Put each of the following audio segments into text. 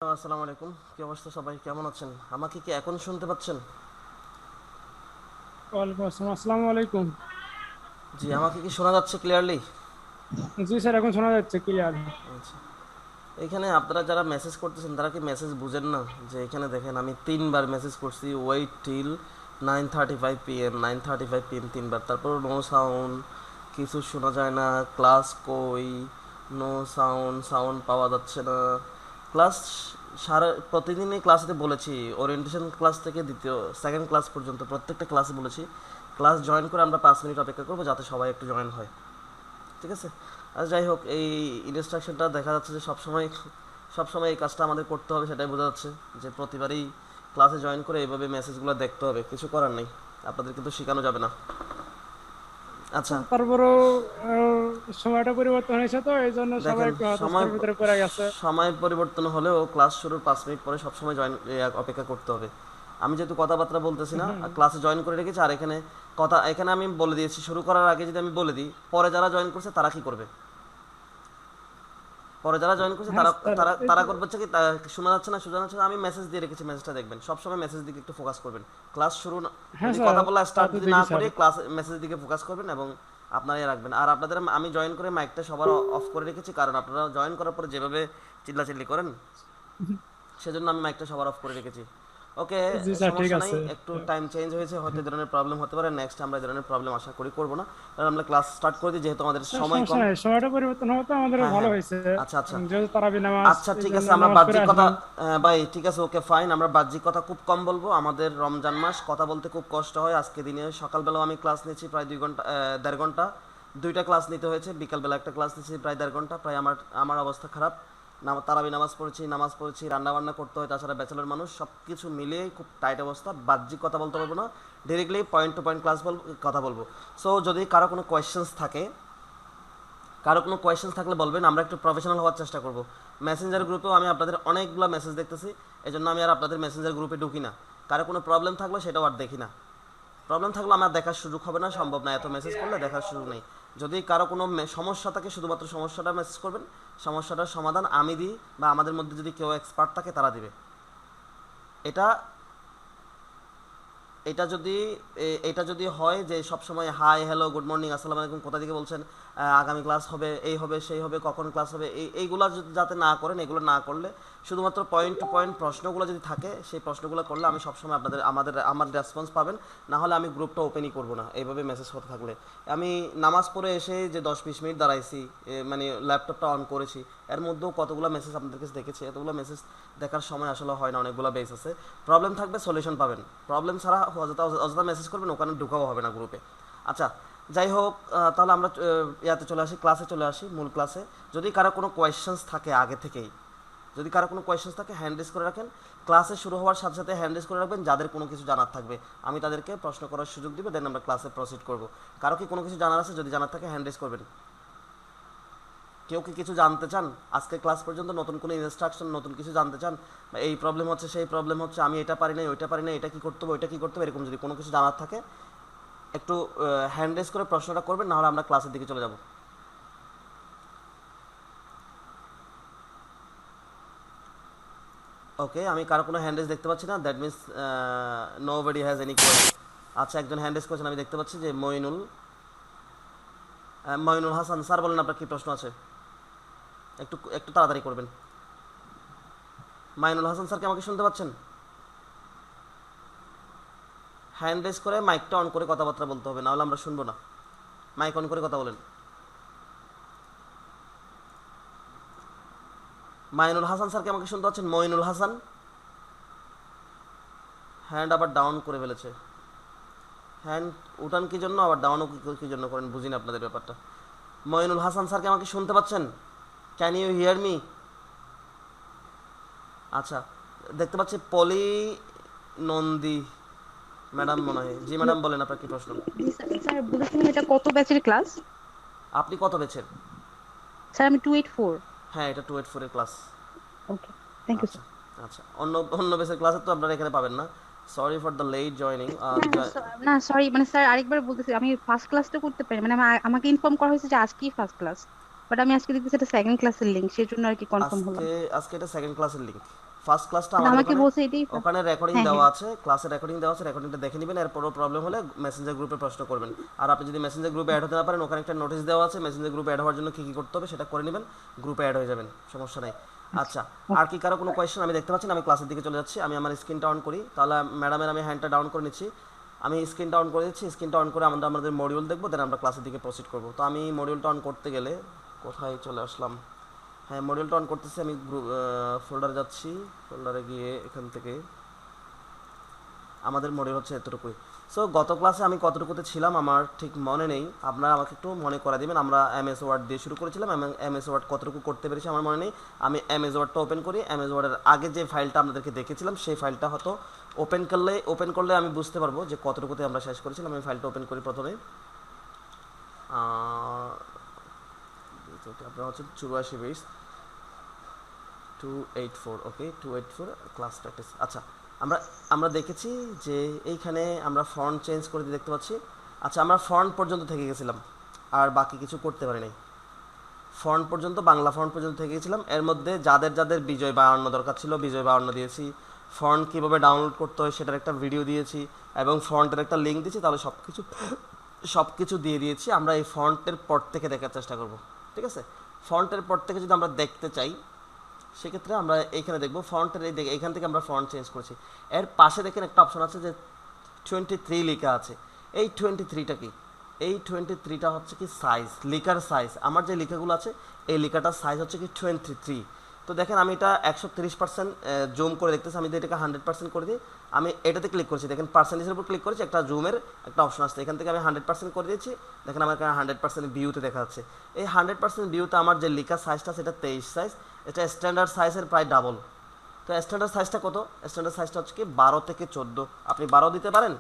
আসসালামু আলাইকুম। কি অবস্থা, সবাই কেমন আছেন? আমাকে কি এখন শুনতে পাচ্ছেন? ওয়ালাইকুম আসসালাম। আসসালামু আলাইকুম। জি, আমাকে কি শোনা যাচ্ছে ক্লিয়ারলি? জি স্যার, এখন শোনা যাচ্ছে ক্লিয়ার। আচ্ছা। এখানে আপনারা যারা মেসেজ করতেছেন তারা কি মেসেজ বুঝেন না? যে এখানে দেখেন আমি 3 বার মেসেজ করছি, ওয়েট টিল 9:35 PM, 9:35 PM 3 বার, তারপর নো সাউন্ড, কিছু শোনা যায় না, ক্লাস কই, নো সাউন্ড, সাউন্ড পাওয়া যাচ্ছে না। ক্লাস সারা প্রতিদিনই ক্লাসে বলেছি, ওরিয়েন্টেশন ক্লাস থেকে দ্বিতীয় সেকেন্ড ক্লাস পর্যন্ত প্রত্যেকটা ক্লাসে বলেছি ক্লাস জয়েন করে আমরা 5 মিনিট অপেক্ষা করবো যাতে সবাই একটু জয়েন হয়। ঠিক আছে। আর যাই হোক, এই ইনস্ট্রাকশনটা দেখা যাচ্ছে যে সবসময় এই কাজটা আমাদের করতে হবে, সেটাই বোঝা যাচ্ছে যে প্রতিবারই ক্লাসে জয়েন করে এইভাবে মেসেজগুলো দেখতে হবে, কিছু করার নেই, আপনাদের কিন্তু শেখানো যাবে না। আচ্ছা। তারপরেও সময়টা পরিবর্তন হয়েছে, তো এই জন্য সবাই দেখেন, একটু সময় হতাশার ভিতরে পড়ে গেছে। সময় পরিবর্তন হলেও ক্লাস শুরুর 5 মিনিট পরে সবসময় অপেক্ষা করতে হবে। আমি যেহেতু কথাবার্তা বলতেছি না, হুম। ক্লাসে জয়েন করে রেখেছি, আর এখানে আমি বলে দিয়েছি শুরু করার আগে যদি আমি বলে দিই, পরে যারা জয়েন করছে তারা কি করবে? পরে যারা জয়েন করছে হ্যাঁ তারা স্যার, তারা এই তারা তো। করবে হচ্ছে কি, শোনা যাচ্ছে না, আমি মেসেজ দিয়ে রেখেছি, মেসেজটা দেখবেন, সবসময় মেসেজ দিকে একটু ফোকাস করবেন। ক্লাস শুরু হ্যাঁ যদি স্যার, কথা বলা তা স্টার্ট তো যদি না দেখি স্যার। করে ক্লাস মেসেজের দিকে ফোকাস করবেন, এবং আপনারা রাখবেন। আর আপনাদের আমি জয়েন করে মাইকটা সবার অফ করে রেখেছি, কারণ আপনারা জয়েন করার পরে যেভাবে চিল্লাচিল্লি করেন, সেজন্য আমি মাইকটা সবার অফ করে রেখেছি। ওকে। জি স্যার, ঠিক সমস্যা নাই, আছে। একটু টাইম চেঞ্জ হয়েছে, হয়তো এই ধরনের প্রবলেম হতে পারে, নেক্সট আমরা এই ধরনের প্রবলেম আশা করি করবো না। কারণ আমরা ক্লাস স্টার্ট করে দিই, যেহেতু আমাদের স্যার সময় সমস্যা কম। নাই, সময়টা পরিবর্তন হওয়া তো আমাদেরও হ্যাঁ, ভালো হ্যাঁ। হয়েছে। আচ্ছা, আচ্ছা। যেহেতু তারাবি নামাজ, আচ্ছা, এই ঠিক জন্য আছে, আমরা নামাজ পড়ে বাহ্যিক কথা, আসলাম। ভাই ঠিক আছে, ওকে ফাইন, আমরা বাহ্যিক কথা খুব কম বলবো, আমাদের রমজান মাস, কথা বলতে খুব কষ্ট হয়। আজকে দিনে সকালবেলাও আমি ক্লাস নিয়েছি প্রায় 2 ঘন্টা, 1.5 ঘন্টা, দুইটা ক্লাস নিতে হয়েছে, বিকালবেলা একটা ক্লাস নিয়েছি প্রায় 1.5 ঘন্টা, প্রায় আমার আমার অবস্থা খারাপ। তারাবি নামাজ পড়েছি, রান্না বান্না করতে হয়, তাছাড়া ব্যাচেলর মানুষ, সব কিছু মিলিয়ে খুব টাইট অবস্থা, বাহ্যিক কথা বলতে পারবো না, directly point to point class কথা বলবো। সো যদি কারো কোনো কোয়েশ্চেন্স থাকে, কারো কোনো কোয়েশ্চেন থাকলে বলবেন, আমরা একটু প্রফেশনাল হওয়ার চেষ্টা করব। মেসেঞ্জার গ্রুপেও আমি আপনাদের অনেকগুলো মেসেজ দেখতেছি, এই জন্য আমি আর আপনাদের মেসেঞ্জার গ্রুপে ঢুকি না। কারো কোনো প্রবলেম থাকলে সেটাও আর দেখি না। প্রবলেম থাকলে আমার দেখার সুযোগ হবে না, সম্ভব না, এত মেসেজ করলে দেখার সুযোগ নেই। যদি কারো কোনো সমস্যা থাকে, শুধুমাত্র সমস্যাটা মেসেজ করবেন, সমস্যাটার সমাধান আমি দিই, বা আমাদের মধ্যে যদি কেউ এক্সপার্ট থাকে তারা দিবে। এটা এটা যদি এটা যদি হয় যে সব সময় হাই হ্যালো গুড মর্নিং আসসালামু আলাইকুম কোথা থেকে বলছেন, আগামী ক্লাস হবে, এই হবে সেই হবে, কখন ক্লাস হবে, এইগুলো যাতে না করেন, এগুলো না করলে, শুধুমাত্র পয়েন্ট টু পয়েন্ট প্রশ্নগুলো যদি থাকে, সেই প্রশ্নগুলো করলে আমি সবসময় আমার রেসপন্স পাবেন। না হলে আমি গ্রুপটা ওপেনই করবো না, এইভাবে মেসেজ হতে থাকলে। আমি নামাজ পড়ে এসে যে 10-20 মিনিট দাঁড়াইছি, মানে ল্যাপটপটা অন করেছি, এর মধ্যেও কতগুলো মেসেজ আপনাদের কাছে দেখেছি, এতগুলো মেসেজ দেখার সময় আসলে হয় না, অনেকগুলো বেস আছে। প্রবলেম থাকবে, সলিউশন পাবেন, প্রবলেম ছাড়া অযথা অযথা মেসেজ করবেন, ওখানে ঢুকাও হবে না গ্রুপে। আচ্ছা, যাই হোক, তাহলে আমরা ইয়াতে চলে আসি, ক্লাসে চলে আসি, মূল ক্লাসে। যদি কারো কোনো কোয়েশ্চেন্স থাকে আগে থেকেই, যদি কারো কোনো কোয়েশ্চেন্স থাকে হ্যান্ড রেজ করে রাখেন, ক্লাসে শুরু হওয়ার সাথে সাথে হ্যান্ড রেজ করে রাখবেন, যাদের কোনো কিছু জানার থাকবে আমি তাদেরকে প্রশ্ন করার সুযোগ দিব, দেন আমরা ক্লাসে প্রসিড করব। কারো কি কোনো কিছু জানার আছে? যদি জানার থাকে হ্যান্ড রেজ করবেন। কেউ কি কিছু জানতে চান? আজকে ক্লাস পর্যন্ত নতুন কোনো ইনস্ট্রাকশন, নতুন কিছু জানতে চান, বা এই প্রবলেম হচ্ছে, সেই প্রবলেম হচ্ছে, আমি এটা পারি না, ওইটা পারি না, এটা কি করতে হবে, ওইটা কি করতে হবে, এরকম যদি কোনো কিছু জানার থাকে একটু হ্যান্ড রেজ করে প্রশ্নটা করবেন, না হলে আমরা ক্লাসের দিকে চলে যাব। ওকে, আমি কারো কোনো হ্যান্ড রেজ দেখতে পাচ্ছি না, that means nobody has any question. আচ্ছা, একজন হ্যান্ড রেজ করেছেন, আমি দেখতে পাচ্ছি যে মইনুল হাসান স্যার, বলেন আপনার কি প্রশ্ন আছে, একটু একটু তাড়াতাড়ি করবেন। মাইনুল হাসান স্যার, কি আমাকে শুনতে পাচ্ছেন? হ্যান্ড রেজ করে মাইকটা অন করে কথাবার্তা বলতে হবে, নাহলে আমরা শুনবো না। মাইক অন করে কথা বলেন। মাইনুল হাসান স্যার, কি আমাকে শুনতে পাচ্ছেন? মইনুল হাসান হ্যান্ড আবার ডাউন করে ফেলেছে। হ্যান্ড উঠান কি জন্য, আবার ডাউনও কি জন্য করেন, বুঝিনি আপনাদের ব্যাপারটা। মইনুল হাসান স্যার, কি আমাকে শুনতে পাচ্ছেন? Can you hear me? আচ্ছা, দেখতে পাচ্ছি পলি নন্দী ম্যাডাম মনে হয়। জি ম্যাডাম, বলেন আপনার কি প্রশ্ন। জি স্যার, স্যার বলেছিলাম এটা কত ব্যাচের ক্লাস? আপনি কত বেছেন? স্যার আমি 284। হ্যাঁ, এটা 284 এর ক্লাস। ওকে, থ্যাংক ইউ আচ্ছা, স্যার। আচ্ছা, অন্য অন্য বেসের ক্লাসে তো আপনারা এখানে পাবেন না। Sorry for the late joining. না না সরি, মানে স্যার আরেকবার বলতেছি, আমি ফার্স্ট ক্লাসটা করতে পারি, মানে আমাকে ইনফর্ম করা হয়েছে যে আজকেই ফার্স্ট ক্লাস, বাট আমি আজকে দেখতেছি এটা সেকেন্ড ক্লাসের লিংক, সেই জন্য আর কি কনফার্ম হলাম। আজকে আজকে এটা সেকেন্ড ক্লাসের লিঙ্ক। ফার্স্ট ক্লাসটা মানে আমাদের আমাকে ওখানে বলছে এটাই first। ওখানে রেকর্ডিং হ্যাঁ দেওয়া হ্যাঁ আছে, ক্লাসের রেকর্ডিং দেওয়া আছে, রেকর্ডিংটা দেখে নেবেন। এরপরও প্রবলেম হলে মেসেঞ্জার গ্রুপে প্রশ্ন করবেন। আর আপনি যদি মেসেঞ্জার গ্রুপে অ্যাড হতে না পারেন, ওখানে একটা নোটিশ দেওয়া আছে, মেসেঞ্জার গ্রুপে অ্যাড হওয়ার জন্য কী কী করতে হবে সেটা করে নেবেন, গ্রুপে অ্যাড হয়ে যাবেন, সমস্যা নাই। আচ্ছা, আর কি কারো কোনো কোয়েশ্চেন? আমি দেখতে পাচ্ছি না, আমি ক্লাসের দিকে চলে যাচ্ছি। আমি আমার স্ক্রিনটা অন করি, তাহলে ম্যাডামের আমি হ্যান্ডটা ডাউন করে নিচ্ছি। আমি স্ক্রিনটা অন করে দিচ্ছি, স্ক্রিনটা অন করে আমরা আমাদের মডিউল দেখবো, দেন আমরা ক্লাসের দিকে প্রসিড করবো। তো আমি মডিউলটা অন করতে গেলে কোথায় চলে আসলাম? হ্যাঁ, মডিউলটা অন করতেছি, আমি ফোল্ডারে যাচ্ছি, ফোল্ডারে গিয়ে এখান থেকে আমাদের মডিউল হচ্ছে এতটুকুই। সো গত ক্লাসে আমি কতটুকুতে ছিলাম আমার ঠিক মনে নেই, আপনারা আমাকে একটু মনে করা দিবেন। আমরা এমএস ওয়ার্ড দিয়ে শুরু করেছিলাম, এমএস ওয়ার্ড কতটুকু করতে পেরেছি আমার মনে নেই। আমি এমএস ওয়ার্ডটা ওপেন করি, এমএস ওয়ার্ডের আগে যে ফাইলটা আপনাদেরকে দেখেছিলাম সেই ফাইলটা হয়তো ওপেন করলে আমি বুঝতে পারবো যে কতটুকুতে আমরা শেষ করেছিলাম। আমি ফাইলটা ওপেন করি প্রথমে। আপনারা হচ্ছে 84 ওকে, 284 ক্লাস প্র্যাকটিস। আচ্ছা, আমরা আমরা দেখেছি যে এইখানে আমরা ফন্ট চেঞ্জ করে দিয়ে দেখতে পাচ্ছি। আচ্ছা, আমরা ফন্ট পর্যন্ত থেকে গেছিলাম, আর বাকি কিছু করতে পারি নাই। ফন্ট পর্যন্ত, বাংলা ফন্ট পর্যন্ত থেকে গেছিলাম। এর মধ্যে যাদের যাদের বিজয় বায়ান্ন দরকার ছিল, বিজয় বায়ান্ন দিয়েছি। ফন্ট কীভাবে ডাউনলোড করতে হয় সেটার একটা ভিডিও দিয়েছি, এবং ফন্টের একটা লিঙ্ক দিয়েছি। তাহলে সব কিছু দিয়ে দিয়েছি। আমরা এই ফন্টের পর থেকে দেখার চেষ্টা করব, ঠিক আছে? ফন্টের পর থেকে যদি আমরা দেখতে চাই, সেক্ষেত্রে আমরা এইখানে দেখব ফন্টের এইখান থেকে আমরা ফন্ট চেঞ্জ করেছি। এর পাশে দেখেন একটা অপশন আছে যে 23 লেখা আছে। এই 23টা কি? এই 23টা হচ্ছে কি সাইজ, লেখার সাইজ। আমার যে লেখাগুলো আছে এই লেখাটার সাইজ হচ্ছে কি 23। তো দেখেন আমি এটা 130% জুম করে দেখতেছি। আমি যদি এটাকে 100% করে দিই, আমি এটাতে ক্লিক করছি, দেখেন পার্সেন্টেজের উপর ক্লিক করেছি, একটা জুমের একটা অপশন আসছে। এখান থেকে আমি 100% করে দিয়েছি, দেখেন আমার এখানে 100% ভিউতে দেখা যাচ্ছে। এই 100% ভিউতে আমার যে লেখার সাইজটা সেটা 23 সাইজ, এটা স্ট্যান্ডার্ড সাইজের প্রায় ডাবল। তো স্ট্যান্ডার্ড সাইজটা কত? স্ট্যান্ডার্ড সাইজটা হচ্ছে কি 12 থেকে 14। আপনি 12 দিতে পারেন,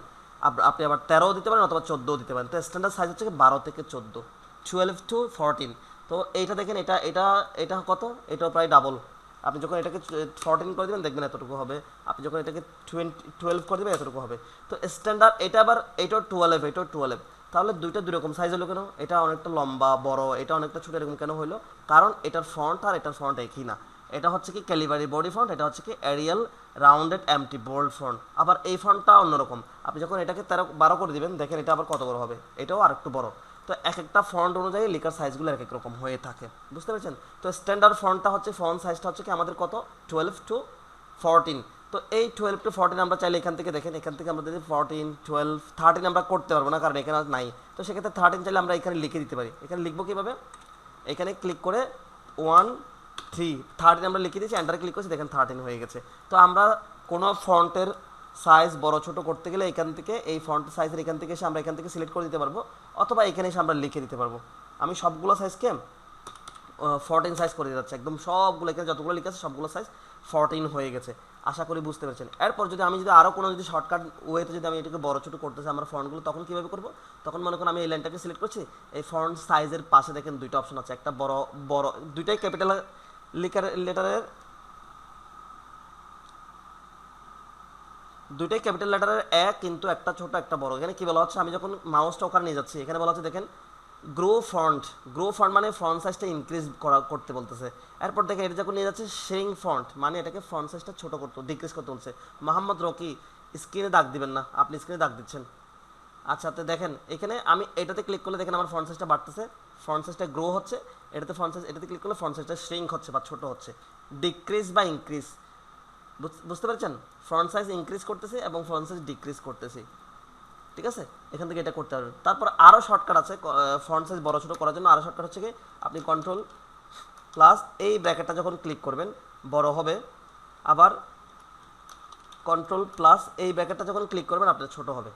আপনি আবার 13 দিতে পারেন, অথবা 14 দিতে পারেন। তো স্ট্যান্ডার্ড সাইজ হচ্ছে কি 12 থেকে 14, 12 to 14। তো এইটা দেখেন, এটা এটা এটা কত? এটাও প্রায় ডাবল। আপনি যখন এটাকে 14 করে দেবেন দেখবেন এতটুকু হবে, আপনি যখন এটাকে 12 করে দেবেন এতটুকু হবে। তো স্ট্যান্ডার্ড এটা আবার এটাও 12, এটাও 12। তাহলে দুইটা দুই রকম সাইজ হলো কেন? এটা অনেকটা লম্বা বড়, এটা অনেকটা ছোটো, এরকম কেন হলো? কারণ এটার ফন্ট আর এটার ফন্ট একই না। এটা হচ্ছে কি ক্যালিবারি বডি ফন্ট, এটা হচ্ছে কি Arial rounded MT bold font. আবার এই ফন্টটা অন্যরকম। আপনি যখন এটাকে 12 করে দিবেন দেখেন এটা আবার কত বড় হবে, এটাও আর একটু বড়। তো এক একটা ফন্ট অনুযায়ী লেখার সাইজগুলো এক এক রকম হয়ে থাকে, বুঝতে পেরেছেন? তো স্ট্যান্ডার্ড ফন্টটা হচ্ছে, ফন্ট সাইজটা হচ্ছে কি আমাদের কত? 12 to 14। তো এই 12 to 14 আমরা চাইলে এখান থেকে দেখেন, এখান থেকে আমরা যদি 14, 12, 13 আমরা করতে পারবো না, কারণ এখানে নাই। তো সেক্ষেত্রে 13 চাইলে আমরা এখানে লিখে দিতে পারি। এখানে লিখবো কীভাবে? এখানে ক্লিক করে 1, 3, 13 আমরা লিখে দিয়েছি, এন্টারে ক্লিক করছি, দেখেন 13 হয়ে গেছে। তো আমরা কোনো ফন্টের সাইজ বড় ছোট করতে গেলে এখান থেকে, এই ফন্ট সাইজের এখান থেকে এসে আমরা এখান থেকে সিলেক্ট করে দিতে পারবো, অথবা এখানে এসে আমরা লিখে দিতে পারবো। আমি সবগুলো সাইজকে 14 সাইজ করে দিতে যাচ্ছে, একদম সবগুলো এখানে যতগুলো লিখে আছে সবগুলো সাইজ 14 হয়ে গেছে। আশা করি বুঝতে পেরেছেন। এরপর যদি আমি আরও কোনো শর্টকাট ওয়েতে যদি আমি এটাকে বড় ছোটো করতে চাই আমার ফন্টগুলো, তখন কীভাবে করবো? তখন মনে করুন আমি এই লাইনটাকে সিলেক্ট করছি, এই ফন্ট সাইজের পাশে দেখেন দুইটা অপশন আছে, একটা বড় বড়, দুইটাই ক্যাপিটাল লেটারের, দুইটাই ক্যাপিটাল লেটারের এক, কিন্তু একটা ছোট একটা বড়। এখানে কি বলা হচ্ছে? আমি যখন মাউসটা ওখানে নিয়ে যাচ্ছি, এখানে বলা হচ্ছে দেখেন গ্রো ফন্ট মানে ফন্ট সাইজটা ইনক্রিজ করতে বলতেছে। এরপর দেখেন এটা যখন নিয়ে যাচ্ছে শ্রিঙ্ক ফন্ট, মানে এটাকে ফন্ট সাইজটা ছোট করতে, ডিক্রিজ করতে বলছে। মোহাম্মদ রকি, স্ক্রিনে দাগ দিবেন না, আপনি স্ক্রিনে দাগ দিচ্ছেন। আচ্ছা, তো দেখেন এখানে আমি এটাতে ক্লিক করলে দেখেন আমার ফন্ট সাইজটা বাড়তেছে, ফন্ট সাইজটা গ্রো হচ্ছে। এটাতে ফন্ট সাইজ, এটাতে ক্লিক করলে ফন্ট সাইজটা শ্রিঙ্ক হচ্ছে বা ছোট হচ্ছে। ডিক্রিজ বা ইনক্রিজ, বুঝতে পেরেছেন? ফ্রন্ট সাইজ ইনক্রিজ করতেছি এবং ফ্রন্ট সাইজ ডিক্রিজ করতেছি, ঠিক আছে? এখান থেকে এটা করতে পারবেন। তারপর আরও শর্টকাট আছে ফন্ট সাইজ বড় ছোটো করার জন্য। আরও শর্টকাট হচ্ছে কি, আপনি কন্ট্রোল প্লাস এই ব্র্যাকেটটা যখন ক্লিক করবেন বড় হবে, আবার কন্ট্রোল প্লাস এই ব্র্যাকেটটা যখন ক্লিক করবেন আপনার ছোট হবে।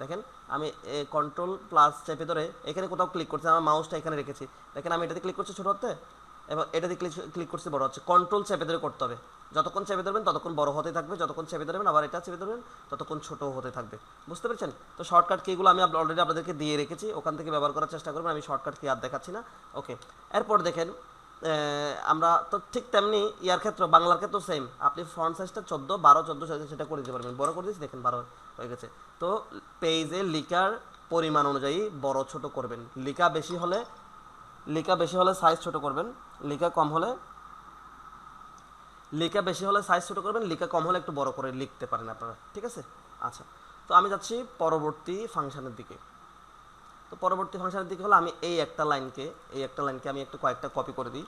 দেখেন আমি কন্ট্রোল প্লাস চেপে ধরে এখানে কোথাও ক্লিক করছি, আমার মাউসটা এখানে রেখেছি, দেখেন আমি এটাতে ক্লিক করছি ছোটো হতে, এবং এটাতে ক্লিক করছি বড় হচ্ছে। কন্ট্রোল চেপে ধরে করতে হবে, যতক্ষণ চেপে ধরবেন ততক্ষণ বড় হতে থাকবে, যতক্ষণ চেপে ধরবেন আবার এটা চেপে ধরবেন ততক্ষণ ছোট হতে থাকবে, বুঝতে পেরেছেন? তো শর্টকাট কিগুলো আমি অলরেডি আপনাদেরকে দিয়ে রেখেছি, ওখান থেকে ব্যবহার করার চেষ্টা করবেন। আমি শর্টকাট কি আর দেখাচ্ছি না, ওকে। এরপর দেখেন আমরা তো ঠিক তেমনি ইয়ার ক্ষেত্রে, বাংলার ক্ষেত্রে সেম, আপনি ফন্ট সাইজটা 14, 12, 14 সেটা করে দিতে পারবেন। বড় করে দিয়েছি, দেখেন 12 হয়ে গেছে। তো পেজে লেখার পরিমাণ অনুযায়ী বড় ছোট করবেন। লেখা বেশি হলে সাইজ ছোট করবেন, লেখা কম হলে লিখা বেশি হলে সাইজ ছোট করবেন, লিখা কম হলে একটু বড় করে লিখতে পারেন আপনারা, ঠিক আছে। আচ্ছা, তো আমি যাচ্ছি পরবর্তী ফাংশনের দিকে। তো পরবর্তী ফাংশনের দিকে হলো আমি এই একটা লাইনকে আমি একটু কয়েকটা কপি করে দিই।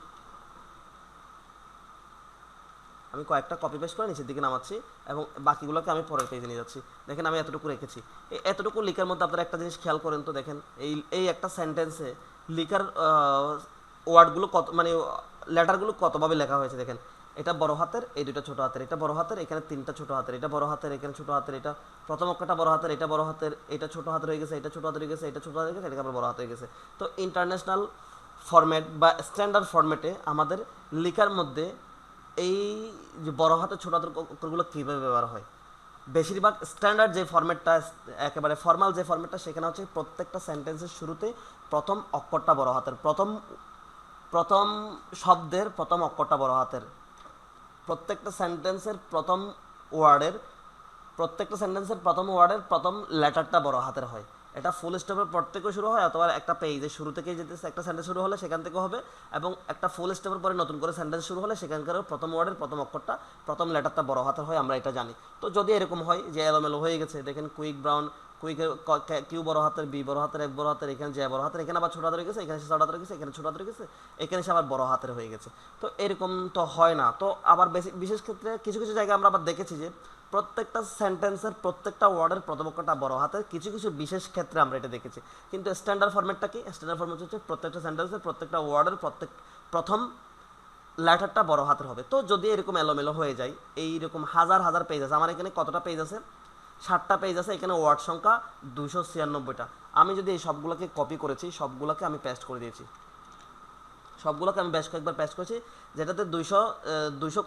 আমি কয়েকটা কপি পেস্ট করে নিচের দিকে নামাচ্ছি এবং বাকিগুলোকে আমি পরের পেজে নিয়ে যাচ্ছি। দেখেন আমি এতটুকু রেখেছি। এই এতটুকু লিখার মধ্যে আপনারা একটা জিনিস খেয়াল করেন তো, দেখেন এই একটা সেন্টেন্সে লিখার ওয়ার্ডগুলো কত, মানে লেটারগুলো কতভাবে লেখা হয়েছে দেখেন। এটা বড় হাতের, এই দুটো ছোট হাতের, এটা বড় হাতের, এখানে তিনটা ছোট হাতের, এটা বড় হাতের, এখানে ছোট হাতের, এটা প্রথম অক্ষরটা বড় হাতের, এটা বড় হাতের, এটা ছোট হাতের হয়ে গেছে, এটা ছোট হাতের হয়ে গেছে, এটা ছোট হাতের হয়ে গেছে, এটা আবার বড় হাতের হয়ে গেছে। তো ইন্টারন্যাশনাল ফরম্যাট বা স্ট্যান্ডার্ড ফরম্যাটে আমাদের লিখার মধ্যে এই যে বড় হাতের ছোট হাতের অক্ষরগুলো কীভাবে ব্যবহার হয়, বেশিরভাগ স্ট্যান্ডার্ড যে ফরম্যাটটা, একেবারে ফর্মাল যে ফরম্যাটটা, সেখানে হচ্ছে প্রত্যেকটা সেন্টেন্সের শুরুতে প্রথম অক্ষরটা বড় হাতের, প্রথম শব্দের প্রথম অক্ষরটা বড় হাতের, প্রত্যেকটা সেন্টেন্সের প্রথম ওয়ার্ডের প্রথম লেটারটা বড় হাতের হয়। এটা ফুল স্টপের পর থেকেও শুরু হয়, অথবা একটা পেজের শুরু থেকেই যেতে একটা সেন্টেন্স শুরু হলে সেখান থেকেও হবে, এবং একটা ফুল স্টপের পরে নতুন করে সেন্টেন্স শুরু হলে সেখানকারও প্রথম ওয়ার্ডের প্রথম অক্ষরটা প্রথম লেটারটা বড় হাতের হয়, আমরা এটা জানি। তো যদি এরকম হয় যে এলোমেলো হয়ে গেছে, দেখেন কুইক ব্রাউন, কুইকের কিউ বড় হাতের, বি বড় হাতের, এফ বড় হাতের, এখানে যে বড় হাতের, এখানে আবার ছোট হাতের হয়ে গেছে, এখানে ছোট হাতের হয়ে গেছে, এখানে ছোট হাতের হয়ে গেছে, এখানে সে আবার বড় হাতের হয়ে গেছে। তো এরকম তো হয় না। তো আবার বিশেষ ক্ষেত্রে কিছু কিছু জায়গায় আমরা আবার দেখেছি যে প্রত্যেকটা সেন্টেন্সের প্রত্যেকটা ওয়ার্ডের প্রথম অক্ষরটা বড় হাতের, কিছু কিছু বিশেষ ক্ষেত্রে আমরা এটা দেখেছি। কিন্তু স্ট্যান্ডার্ড ফরম্যাটটা কি? স্ট্যান্ডার্ড ফরম্যাট হচ্ছে প্রত্যেকটা সেন্টেন্সের প্রত্যেকটা ওয়ার্ডের প্রথম লেটারটা বড় হাতের হবে। তো যদি এরকম এলোমেলো হয়ে যায়, এইরকম হাজার হাজার পেজ আছে, আমার এখানে কতটা পেজ আছে? 60টা পেজ আছে, এখানে ওয়ার্ড সংখ্যা 296টা। আমি যদি এই সবগুলোকে কপি করেছি, সবগুলোকে আমি পেস্ট করে দিয়েছি, সবগুলোকে আমি বেশ কয়েকবার পেস্ট করেছি, যেটাতে 200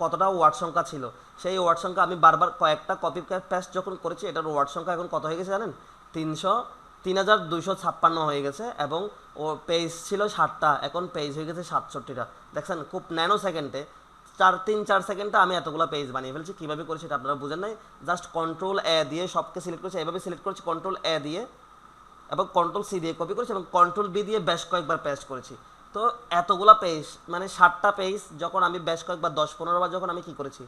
কতটা ওয়ার্ড সংখ্যা ছিল, সেই ওয়ার্ড সংখ্যা আমি বারবার কয়েকটা কপি পেস্ট যখন করেছি, এটার ওয়ার্ড সংখ্যা এখন কত হয়ে গেছে জানেন? 3256 হয়ে গেছে, এবং ও পেজ ছিল 60টা, এখন পেজ হয়ে গেছে 67টা। দেখছেন, খুব ন্যানো সেকেন্ডে, 4 সেকেন্ডে আমি এতগুলো পেজ বানিয়ে ফেলছি। কীভাবে করেছি এটা আপনারা বুঝেন নাই, জাস্ট কন্ট্রোল এ দিয়ে সবকে সিলেক্ট করেছি, এভাবে সিলেক্ট করেছি কন্ট্রোল এ দিয়ে, এবং কন্ট্রোল সি দিয়ে কপি করেছি, এবং কন্ট্রোল বি দিয়ে বেশ কয়েকবার পেস্ট করেছি। তো এতগুলা পেজ, মানে 60টা পেজ যখন আমি বেশ কয়েকবার 10-15 বার যখন আমি কী করেছি,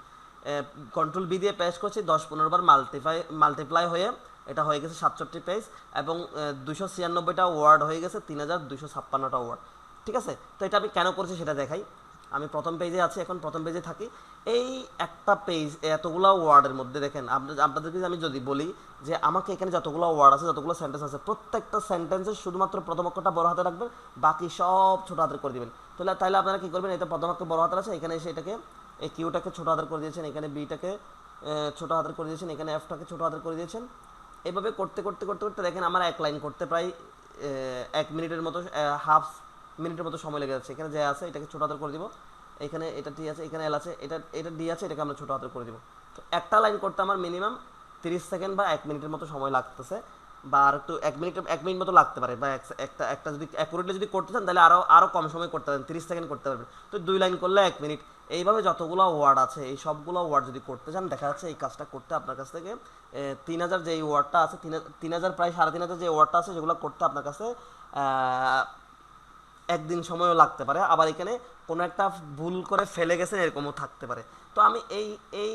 কন্ট্রোল বি দিয়ে পেস্ট করছি, 10-15 বার মাল্টিপ্লাই হয়ে এটা হয়ে গেছে 67 পেজ, এবং 296টা ওয়ার্ড হয়ে গেছে 3256টা ওয়ার্ড। ঠিক আছে, তো এটা আমি কেন করেছি সেটা দেখাই। আমি প্রথম পেজে আছি, এখন প্রথম পেজে থাকি। এই একটা পেজ এতগুলো ওয়ার্ডের মধ্যে দেখেন, আপনাদেরকে আমি যদি বলি যে আমাকে এখানে যতগুলো ওয়ার্ড আছে, যতগুলো সেন্টেন্স আছে, প্রত্যেকটা সেন্টেন্সের শুধুমাত্র প্রথম অক্ষরটা বড় হাতে রাখবেন, বাকি সব ছোট হাতের করে দিবেন। তাহলে আপনারা কী করবেন, এটা প্রথম অক্ষর বড় হাতের আছে, এখানে এসে এটাকে, এই কিউটাকে ছোট হাতের করে দিয়েছেন, এখানে বিটাকে ছোট হাতের করে দিয়েছেন, এখানে এফটাকে ছোট হাতের করে দিয়েছেন। এইভাবে করতে করতে করতে করতে দেখেন আমার এক লাইন করতে প্রায় 1 মিনিটের মতো, হাফ মিনিটের মতো সময় লেগে যাচ্ছে। এখানে যে আছে এটাকে ছোট হাতের করে দিব, এখানে এটা টি আছে, এখানে এল আছে, এটা ডি আছে, এটাকে আমরা ছোট হাতের করে দিব। তো একটা লাইন করতে আমার মিনিমাম 30 সেকেন্ড বা 1 মিনিটের মতো সময় লাগতেছে, বা আর একটু 1 মিনিট মতো লাগতে পারে, বা একটা যদি অ্যাকুরেটলি যদি করতে চান তাহলে আরও কম সময় করতে পারবেন, 30 সেকেন্ড করতে পারবেন। তো 2 লাইন করলে 1 মিনিট। এইভাবে যতগুলো ওয়ার্ড আছে, এই সবগুলো ওয়ার্ড যদি করতে চান, দেখা যাচ্ছে এই কাজটা করতে আপনার কাছ থেকে 3000 যে ওয়ার্ডটা আছে, 3000 প্রায় 3500 যে ওয়ার্ডটা আছে, সেগুলো করতে আপনার কাছে একদিন সময়ও লাগতে পারে। আবার এখানে কোনো একটা ভুল করে ফেলে গেছেন এরকমও থাকতে পারে। তো আমি এই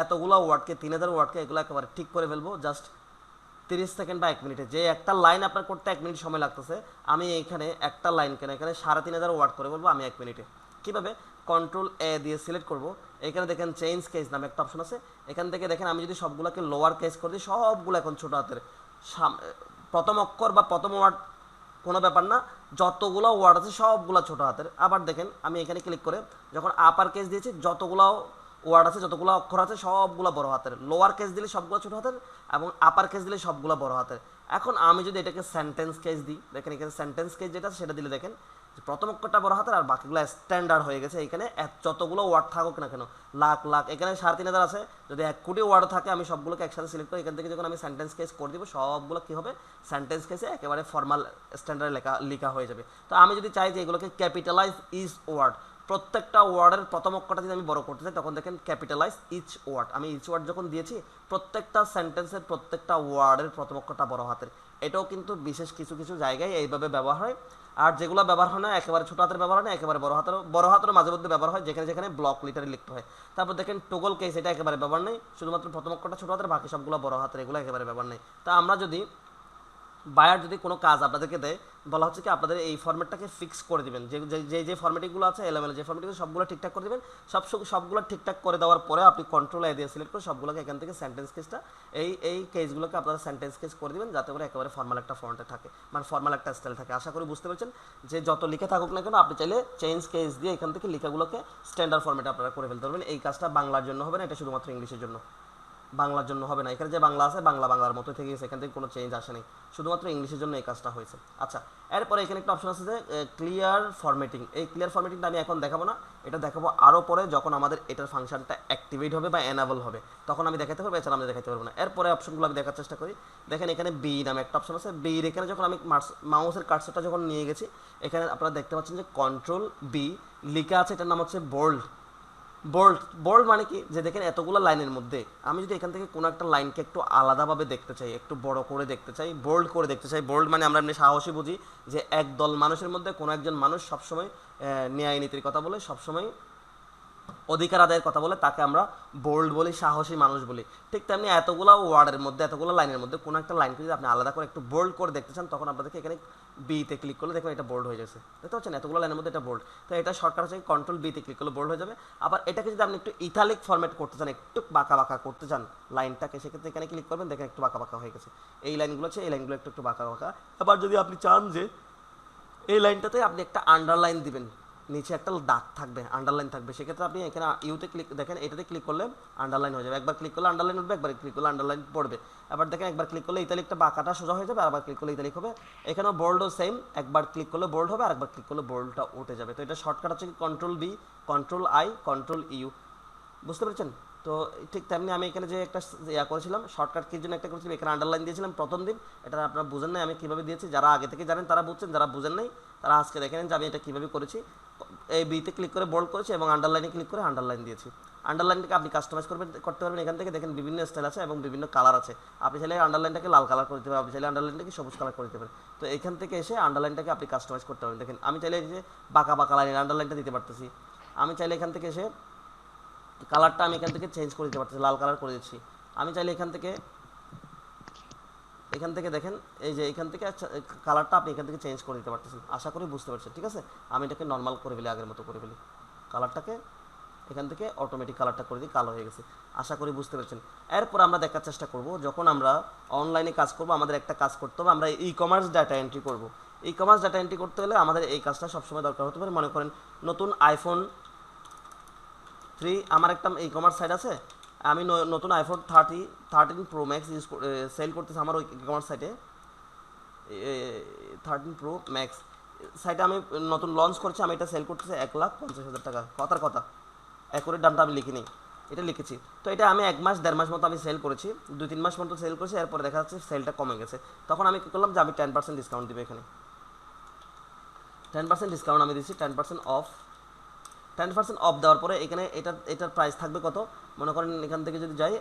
এতগুলো ওয়ার্ডকে, 3000 ওয়ার্ডকে, এগুলো একেবারে ঠিক করে ফেলবো জাস্ট 30 সেকেন্ড বা 1 মিনিটে। যে একটা লাইন আপনার করতে 1 মিনিট সময় লাগতেছে, আমি এখানে একটা লাইন এখানে 3500 ওয়ার্ড করে বলবো আমি 1 মিনিটে। কীভাবে? কন্ট্রোল এ দিয়ে সিলেক্ট করব, এখানে দেখেন চেঞ্জ কেস নামে একটা অপশন আছে, এখান থেকে দেখেন আমি যদি সবগুলোকে লোয়ার কেস করে দিই, সবগুলো এখন ছোটো হাতের, প্রথম অক্ষর বা প্রথম ওয়ার্ড কোনো ব্যাপার না, যতগুলো ওয়ার্ড আছে সবগুলো ছোটো হাতের। আবার দেখেন আমি এখানে ক্লিক করে যখন আপার কেস দিয়েছি, যতগুলো ওয়ার্ড আছে, যতগুলো অক্ষর আছে, সবগুলো বড় হাতের। লোয়ার কেস দিলে সবগুলো ছোটো হাতের, এবং আপার কেস দিলে সবগুলো বড় হাতের। এখন আমি যদি এটাকে সেন্টেন্স কেস দিই, দেখেন এখানে সেন্টেন্স কেস যেটা সেটা দিলে দেখেন প্রথম অক্ষরটা বড় হাতের, আর বাকিগুলো স্ট্যান্ডার্ড হয়ে গেছে। এখানে যতগুলো ওয়ার্ড থাকুক না কেন, লাখ লাখ, এখানে 3500 আছে, যদি 1 কোটি ওয়ার্ড থাকে, আমি সবগুলোকে একসাথে সিলেক্ট করি, এখান থেকে যখন আমি সেন্টেন্স কেস করে দিব, সবগুলো কী হবে, সেন্টেন্স কেসে একেবারে ফর্মাল স্ট্যান্ডার্ড লেখা হয়ে যাবে। তো আমি যদি চাই যে এগুলোকে ক্যাপিটালাইজ ইচ ওয়ার্ড, প্রত্যেকটা ওয়ার্ডের প্রথম অক্ষরটা যদি আমি বড় করতে চাই, তখন দেখেন ক্যাপিটালাইজ ইচ ওয়ার্ড। আমি ইচ ওয়ার্ড যখন দিয়েছি, প্রত্যেকটা সেন্টেন্সের প্রত্যেকটা ওয়ার্ডের প্রথম অক্ষরটা বড় হাতের। এটাও কিন্তু বিশেষ কিছু কিছু জায়গায় এইভাবে ব্যবহার হয়। আর যেগুলো ব্যবহার হয় না, একেবারে ছোট হাতের ব্যবহার হয় না, একেবারে বড় হাতেরও মাঝে মধ্যে ব্যবহার হয়, যেখানে যেখানে ব্লক লিটারে লিখতে হয়। তারপর দেখেন টগল কেস, এটা একেবারে ব্যবহার নেই, শুধুমাত্র প্রথম অক্ষরটা ছোট হাতের, বাকি সবগুলো বড় হাতের, এগুলো একেবারে ব্যবহার নেই। তা আমরা যদি বায়ার যদি কোনো কাজ আপনাদেরকে দেয়, বলা হচ্ছে কি আপনাদের এই ফরম্যাটটাকে ফিক্স করে দিবেন, যে ফরম্যাটিংগুলো আছে এলোমেলো যে ফরম্যাটিংগুলো সবগুলো ঠিকঠাক করে দিবেন। সবগুলো ঠিকঠাক করে দেওয়ার পরে আপনি কন্ট্রোল আই দিয়ে সিলেক্ট করে সবগুলোকে এখান থেকে সেন্টেন্স কেসটা এই কেসগুলোকে আপনারা সেন্টেন্স কেস করে দিবেন, যাতে করে একেবারে ফর্মাল একটা ফন্টে থাকে, মানে ফর্মাল একটা স্টাইল থাকে। আশা করি বুঝতে পেরেছেন যে যত লিখে থাকুক না কেন আপনি চাইলে চেঞ্জ কেস দিয়ে এখান থেকে লেখাগুলোকে স্ট্যান্ডার্ড ফরম্যাটে আপনারা করে ফেলতে পারবেন। এই কাজটা বাংলার জন্য হবে না, এটা শুধুমাত্র ইংলিশের জন্য, বাংলার জন্য হবে না। এখানে যে বাংলা আছে বাংলার মতো থেকে গেছে, এখান থেকে কোনো চেঞ্জ আসেনি, শুধুমাত্র ইংলিশের জন্য এই কাজটা হয়েছে। আচ্ছা, এরপরে এখানে একটা অপশন আছে যে ক্লিয়ার ফরম্যাটিং। এই ক্লিয়ার ফরম্যাটিংটা আমি এখন দেখাবো না, এটা দেখাবো আরও পরে, যখন আমাদের এটার ফাংশনটা অ্যাক্টিভেট হবে বা এনাবল হবে, তখন আমি দেখাতে পারবো, এছাড়া আমি দেখাতে পারবো না। এরপরে অপশনগুলো আমি দেখার চেষ্টা করি। দেখেন এখানে বি নামে একটা অপশন আছে, বির এখানে যখন আমি মাউসের কার্সরটা যখন নিয়ে গেছি, এখানে আপনারা দেখতে পাচ্ছেন যে কন্ট্রোল বি লিখা আছে, এটার নাম হচ্ছে বোল্ড। বোল্ড মানে কি, যে দেখেন এতগুলো লাইনের মধ্যে আমি যদি এখান থেকে কোনো একটা লাইনকে একটু আলাদাভাবে দেখতে চাই, একটু বড় করে দেখতে চাই, বোল্ড করে দেখতে চাই। বোল্ড মানে আমরা এমনি সাহসী বুঝি, যে একদল মানুষের মধ্যে কোনো একজন মানুষ সবসময় ন্যায় নীতির কথা বলে, সবসময় অধিকার আদায়ের কথা বলে, তাকে আমরা বোল্ড বলি, সাহসী মানুষ বলি। ঠিক তেমনি এতগুলো ওয়ার্ডের মধ্যে, এতগুলো লাইনের মধ্যে কোনো একটা লাইনকে যদি আপনি আলাদা করে একটু বোল্ড করে দেখতে চান, তখন আপনাদেরকে এখানে বিতে ক্লিক করলে দেখবেন এটা বোল্ড হয়ে যাচ্ছে। দেখতে পাচ্ছেন এতগুলো লাইনের মধ্যে এটা বোল্ড। তো এটা শর্টকাট হচ্ছে কন্ট্রোল বিতে ক্লিক করলে বোল্ড হয়ে যাবে। আবার এটাকে যদি আপনি একটু ইটালিক ফরম্যাট করতে চান, একটু বাঁকা বাঁকা করতে চান লাইনটাকে, সেক্ষেত্রে এখানে ক্লিক করবেন, দেখেন একটু বাঁকা বাঁকা হয়ে গেছে। এই লাইনগুলো আছে, এই লাইনগুলো একটু বাঁকা বাঁকা। আবার যদি আপনি চান যে এই লাইনটাতে আপনি একটা আন্ডারলাইন দিবেন, নিচে একটা দাগ থাকবে, আন্ডারলাইন থাকবে, সেক্ষেত্রে আপনি এখানে ইউতে ক্লিক, দেখেন এটাতে ক্লিক করলে আন্ডারলাইন হয়ে যাবে। একবার ক্লিক করলে আন্ডারলাইন উঠবে, একবার ক্লিক করলে আন্ডারলাইন পড়বে। আবার দেখেন একবার ক্লিক করলে ইতালিকটা বাঁকাটা সোজা হয়ে যাবে, আবার ক্লিক করলে ইতালিক হবে। এখানেও বোল্ডও সেম, একবার ক্লিক করলে বোল্ড হবে, আর একবার ক্লিক করলে বোল্ডটা উঠে যাবে। তো এটা শর্টকাট হচ্ছে control B, control I, control U. বুঝতে পেরেছেন? তো ঠিক তেমনি আমি এখানে যে একটা করেছিলাম, শর্টকাট কির জন্য একটা করেছিলাম, এখানে আন্ডারলাইন দিয়েছিলাম প্রথম দিন। এটা আপনারা বুঝেন নাই আমি কীভাবে দিয়েছি, যারা আগে থেকে জানেন তারা বুঝছেন, যারা বুঝেন নাই তারা আজকে দেখে নেন যে আমি এটা কীভাবে করেছি। এই বিতে ক্লিক করে বোল্ড করেছি এবং আন্ডারলাইনে ক্লিক করে আন্ডারলাইন দিয়েছি। আন্ডারলাইনটাকে আপনি কাস্টমাইজ করতে পারবেন এখান থেকে। দেখেন বিভিন্ন স্টাইল আছে এবং বিভিন্ন কালার আছে। আপনি চাইলে আন্ডারলাইনটাকে লাল কালার করে দিতে পারেন, আপনি চাইলে আন্ডারলাইনটাকে সবুজ কালার করে দিতে পারেন। তো এখান থেকে এসে আন্ডারলাইনটাকে আপনি কাস্টমাইজ করতে পারবেন। দেখেন আমি চাইলে এই যে বাঁকা বাঁকা লাইনের আন্ডারলাইনটা দিতে পারতেছি। আমি চাইলে এখান থেকে এসে কালারটা আমি এখান থেকে চেঞ্জ করে দিতে পারতেছি, লাল কালার করে দিচ্ছি। আমি চাইলে এখান থেকে দেখেন এই যে এখান থেকে কালারটা আপনি এখান থেকে চেঞ্জ করে দিতে পারতেছেন। আশা করি বুঝতে পারছেন, ঠিক আছে? আমি এটাকে নর্মাল করে ফেলি, আগের মতো করে ফেলি, কালারটাকে এখান থেকে অটোমেটিক কালারটা করে দিই, কালো হয়ে গেছে। আশা করি বুঝতে পারছেন। এরপর আমরা দেখার চেষ্টা করব, যখন আমরা অনলাইনে কাজ করব আমাদের একটা কাজ করতে হবে, আমরা ই কমার্স ডাটা এন্ট্রি করব। ই কমার্স ডাটা এন্ট্রি করতে হলে আমাদের এই কাজটা সবসময় দরকার হতে পারে। মনে করেন নতুন আইফোন 3 আমার একটা ই কমার্স সাইট আছে, আমি নতুন আইফোন 13 প্রো ম্যাক্স সেল করতেছি আমার ওই ই কমার্স সাইটে। 13 প্রো ম্যাক্স সাইটে আমি নতুন লঞ্চ করছি, আমি এটা সেল করতেছি 1,50,000 টাকা। কথার কথা, অ্যাকুরেট দামটা আমি লিখিনি, এটা লিখেছি। তো এটা আমি 1 মাস 1.5 মাস মতো আমি সেল করেছি, 2-3 মাস মতো সেল করেছি। এরপরে দেখা যাচ্ছে সেলটা কমে গেছে, তখন আমি কী করলাম যে আমি 10% ডিসকাউন্ট দিব। এখানে 10% ডিসকাউন্ট আমি দিচ্ছি, 10% অফ দেওয়ার পরে এখানে এটার প্রাইস থাকবে কত, মনে করেন এখান থেকে যদি যাই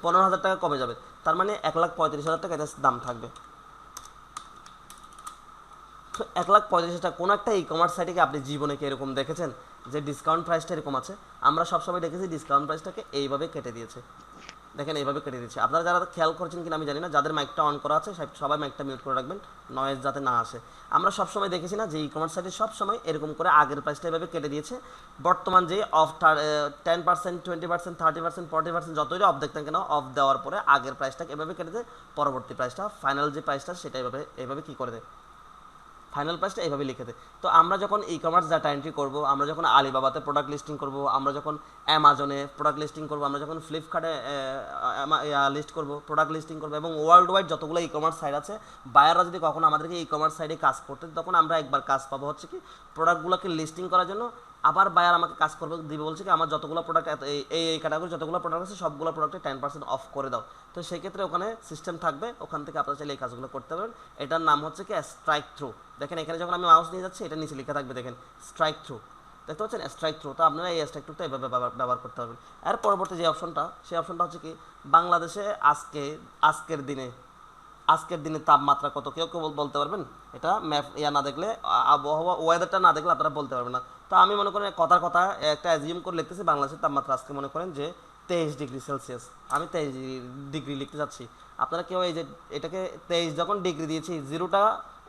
15,000 টাকা কমে যাবে, তার মানে 1,35,000 টাকা এটার দাম থাকবে। তো 1,35,000 টাকা কোনো একটা ই কমার্স সাইটে কি আপনি জীবনে কি এরকম দেখেছেন যে ডিসকাউন্ট প্রাইসটা এরকম আছে? আমরা সবসময় দেখেছি ডিসকাউন্ট প্রাইসটাকে এইভাবে কেটে দিয়েছে। দেখেন এইভাবে কেটে দিচ্ছে। আপনারা যারা খেয়াল করছেন কিনা আমি জানি না, যাদের মাইকটা অন করা আছে সবাই মাইকটা মিউট করে রাখবেন, নয়েজ যাতে না আসে। আমরা সবসময় দেখেছি না যে ই কমার্স সাইটে সবসময় এরকম করে আগের প্রাইসটা এভাবে কেটে দিয়েছে। বর্তমান যে অফ 10%, 20%, 30%, 40% যতই অফ দেখতেন কেন, অফ দেওয়ার পরে আগের প্রাইসটাকে এভাবে কেটে দেয়, পরবর্তী প্রাইসটা ফাইনাল যে প্রাইসটা সেটা এভাবে কী করে দেয়, ফাইনাল প্রাইসটা এইভাবে লিখে দেয়। তো আমরা যখন ই কমার্স ডাটা এন্ট্রি করব, আমরা যখন আলিবাবাতে প্রোডাক্ট লিস্টিং করব, আমরা যখন অ্যামাজনে প্রোডাক্ট লিস্টিং করব, আমরা যখন ফ্লিপকার্টে লিস্ট করব, প্রোডাক্ট লিস্টিং করব, এবং ওয়ার্ল্ড ওয়াইড যতগুলো ই কমার্স সাইট আছে, বায়াররা যদি কখনো আমাদেরকে ই কমার্স সাইটে কাজ করতে, তখন আমরা একবার কাজ পাবো হচ্ছে কি প্রোডাক্টগুলোকে লিস্টিং করার জন্য। আবার বায়ার আমাকে কাজ করবে দিবে, বলছে কি আমার যতগুলো প্রোডাক্ট এই ক্যাটাগরি যতগুলো প্রোডাক্ট আছে সবগুলো প্রোডাক্টে 10% অফ করে দাও। তো সেক্ষেত্রে ওখানে সিস্টেম থাকবে, ওখান থেকে আপনারা চাইলে এই কাজগুলো করতে পারবেন। এটার নাম হচ্ছে কি স্ট্রাইক থ্রু। দেখেন এখানে যখন আমি মাউস নিয়ে যাচ্ছি, এটা নিচে লেখা থাকবে, দেখেন স্ট্রাইক থ্রু, দেখতে পাচ্ছেন স্ট্রাইক থ্রু। তো আপনারা এই স্ট্রাইক থ্রুটা এভাবে ব্যবহার করতে পারবেন। এর পরবর্তী যে অপশনটা, সেই অপশনটা হচ্ছে কি বাংলাদেশে আজকের দিনে আজকের দিনে তাপমাত্রা কত, কেউ কেউ বলতে পারবেন? এটা ম্যাপ না দেখলে, আবহাওয়া ওয়েদারটা না দেখলে আপনারা বলতে পারবেন না। তো আমি মনে করেন কথার কথা একটা অ্যাজিউম করে লিখতেছি, বাংলাদেশের তাপমাত্রা আজকে মনে করেন যে 23 ডিগ্রি সেলসিয়াস, আমি 23 ডিগ্রি লিখতে চাচ্ছি। আপনারা কেউ এই যে এটাকে 23 যখন ডিগ্রি দিয়েছি, জিরোটা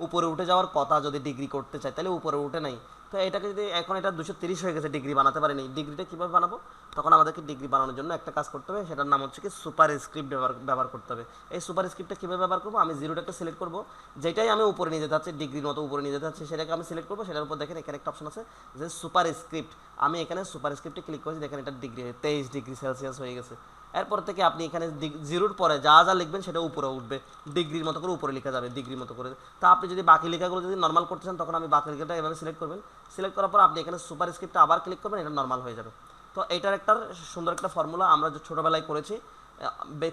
উপরে উঠে যাওয়ার কথা, যদি ডিগ্রি করতে চাই তাহলে উপরে উঠে নাই। তো এটাকে যদি এখন এটা 230 হয়ে গেছে, ডিগ্রি বানাতে পারিনি, ডিগ্রিটা কীভাবে বানাবো? তখন আমাদেরকে ডিগ্রি বানানোর জন্য একটা কাজ করতে হবে, সেটার নাম হচ্ছে কি সুপার স্ক্রিপ্ট ব্যবহার করতে হবে। এই সুপার স্ক্রিপ্টটা কীভাবে ব্যবহার করবো? আমি জিরোটাকে সিলেক্ট করবো, যেটাই আমি উপরে নিয়ে যেতে চাচ্ছি, ডিগ্রির মতো উপরে নিয়ে যেতে চাচ্ছি, সেটাকে আমি সিলেক্ট করবো। সেটার উপর দেখেন এখানে একটা অপশন আছে যে সুপার স্ক্রিপ্ট, আমি এখানে সুপার স্ক্রিপ্টে ক্লিক করেছি, দেখেন এটা ডিগ্রি 23 ডিগ্রি সেলসিয়াস হয়ে গেছে। এরপর থেকে আপনি এখানে জিরোর পরে যা যা লিখবেন সেটা উপরে উঠবে, ডিগ্রির মতো করে উপরে লেখা যাবে, ডিগ্রির মতো করে। তা আপনি যদি বাকি লেখাগুলো যদি নর্মাল করতে চান, তখন আমি বাকি লেখাটা এভাবে সিলেক্ট করবেন। সিলেক্ট করার পর আপনি এখানে সুপার স্ক্রিপ্টটা আবার ক্লিক করবেন, এটা নর্মাল হয়ে যাবে। তো এটার একটা সুন্দর একটা ফর্মুলা আমরা যে ছোটোবেলায় করেছি,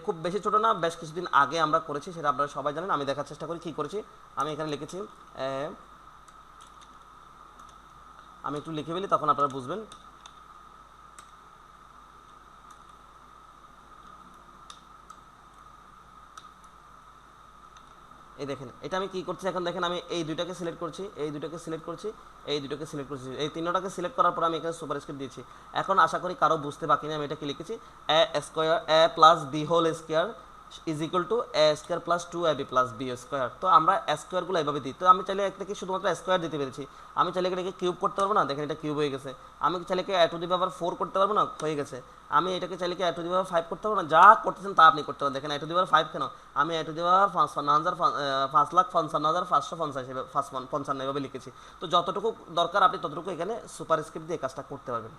খুব বেশি ছোটো না, বেশ কিছুদিন আগে আমরা করেছি, সেটা আপনারা সবাই জানেন। আমি দেখার চেষ্টা করি কী করেছি। আমি এখানে লিখেছি, আমি একটু লিখে ফেলি, তখন আপনারা বুঝবেন। এই দেখেন এটা আমি কি করছি, এখন দেখেন আমি এই দুইটাকে সিলেক্ট করছি, এই দুইটাকে সিলেক্ট করছি, এই দুইটাকে সিলেক্ট করছি, এই তিনটাকে সিলেক্ট করার পর আমি এখানে সুপার স্ক্রিপ্ট দিয়েছি। এখন আশা করি কারো বুঝতে বাকি নেই, আমি এটা কি লিখেছি, a square a plus b whole square is equal to a square plus 2ab plus b square. তো আমরা স্কোয়ারগুলো এইভাবে দিই। তো আমি চাইলে এটাকে শুধুমাত্র স্কোয়ার দিতে পেরেছি, আমি চাইলে এটাকে কিউব করতে পারবো না, দেখেন এটা কিউব হয়ে গেছে। আমি চাইলে কি এ টু দি পাওয়ার 4 করতে পারবো না, হয়ে গেছে। আমি এটাকে চাইলে কি এ টু দি পাওয়ার 5 করতে পারবো না, যা করতেছেন তা আপনি করতে পারেন। দেখেন এ টু দি পাওয়ার 5 কেন, আমি এ টু দি পাওয়ার 5,55,555 এভাবে লিখেছি। তো যতটুকু দরকার আপনি ততটুকু এখানে সুপার স্ক্রিপ্ট দিয়ে কাজটা করতে পারবেন।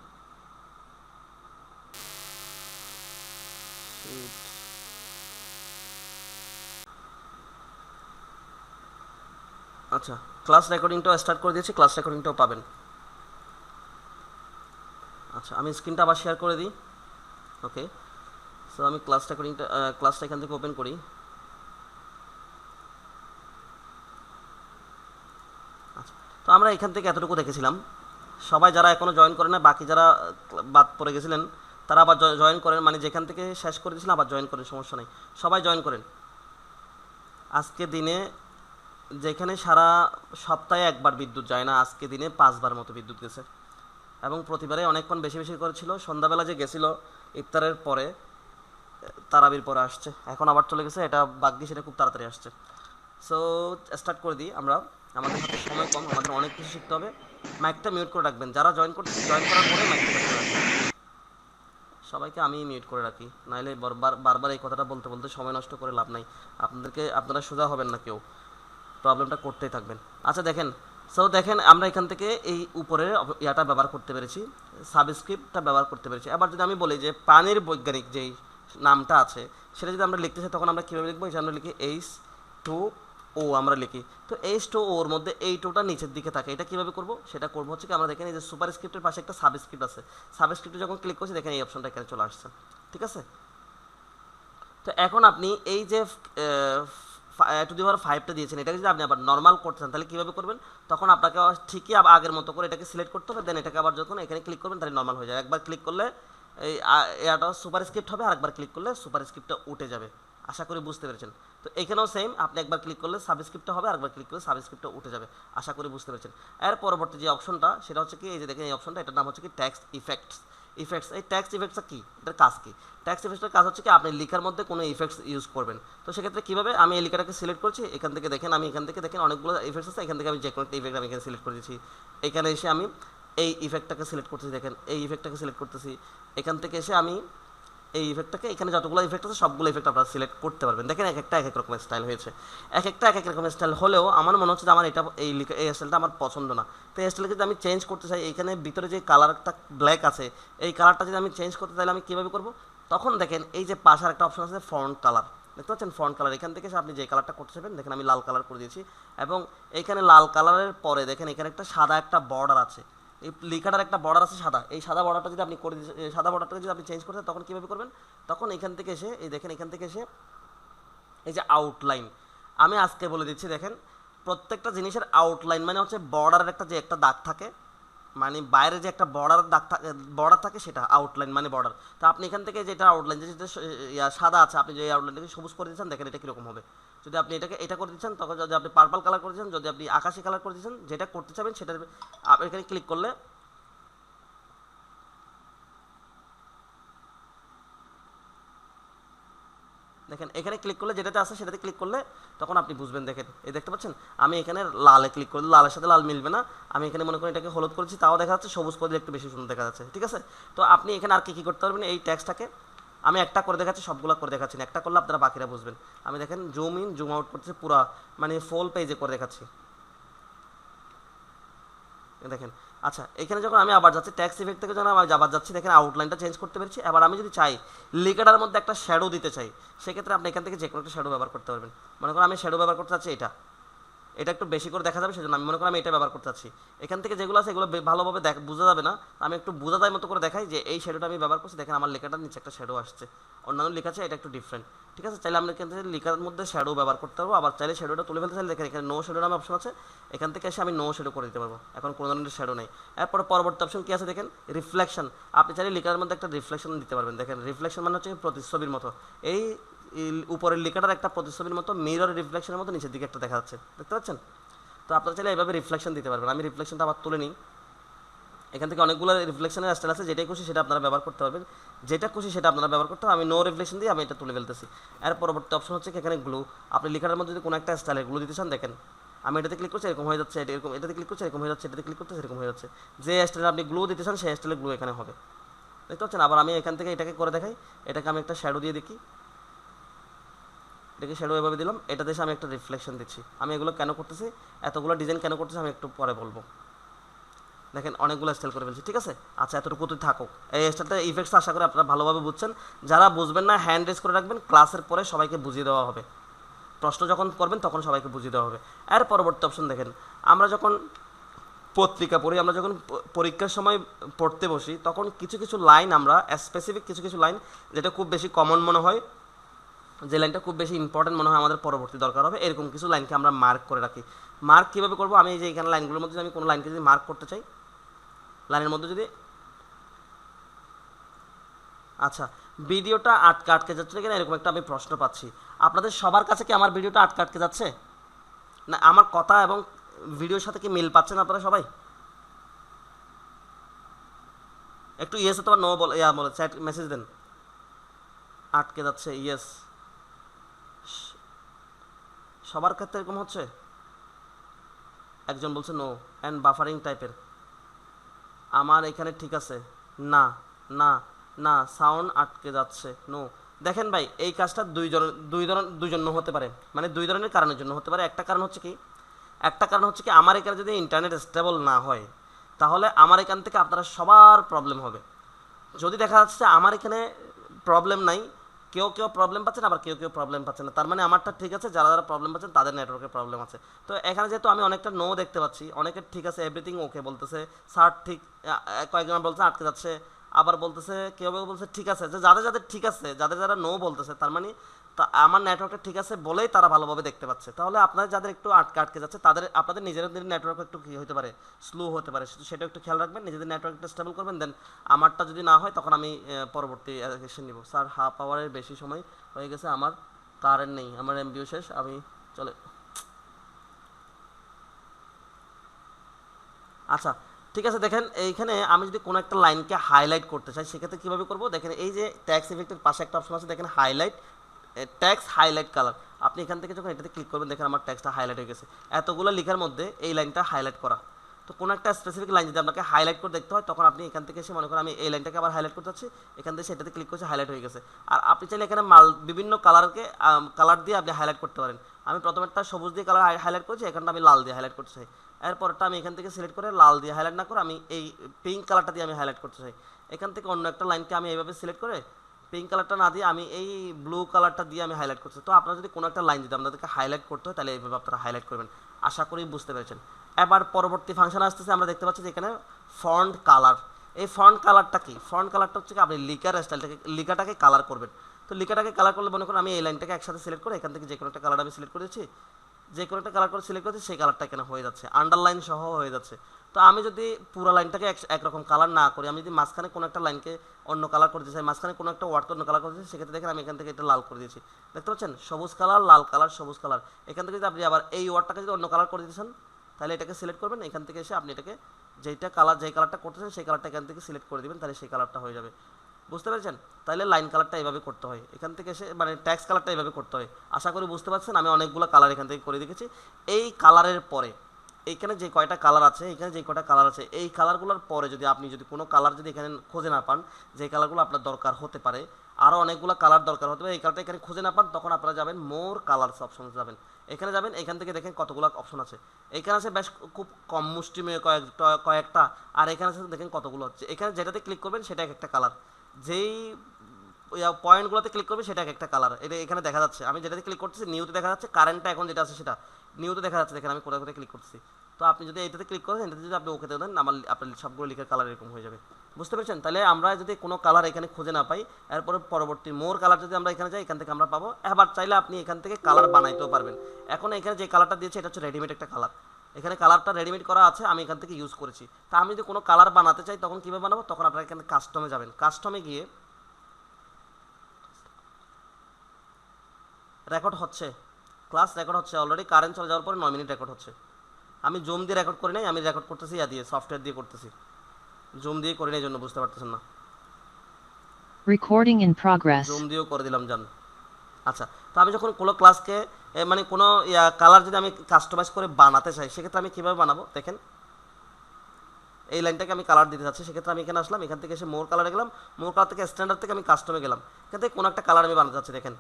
আচ্ছা, ক্লাস রেকর্ডিংটাও স্টার্ট করে দিয়েছি, ক্লাস রেকর্ডিংটাও পাবেন। আচ্ছা, আমি স্ক্রিনটা আবার শেয়ার করে দিই। ওকে, সো আমি ক্লাসটা এখান থেকে ওপেন করি। আচ্ছা, তো আমরা এখান থেকে এতটুকু দেখেছিলাম। সবাই যারা এখনও জয়েন করে না, বাকি যারা বাদ পড়ে গেছিলেন, তারা আবার জয়েন করেন, মানে যেখান থেকে শেষ করে দিয়েছিলেন আবার জয়েন করেন, সমস্যা নেই, সবাই জয়েন করেন। আজকে দিনে যেখানে সারা সপ্তাহে একবার বিদ্যুৎ যায় না, আজকে দিনে 5বার মতো বিদ্যুৎ গেছে, এবং প্রতিবারে অনেকক্ষণ বেশি বেশি করেছিল। সন্ধ্যাবেলা যে গেছিল ইফতারের পরে, তারাবির পরে আসছে, এখন আবার চলে গেছে, এটা ভাগ্যিস, সেটা খুব তাড়াতাড়ি আসছে। সো স্টার্ট করে দিই আমরা, আমাদের হাতে সময় কম, আমাদের অনেক কিছু শিখতে হবে। মাইকটা মিউট করে রাখবেন, যারা জয়েন করার পরে মাইকটা মিউট করে রাখবেন। সবাইকে আমি মিউট করে রাখি, নাহলে বারবার এই কথাটা বলতে বলতে সময় নষ্ট করে লাভ নাই। আপনারা সোজা হবেন না কেউ, প্রবলেমটা করতেই থাকবেন। আচ্ছা দেখেন, দেখেন আমরা এখান থেকে এই উপরের ইয়াটা ব্যবহার করতে পেরেছি, সাবস্ক্রিপ্টটা ব্যবহার করতে পেরেছি। এবার যদি আমি বলি যে পানির বৈজ্ঞানিক যেই নামটা আছে, সেটা যদি আমরা লিখতে চাই, তখন আমরা কীভাবে লিখবো? এটা আমরা লিখি H2O, আমরা লিখি। তো H2O ওর মধ্যে এই টোটা নিচের দিকে থাকে, এটা কীভাবে করবো? সেটা করবো হচ্ছে কি, আমরা দেখেন এই যে সুপার স্ক্রিপ্টের পাশে একটা সাবস্ক্রিপ্ট আছে, সাবস্ক্রিপ্টে যখন ক্লিক করছি, দেখেন এই অপশনটা এখানে চলে আসছে, ঠিক আছে? তো এখন আপনি এই যে টু দি পাওয়ার 5টা দিয়েছেন, এটাকে যদি আপনি আবার নর্মাল করতে চান, তাহলে কীভাবে করবেন? তখন আপনাকে ঠিকই আগের মতো করে এটাকে সিলেক্ট করতে হবে, দেন এটাকে আবার যখন এখানে ক্লিক করবেন, তাহলে নর্মাল হয়ে যায়। একবার ক্লিক করলে এই এটা সুপার স্ক্রিপ্ট হবে, আরেকবার ক্লিক করলে সুপার স্ক্রিপ্টটা উঠে যাবে। আশা করি বুঝতে পেরেছেন। তো এখানেও সেম, আপনি একবার ক্লিক করলে সাবস্ক্রিপ্টটা হবে, আরেকবার ক্লিক করলে সাবস্ক্রিপ্টটা উঠে যাবে। আশা করি বুঝতে পেরেছেন। এর পরবর্তী যে অপশনটা, সেটা হচ্ছে কি, এই যে দেখেন এই অপশনটা, এটার নাম হচ্ছে কি টেক্সট ইফেক্টস। এই টেক্সট ইফেক্টসটা কি, এটার কাজ কি? টেক্সট ইফেক্টসের কাজ হচ্ছে কি, আপনি লেখার মধ্যে কোনো ইফেক্টস ইউজ করবেন। তো সেক্ষেত্রে কীভাবে, আমি এই লেখাটাকে সিলেক্ট করছি, এখান থেকে দেখেন, আমি এখান থেকে দেখেন অনেকগুলো ইফেক্টস আছে, এখান থেকে আমি যে কোনো একটা ইফেক্ট আমি এখানে সিলেক্ট করে দিচ্ছি। এখানে এসে আমি এই ইফেক্টটাকে সিলেক্ট করতেছি, দেখেন এই ইফেক্টটাকে সিলেক্ট করতেছি। এখান থেকে এসে আমি এই ইফেক্টটাকে, এখানে যতগুলো ইফেক্ট আছে সবগুলো ইফেক্ট আপনারা সিলেক্ট করতে পারবেন। দেখেন এক একটা এক এক রকমের স্টাইল হয়েছে, এক একটা এক এক রকমের স্টাইল হলেও আমার মনে হচ্ছে যে আমার এটা এই স্টাইলটা আমার পছন্দ না। তো এই স্টাইলকে যদি আমি চেঞ্জ করতে চাই, এইখানে ভিতরে যে কালারটা ব্ল্যাক আছে, এই কালারটা যদি আমি চেঞ্জ করতে চাইলে আমি কীভাবে করবো? তখন দেখেন এই যে পাশে একটা অপশন আছে ফন্ট কালার, দেখতে পাচ্ছেন ফন্ট কালার, এখান থেকে আপনি যে কালারটা করতে চাইবেন, দেখেন আমি লাল কালার করে দিয়েছি, এবং এইখানে লাল কালারের পরে দেখেন এখানে একটা সাদা একটা বর্ডার আছে, এই লেখাটার একটা বর্ডার আছে সাদা, এই সাদা বর্ডারটা যদি আপনি করে সাদা বর্ডারটাকে যদি আপনি চেঞ্জ করতে, তখন কীভাবে করবেন? তখন এখান থেকে এসে এই দেখেন, এখান থেকে এসে এই যে আউটলাইন, আমি আজকে বলে দিচ্ছি, দেখেন প্রত্যেকটা জিনিসের আউটলাইন মানে হচ্ছে বর্ডারের একটা যে একটা দাগ থাকে, মানে বাইরে যে একটা বর্ডার থাকে সেটা আউটলাইন মানে বর্ডার। তো আপনি এখান থেকে যেটা আউটলাইন যেটা সাদা আছে, আপনি যে আউটলাইনটাকে সবুজ করে দিচ্ছেন, দেখেন এটা কীরকম হবে। যদি আপনি এটাকে এটা করে দিচ্ছেন, তখন যদি আপনি পার্পল কালার করে দিচ্ছেন, যদি আপনি আকাশি কালার করে দিচ্ছেন, যেটা করতে চাবেন সেটা আপনি এখানে ক্লিক করলে দেখেন এখানে ক্লিক করলে যেটাতে আছে সেটাতে ক্লিক করলে তখন আপনি বুঝবেন। দেখেন এই দেখতে পাচ্ছেন, আমি এখানে লালে ক্লিক করলে লালের সাথে লাল মিলবে না, আমি এখানে মনে করি এটাকে হলুদ করেছি, তাও দেখা যাচ্ছে, সবুজ করলে একটু বেশি সুন্দর দেখা যাচ্ছে। ঠিক আছে, তো আপনি এখানে আর কি করতে পারবেন, এই ট্যাক্সটাকে আমি একটা করে দেখাচ্ছি, সবগুলো করে দেখাচ্ছি না, একটা করলে আপনারা বাকিরা বুঝবেন। আমি দেখেন জুম ইন জুম আউট করতেছি, পুরা মানে ফুল পেজে করে দেখাচ্ছি। দেখেন আচ্ছা, এখানে যখন আমি আবার যাচ্ছি ট্যাক্স ইফেক্ট থেকে যখন আমি আবার যাচ্ছি, দেখেন আউটলাইনটা চেঞ্জ করতে পেরেছি। এবার আমি যদি চাই লেখাটার মধ্যে একটা শ্যাডো দিতে চাই, সেক্ষেত্রে আপনি এখান থেকে যে কোনো একটা শ্যাডো ব্যবহার করতে পারবেন। মনে করেন আমি শ্যাডো ব্যবহার করতে চাচ্ছি এটা একটু বেশি করে দেখা যাবে, সেজন্য আমি মনে করি আমি এটা ব্যবহার করতে চাচ্ছি। এখান থেকে যেগুলো আছে এগুলো ভালোভাবে বোঝা যাবে না, আমি একটু বোঝা যায় মতো করে দেখাই যে এই শ্যাডোটা আমি ব্যবহার করছি। দেখেন আমার লেখাটার নিচে একটা শ্যাডো আসছে, অন্যান্য লেখা আছে, এটা একটু ডিফারেন্ট। ঠিক আছে, চাইলে আমরা এখান থেকে লেখার মধ্যে শ্যাডো ব্যবহার করতে পারবো, আবার চাইলে শ্যাডোটা তুলে ফেলতে চাইলে দেখেন এখানে নো শ্যাডো নামে অপশন আছে, এখান থেকে এসে আমি নো শ্যাডো করে দিতে পারবো। এখন কোনো ধরনের শ্যাডো নেই। এরপরে পরবর্তী অপশন কি আছে দেখেন, রিফ্লেকশন। আপনি চাইলে লেখার মধ্যে একটা রিফ্লেকশন দিতে পারবেন। দেখেন রিফ্লেকশন মানে হচ্ছে প্রতিচ্ছবির মতো, এই উপরের লেখাটার একটা প্রতিচ্ছবির মতো, মিরর রিফ্লেকশনের মতো নিচের দিকে একটা দেখা যাচ্ছে, দেখতে পাচ্ছেন। তো আপনারা চাইলে এইভাবে রিফ্লেকশন দিতে পারবেন। আমি রিফ্লেকশনটা আবার তুলে নিই, এখান থেকে অনেকগুলো রিফ্লেকশনের স্টাইল আছে, যেটাই খুশি সেটা আপনারা ব্যবহার করতে পারবেন, যেটা খুশি সেটা আপনারা ব্যবহার করতে হবে। আমি নো রিফ্লেকশন দিয়ে আমি এটা তুলে ফেলতেছি। এর পরবর্তী অপশন হচ্ছে এখানে গ্লু। আপনি লেখাটার মধ্যে যদি কোনো একটা স্টাইলে গ্লু দিতে চান, দেখেন আমি এটাতে ক্লিক করছি, এরকম হয়ে যাচ্ছে, এরকম এটাতে ক্লিক করছি, এরকম হয়ে যাচ্ছে, এটাতে ক্লিক করতে এরকম হয়ে যাচ্ছে। যে স্টাইলে আপনি গ্লু দিতে চান সেই স্টাইলে গ্লু এখানে হবে, দেখতে পাচ্ছেন। আবার আমি এখান থেকে এটাকে করে দেখাই, এটাকে আমি একটা শ্যাডো দিয়ে দেখি, এটাকে শ্যাডো এভাবে দিলাম, এটাতে এসে আমি একটা রিফ্লেকশন দিচ্ছি। আমি এগুলো কেন করতেছি, এতগুলো ডিজাইন কেন করতেছি আমি একটু পরে বলবো। দেখেন অনেকগুলো স্টাইল করে ফেলছি, ঠিক আছে। আচ্ছা এতটুকু তো থাকুক, এই স্টাইলটা ইফেক্টস আশা করি আপনারা ভালোভাবে বুঝছেন। যারা বুঝবেন না হ্যান্ড রেজ করে রাখবেন, ক্লাসের পরে সবাইকে বুঝিয়ে দেওয়া হবে, প্রশ্ন যখন করবেন তখন সবাইকে বুঝিয়ে দেওয়া হবে। এর পরবর্তী অপশন দেখেন, আমরা যখন পত্রিকা পড়ি, আমরা যখন পরীক্ষার সময় পড়তে বসি, তখন কিছু কিছু লাইন আমরা স্পেসিফিক কিছু কিছু লাইন যেটা খুব বেশি কমন মনে হয়, যে লাইনটা খুব বেশি ইম্পর্টেন্ট মনে হয়, আমাদের পরবর্তী দরকার হবে, এরকম কিছু লাইনকে আমরা মার্ক করে রাখি। মার্ক কীভাবে করবো, আমি এই যে এখানে লাইনগুলোর মধ্যে আমি কোনো লাইনকে যদি মার্ক করতে চাই, লাইনের মধ্যে যদি আচ্ছা ভিডিওটা আটকে আটকে যাচ্ছে কিনা এরকম একটা আমি প্রশ্ন পাচ্ছি, আপনাদের সবার কাছে কি আমার ভিডিওটা আটকে আটকে যাচ্ছে না, আমার কথা এবং ভিডিওর সাথে কি মিল পাচ্ছেন আপনারা সবাই? একটু ইয়েস অথবা নো বলে চ্যাট মেসেজ দেন। আটকে যাচ্ছে ইয়েস, সবার ক্ষেত্রে এরকম হচ্ছে, একজন বলছে নো অ্যান্ড বাফারিং টাইপের, আমার এখানে ঠিক আছে, না না না সাউন্ড আটকে যাচ্ছে, নো। দেখেন ভাই এই কাজটা দুই জন্য হতে পারে, মানে দুই ধরনের কারণের জন্য হতে পারে। একটা কারণ হচ্ছে কি আমার এখানে যদি ইন্টারনেট স্টেবল না হয়, তাহলে আমার এখান থেকে আপনারা সবার প্রবলেম হবে। যদি দেখা যাচ্ছে যে আমার এখানে প্রবলেম নাই, কেউ প্রবলেম পাচ্ছেন, আবার কেউ প্রবলেম পাচ্ছেন না, তার মানে আমারটা ঠিক আছে, যারা যারা প্রবলেম পাচ্ছেন তাদের নেটওয়ার্কের প্রবলেম আছে। তো এখানে যেহেতু আমি অনেকটা নো দেখতে পাচ্ছি, অনেকের ঠিক আছে, এভরিথিং ওকে বলতেছে, স্যার ঠিক, কয়েকজন বলছে আটকে যাচ্ছে, আবার বলতেছে কেউ বলছে ঠিক আছে, যে যাদের যাদের ঠিক আছে, যারা নো বলতেছে, তার মানে আমার নেটওয়ার্কটা ঠিক আছে বলেই তারা ভালোভাবে দেখতে পাচ্ছে। তাহলে আপনাদের যাদের একটু আটকে যাচ্ছে, আপনাদের নিজেদের নেটওয়ার্ক একটু কী হতে পারে, স্লো হতে পারে, সেটা একটু খেয়াল রাখবেন, নিজেদের নেটওয়ার্কটা স্টেবল করবেন। দেন আমারটা যদি না হয় তখন আমি পরবর্তী অ্যাকশন নিব। স্যার হাফ আওয়ারের বেশি সময় হয়ে গেছে, আমার কারেন্ট নেই, আমার এমবিও শেষ, আমি চলে। আচ্ছা ঠিক আছে, দেখেন এইখানে আমি যদি কোনো একটা লাইনকে হাইলাইট করতে চাই, সেক্ষেত্রে কীভাবে করবো, দেখেন এই যে ট্যাক্স ইফেক্টের পাশে একটা অপশন আছে, দেখেন হাইলাইট ট্যাক্স হাইলাইট কালার। আপনি এখান থেকে যখন এটাতে ক্লিক করবেন, দেখেন আমার ট্যাক্সটা হাইলাইট হয়ে গেছে, এতগুলো লেখার মধ্যে এই লাইনটা হাইলাইট করা। তো কোনো একটা স্পেসিফিক লাইন যদি আপনাকে হাইলাইট করে দেখতে হয়, তখন আপনি এখান থেকে এসে মনে করেন আমি এই লাইনটাকে আবার হাইলাইট করতে চাচ্ছি, এখান থেকে সেটাতে ক্লিক করছে, হাইলাইট হয়ে গেছে। আর আপনি চাইলে এখানে বিভিন্ন কালার দিয়ে আপনি হাইলাইট করতে পারেন। আমি প্রথমেরটা সবুজ দিয়ে কালার হাইলাইট করছি, এখানটা আমি লাল দিয়ে হাইলাইট করতে চাই। এরপরটা আমি এখান থেকে সিলেক্ট করে লাল দিয়ে হাইলাইট না করে আমি এই পিঙ্ক কালারটা দিয়ে আমি হাইলাইট করতে চাই। এখান থেকে অন্য একটা লাইনকে আমি এইভাবে সিলেক্ট করে পিঙ্ক কালারটা না দিয়ে আমি এই ব্লু কালারটা দিয়ে আমি হাইলাইট করছি। তো আপনারা যদি কোনো একটা লাইন যদি আপনাদেরকে হাইলাইট করতে হয়, তাহলে এইভাবে আপনারা হাইলাইট করবেন। আশা করি বুঝতে পেরেছেন। এবার পরবর্তী ফাংশন আসতেছে, আমরা দেখতে পাচ্ছি যে এখানে ফন্ট কালার। এই ফন্ট কালারটা কি, ফন্ট কালারটা হচ্ছে কি আপনি লেখাটাকে কালার করবেন। তো লেখাটাকে কালার করলে মনে করেন আমি এই লাইনটাকে একসাথে সিলেক্ট করে এখান থেকে যে কোনো একটা কালার আমি সিলেক্ট করেছি, যে কোনো একটা কালার করে সিলেক্ট করছি সেই কালারটা এখানে হয়ে যাচ্ছে, আন্ডারলাইন সহ হয়ে যাচ্ছে। তো আমি যদি পুরো লাইনটাকে একরকম কালার না করি, আমি যদি মাঝখানে কোনো একটা লাইনকে অন্য কালার করতে চাই, মাঝখানে কোনো একটা ওয়ার্ডকে অন্য কালার করতে চাই, সেক্ষেত্রে দেখেন আমি এখান থেকে এটা লাল করে দিয়েছি, দেখতে পাচ্ছেন সবুজ কালার, লাল কালার, সবুজ কালার। এখান থেকে যদি আপনি আবার এই ওয়ার্ডটাকে যদি অন্য কালার করে দিতেছেন, তাহলে এটাকে সিলেক্ট করবেন, এখান থেকে এসে আপনি এটাকে যেই কালারটা করতেছেন সেই কালারটা এখান থেকে সিলেক্ট করে দিবেন, তাহলে সেই কালারটা হয়ে যাবে। বুঝতে পেরেছেন? তাহলে লাইন কালারটা এইভাবে করতে হয়, এখান থেকে এসে মানে ট্যাক্স কালারটা এইভাবে করতে হয়। আশা করি বুঝতে পারছেন। আমি অনেকগুলো কালার এখান থেকে করে রেখেছি। এই কালারের পরে এইখানে যে কয়টা কালার আছে, এখানে যে কয়টা কালার আছে, এই কালারগুলোর পরে যদি আপনি যদি কোনো কালার যদি এখানে খুঁজে না পান, যে কালারগুলো আপনার দরকার হতে পারে, আরও অনেকগুলো কালার দরকার হতে পারে, এই কালারটা এখানে খুঁজে না পান, তখন আপনারা যাবেন মোর কালারস অপশনে যাবেন, এখানে যাবেন, এখান থেকে দেখেন কতগুলো অপশন আছে, এখানে আছে বেশ খুব কম মুষ্টিমেয় কয়েকটা, আর এখানে আছে দেখেন কতগুলো হচ্ছে। এখানে যেটাতে ক্লিক করবেন সেটা এক একটা কালার, যেই পয়েন্টগুলোতে ক্লিক করবে সেটা এক একটা কালার, এটা এখানে দেখা যাচ্ছে। আমি যেটাতে ক্লিক করতেছি নিউতে দেখা যাচ্ছে, কারেন্টটা এখন যেটা আছে সেটা নিউতে দেখা যাচ্ছে, দেখেন আমি কোথায় কোথায় ক্লিক করতেছি। তো আপনি যদি এটাতে ক্লিক করেন, এটাতে যদি আপনি ওকে দেন, আপনার সবগুলো লিখের কালার এরকম হয়ে যাবে। বুঝতে পেরেছেন? তাহলে আমরা যদি কোনো কালার এখানে খুঁজে না পাই, এরপরে পরবর্তী মোর কালার যদি আমরা এখানে যাই, এখান থেকে আমরা পাবো। এবার চাইলে আপনি এখান থেকে কালার বানাইতেও পারবেন। এখন এখানে যে কালারটা দিয়েছে এটা হচ্ছে রেডিমেড একটা কালার, এখানে কালারটা রেডিমেড করা আছে, আমি এখান থেকে ইউজ করেছি। তা আমি যদি কোনো কালার বানাতে চাই তখন কীভাবে বানাবো? তখন আপনারা এখানে কাস্টমে যাবেন, কাস্টমে গিয়ে রেকর্ড হচ্ছে, ক্লাস রেকর্ড হচ্ছে অলরেডি, কারেন্ট চলে যাওয়ার পরে 9 মিনিট রেকর্ড হচ্ছে। আমি জুম দিয়ে রেকর্ড করি নাই, আমি রেকর্ড করতেছি ইয়া দিয়ে, সফটওয়্যার দিয়ে করতেছি, জুম দিয়ে করি নাই, জন্য বুঝতে পারতেছেন না। Recording in progress. জুম দিয়েও করে দিলাম জান। আচ্ছা, তো আমি যখন কোনো ক্লাসকে মানে কোনো কালার যদি আমি কাস্টমাইজ করে বানাতে চাই, সেক্ষেত্রে আমি কীভাবে বানাবো? দেখেন এই লাইনটাকে আমি কালার দিতে চাচ্ছি, সেক্ষেত্রে আমি এখানে আসলাম, এখান থেকে এসে মোর কালারে গেলাম, মোর কালার থেকে স্ট্যান্ডার্ড থেকে আমি কাস্টমে গেলাম, এখান থেকে কোনো একটা কালার আমি বানাতে চাচ্ছি। দেখেন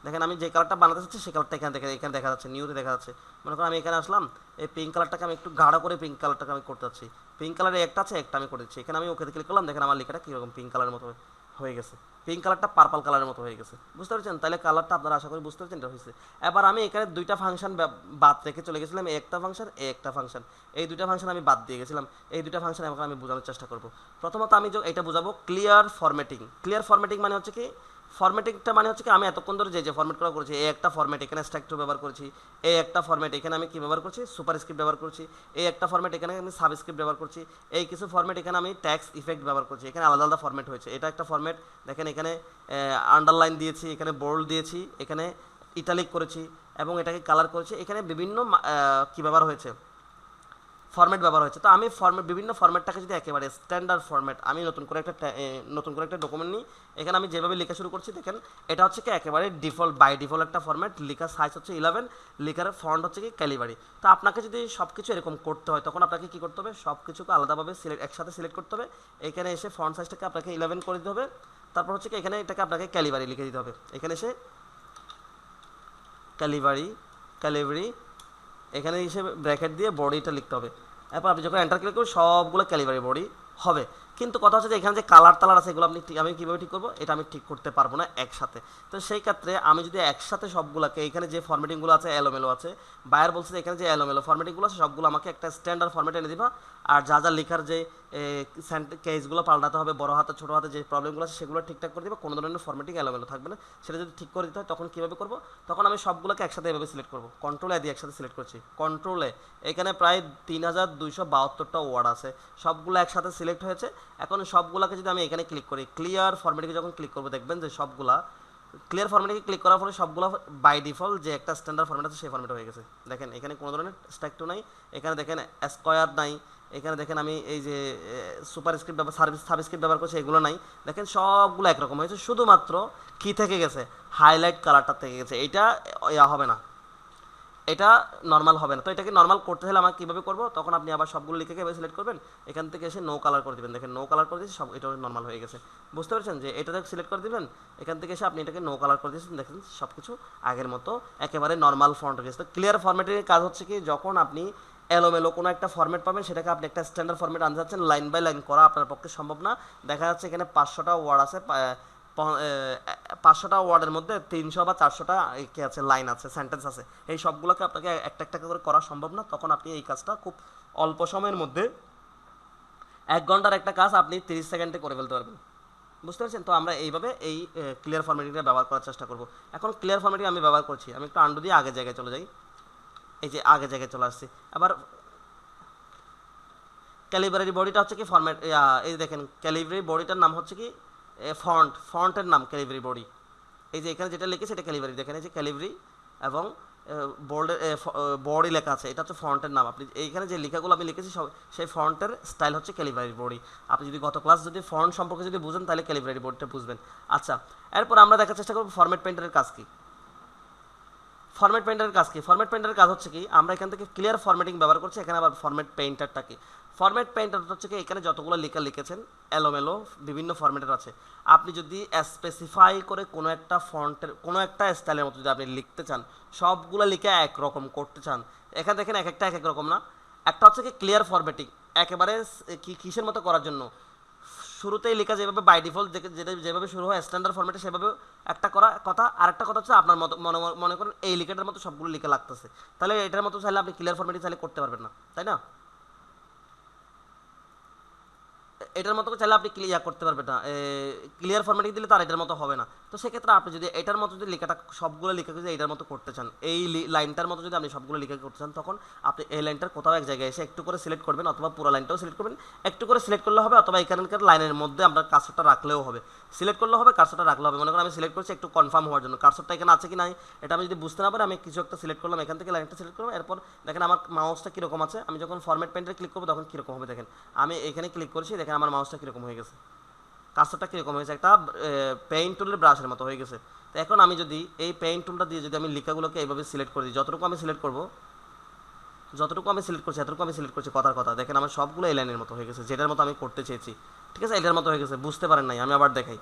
দেখেন আমি যে কালারটা বানাতে চাচ্ছি সেই কালারটা এখানে দেখা যাচ্ছে, নিউতে দেখা যাচ্ছে। মনে করেন আমি এখানে আসলাম, এই পিঙ্ক কালারটাকে আমি একটু গাঢ় করে পিঙ্ক কালারটাকে আমি করতে চাচ্ছি, পিঙ্ক কালারে একটা আছে, একটা আমি করে দিচ্ছি। এখানে আমি ওকে ক্লিক করলাম, দেখেন আমার লেখাটা কীরকম পিঙ্ক কালারের মতো হয়ে গেছে, পিঙ্ক কালারটা পার্পল কালারের মতো হয়ে গেছে। বুঝতে পারছেন? তাহলে কালারটা আপনারা আশা করি বুঝতে পারছেন এটা হয়েছে। এবার আমি এখানে দুইটা ফাংশন বাদ রেখে চলে গেছিলাম, একটা ফাংশন একটা ফাংশন, এই দুইটা ফাংশন আমি বাদ দিয়ে গেছিলাম। এই দুইটা ফাংশন এখন আমি বোঝানোর চেষ্টা করব। প্রথমত আমি এটা বোঝাবো ক্লিয়ার ফরম্যাটিং। ক্লিয়ার ফরম্যাটিং মানে হচ্ছে কি, ফরম্যাটিংটা মানে হচ্ছে কি, আমি এতক্ষণ ধরে যে ফরম্যাট করা করেছি, এই একটা ফরম্যাট এখানে স্ট্যাক টু ব্যবহার করেছি, এই একটা ফরম্যাট এখানে আমি কি ব্যবহার করছি, সুপার স্ক্রিপ্ট ব্যবহার করছি, এই একটা ফরম্যাট এখানে আমি সাবস্ক্রিপ্ট ব্যবহার করছি, এই কিছু ফরম্যাট এখানে আমি ট্যাক্স ইফেক্ট ব্যবহার করছি, এখানে আলাদা আলাদা ফরম্যাট হয়েছে। এটা একটা ফরম্যাট, দেখেন এখানে আন্ডারলাইন দিয়েছি, এখানে বোল্ড দিয়েছি, এখানে ইটালিক করেছি এবং এটাকে কালার করেছি, এখানে বিভিন্ন কি ব্যবহার হয়েছে, ফরম্যাট ব্যবহার হয়েছে। তো আমি বিভিন্ন ফরম্যাটটাকে যদি একেবারে স্ট্যান্ডার্ড ফরম্যাট, আমি নতুন করে একটা ডকুমেন্ট নিই, এখানে আমি যেভাবে লেখা শুরু করছি, দেখেন এটা হচ্ছে কি একেবারে ডিফল্ট, বাই ডিফল্ট একটা ফরম্যাট, লেখার সাইজ হচ্ছে 11, লেখার ফন্ট হচ্ছে কি ক্যালিবারি। তো আপনাকে যদি সব কিছু এরকম করতে হয়, তখন আপনাকে কী করতে হবে? সব কিছুকে আলাদাভাবে একসাথে সিলেক্ট করতে হবে। এখানে এসে ফন্ট সাইজটাকে আপনাকে 11 করে দিতে হবে, তারপর হচ্ছে কি এখানে এটাকে আপনাকে ক্যালিবারি লিখে দিতে হবে, এখানে এসে ক্যালিবারি এখানে এসে ব্র্যাকেট দিয়ে বডিটা লিখতে হবে। এরপর আপনি যখন এন্টার ক্লিক করবেন সবগুলো ক্যালিবারি বডি হবে। কিন্তু কথা হচ্ছে যে এখানে যে কালার টালার আছে এগুলো আমি কীভাবে ঠিক করবো? এটা আমি ঠিক করতে পারবো না একসাথে। তো সেই ক্ষেত্রে আমি যদি একসাথে সবগুলোকে, এখানে যে ফরম্যাটিংগুলো আছে এলোমেলো আছে, বায়ার বলছে যে এখানে যে এলোমেলো ফরম্যাটিংগুলো আছে সবগুলো আমাকে একটা স্ট্যান্ডার্ড ফরম্যাট এনে দিবা, আর যা যা লেখার যে কেসগুলো পাল্টাতে হবে, বড় হাতে ছোটো হাতে যে প্রবলেমগুলো আছে সেগুলো ঠিকঠাক করে দিবা, কোনো ধরনের ফরম্যাটিং এলোমেলো থাকবে না। সেটা যদি ঠিক করে দিতে হয় তখন কীভাবে করবো? তখন আমি সবগুলোকে একসাথে এভাবে সিলেক্ট করবো, কন্ট্রোলে দিয়ে একসাথে সিলেক্ট করছি, কন্ট্রোলে এখানে প্রায় 3272টা ওয়ার্ড আছে, সবগুলো একসাথে সিলেক্ট হয়েছে। এখন সবগুলোকে যদি আমি এখানে ক্লিক করি, ক্লিয়ার ফরম্যাটিংয়ে যখন ক্লিক করবো, দেখবেন যে সবগুলা ক্লিয়ার ফরম্যাটে ক্লিক করার ফলে সবগুলো বাই ডিফল্ট যে একটা স্ট্যান্ডার্ড ফরম্যাট আছে সেই ফরম্যাট হয়ে গেছে। দেখেন এখানে কোনো ধরনের স্ট্যাক টু নাই, এখানে দেখেন স্কোয়ার নাই, এখানে দেখেন আমি এই যে সুপার স্ক্রিপ্ট সাবস্ক্রিপ্ট ব্যবহার করছি এগুলো নাই। দেখেন সবগুলো একরকম হয়েছে, শুধুমাত্র কি থেকে গেছে? হাইলাইট কালারটা থেকে গেছে। এইটা হবে না, এটা নর্মাল হবে না। তো এটাকে নর্মাল করতে হলে আমাকে কীভাবে করবো? তখন আপনি আবার সবগুলো লিখে এভাবে সিলেক্ট করবেন, এখান থেকে এসে নো কালার করে দেবেন। দেখেন নো কালার করে দিয়েছি, সব এটা নর্মাল হয়ে গেছে। বুঝতে পারছেন যে এটাতে সিলেক্ট করে দেবেন, এখান থেকে এসে আপনি এটাকে নো কালার করে দিয়েছেন, দেখেন সব কিছু আগের মতো একেবারে নর্মাল ফন্ট হয়ে গেছে। তো ক্লিয়ার ফরম্যাটের কাজ হচ্ছে কি, যখন আপনি এলোমেলো কোনো একটা ফরম্যাট পাবেন সেটাকে আপনি একটা স্ট্যান্ডার্ড ফরম্যাট আনতে যাচ্ছেন, লাইন বাই লাইন করা আপনার পক্ষে সম্ভব না। দেখা যাচ্ছে এখানে 500টা ওয়ার্ড আছে, 500টা ওয়ার্ডের মধ্যে 300 বা 400টা কি আছে, লাইন আছে, সেন্টেন্স আছে, এই সবগুলোকে আপনাকে একটা একটা করে করা সম্ভব না। তখন আপনি এই কাজটা খুব অল্প সময়ের মধ্যে 1 ঘন্টার একটা কাজ আপনি 30 সেকেন্ডে করে ফেলতে পারবেন। বুঝতে পারছেন? তো আমরা এইভাবে এই ক্লিয়ার ফরম্যাটিংটা ব্যবহার করার চেষ্টা করব। এখন ক্লিয়ার ফরম্যাটিং আমি ব্যবহার করছি, আমি একটু আন্ডু দিয়ে আগের জায়গায় চলে যাই। এই যে আগে জায়গায় চলে আসছি। আবার ক্যালিব্রারি বডিটা হচ্ছে কি ফরম্যাট, এই দেখেন ক্যালিব্রারি বডিটার নাম হচ্ছে কি ফন্টের নাম ক্যালিব্রারি বডি। এই যে এখানে যেটা লিখেছে এটা ক্যালিব্রারি, দেখেন এই যে ক্যালিব্রারি এবং বোর্ডের বডি লেখা আছে, এটা হচ্ছে ফন্টের নাম। আপনি এইখানে যে লেখাগুলো আমি লিখেছি সব সেই ফন্টের স্টাইল হচ্ছে ক্যালিব্রারি বডি। আপনি যদি গত ক্লাস যদি ফন্ট সম্পর্কে যদি বুঝেন তাহলে ক্যালিব্রারি বডিটা বুঝবেন। আচ্ছা, এরপর আমরা দেখার চেষ্টা করব ফরম্যাট পেইন্টারের কাজ কি। ফরম্যাট পেইন্টারের কাজ কি? ফরম্যাট পেইন্টারের কাজ হচ্ছে কি, আমরা এখান থেকে ক্লিয়ার ফরম্যাটিং ব্যবহার করছি। এখানে আবার ফরম্যাট পেইন্টারটা কি? ফরম্যাট পেইন্টার হচ্ছে কি, এখানে যতগুলো লেখা লিখেছেন এলোমেলো বিভিন্ন ফরম্যাটের আছে। আপনি যদি স্পেসিফাই করে কোনো একটা ফন্টের কোনো একটা স্টাইলের মতো যদি আপনি লিখতে চান, সবগুলো লিখে একরকম করতে চান, এখানে দেখেন এক একটা এক এক রকম না। একটা হচ্ছে কি ক্লিয়ার ফরম্যাটিং, একেবারে কিসের মতো করার জন্য শুরুতেই লেখা যেভাবে বাই ডিফল্ট যেটা যেভাবে শুরু হয় স্ট্যান্ডার্ড ফরম্যাটে সেভাবে একটা করা কথা। আর একটা কথা হচ্ছে আপনার মতো মনে করেন এই লেখাটার মতো সবগুলো লেখা লাগতেছে, তাহলে এটার মতো চাইলে আপনি ক্লিয়ার ফরম্যাটিং চাইলে করতে পারবেন না, তাই না? এটার মতো চাইলে আপনি ক্লিয়ার করতে পারবেন না, ক্লিয়ার ফরম্যাটিং দিলে তার এটার মতো হবে না। তো সেক্ষেত্রে আপনি যদি এটার মতো যদি লেখাটা সবগুলো লেখা যদি এটার মতো করতে চান, এই লাইনটার মতো যদি আপনি সবগুলো লেখা করতে চান, তখন আপনি এই লাইনটার কোথাও এক জায়গায় এসে একটু করে সিলেক্ট করবেন, অথবা পুরো লাইনটাও সিলেক্ট করবেন। একটু করে সিলেক্ট করলে হবে, অথবা এখানকার লাইনের মধ্যে আপনার কার্সরটা রাখলেও হবে। সিলেক্ট করলে হবে, কার্সরটা রাখলে হবে। মনে করেন আমি সিলেক্ট করছি একটু কনফার্ম হওয়ার জন্য, কার্সরটা এখানে আছে কি নাই এটা আমি যদি বুঝতে না পারি, আমি কিছু একটা সিলেক্ট করলাম, এখান থেকে লাইনটা সিলেক্ট করলাম। এরপর দেখেন আমার মাউসটা কীরকম আছে, আমি যখন ফরম্যাট পেইন্টারে ক্লিক করবো তখন কীরকম হবে। দেখেন আমি এখানে ক্লিক করছি, দেখেন আমার মাউসটা কীরকম হয়ে গেছে, কার্সরটা কীরকম হয়েছে, একটা পেইন্ট টুলের ব্রাশের মতো হয়ে গেছে। তো এখন আমি যদি এই পেইন্ট টুলটা দিয়ে যদি আমি লেখাগুলোকে এইভাবে সিলেক্ট করে দিই, যতটুকু আমি সিলেক্ট করছি এতটুকু আমি সিলেক্ট করছি কথার কথা, দেখেন আমার সবগুলো এই লাইনের মতো হয়ে গেছে, যেটার মতো আমি করতে চেয়েছি। ঠিক আছে, এটার মতো হয়ে গেছে, বুঝতে পারেন নাই, আমি আবার দেখাই।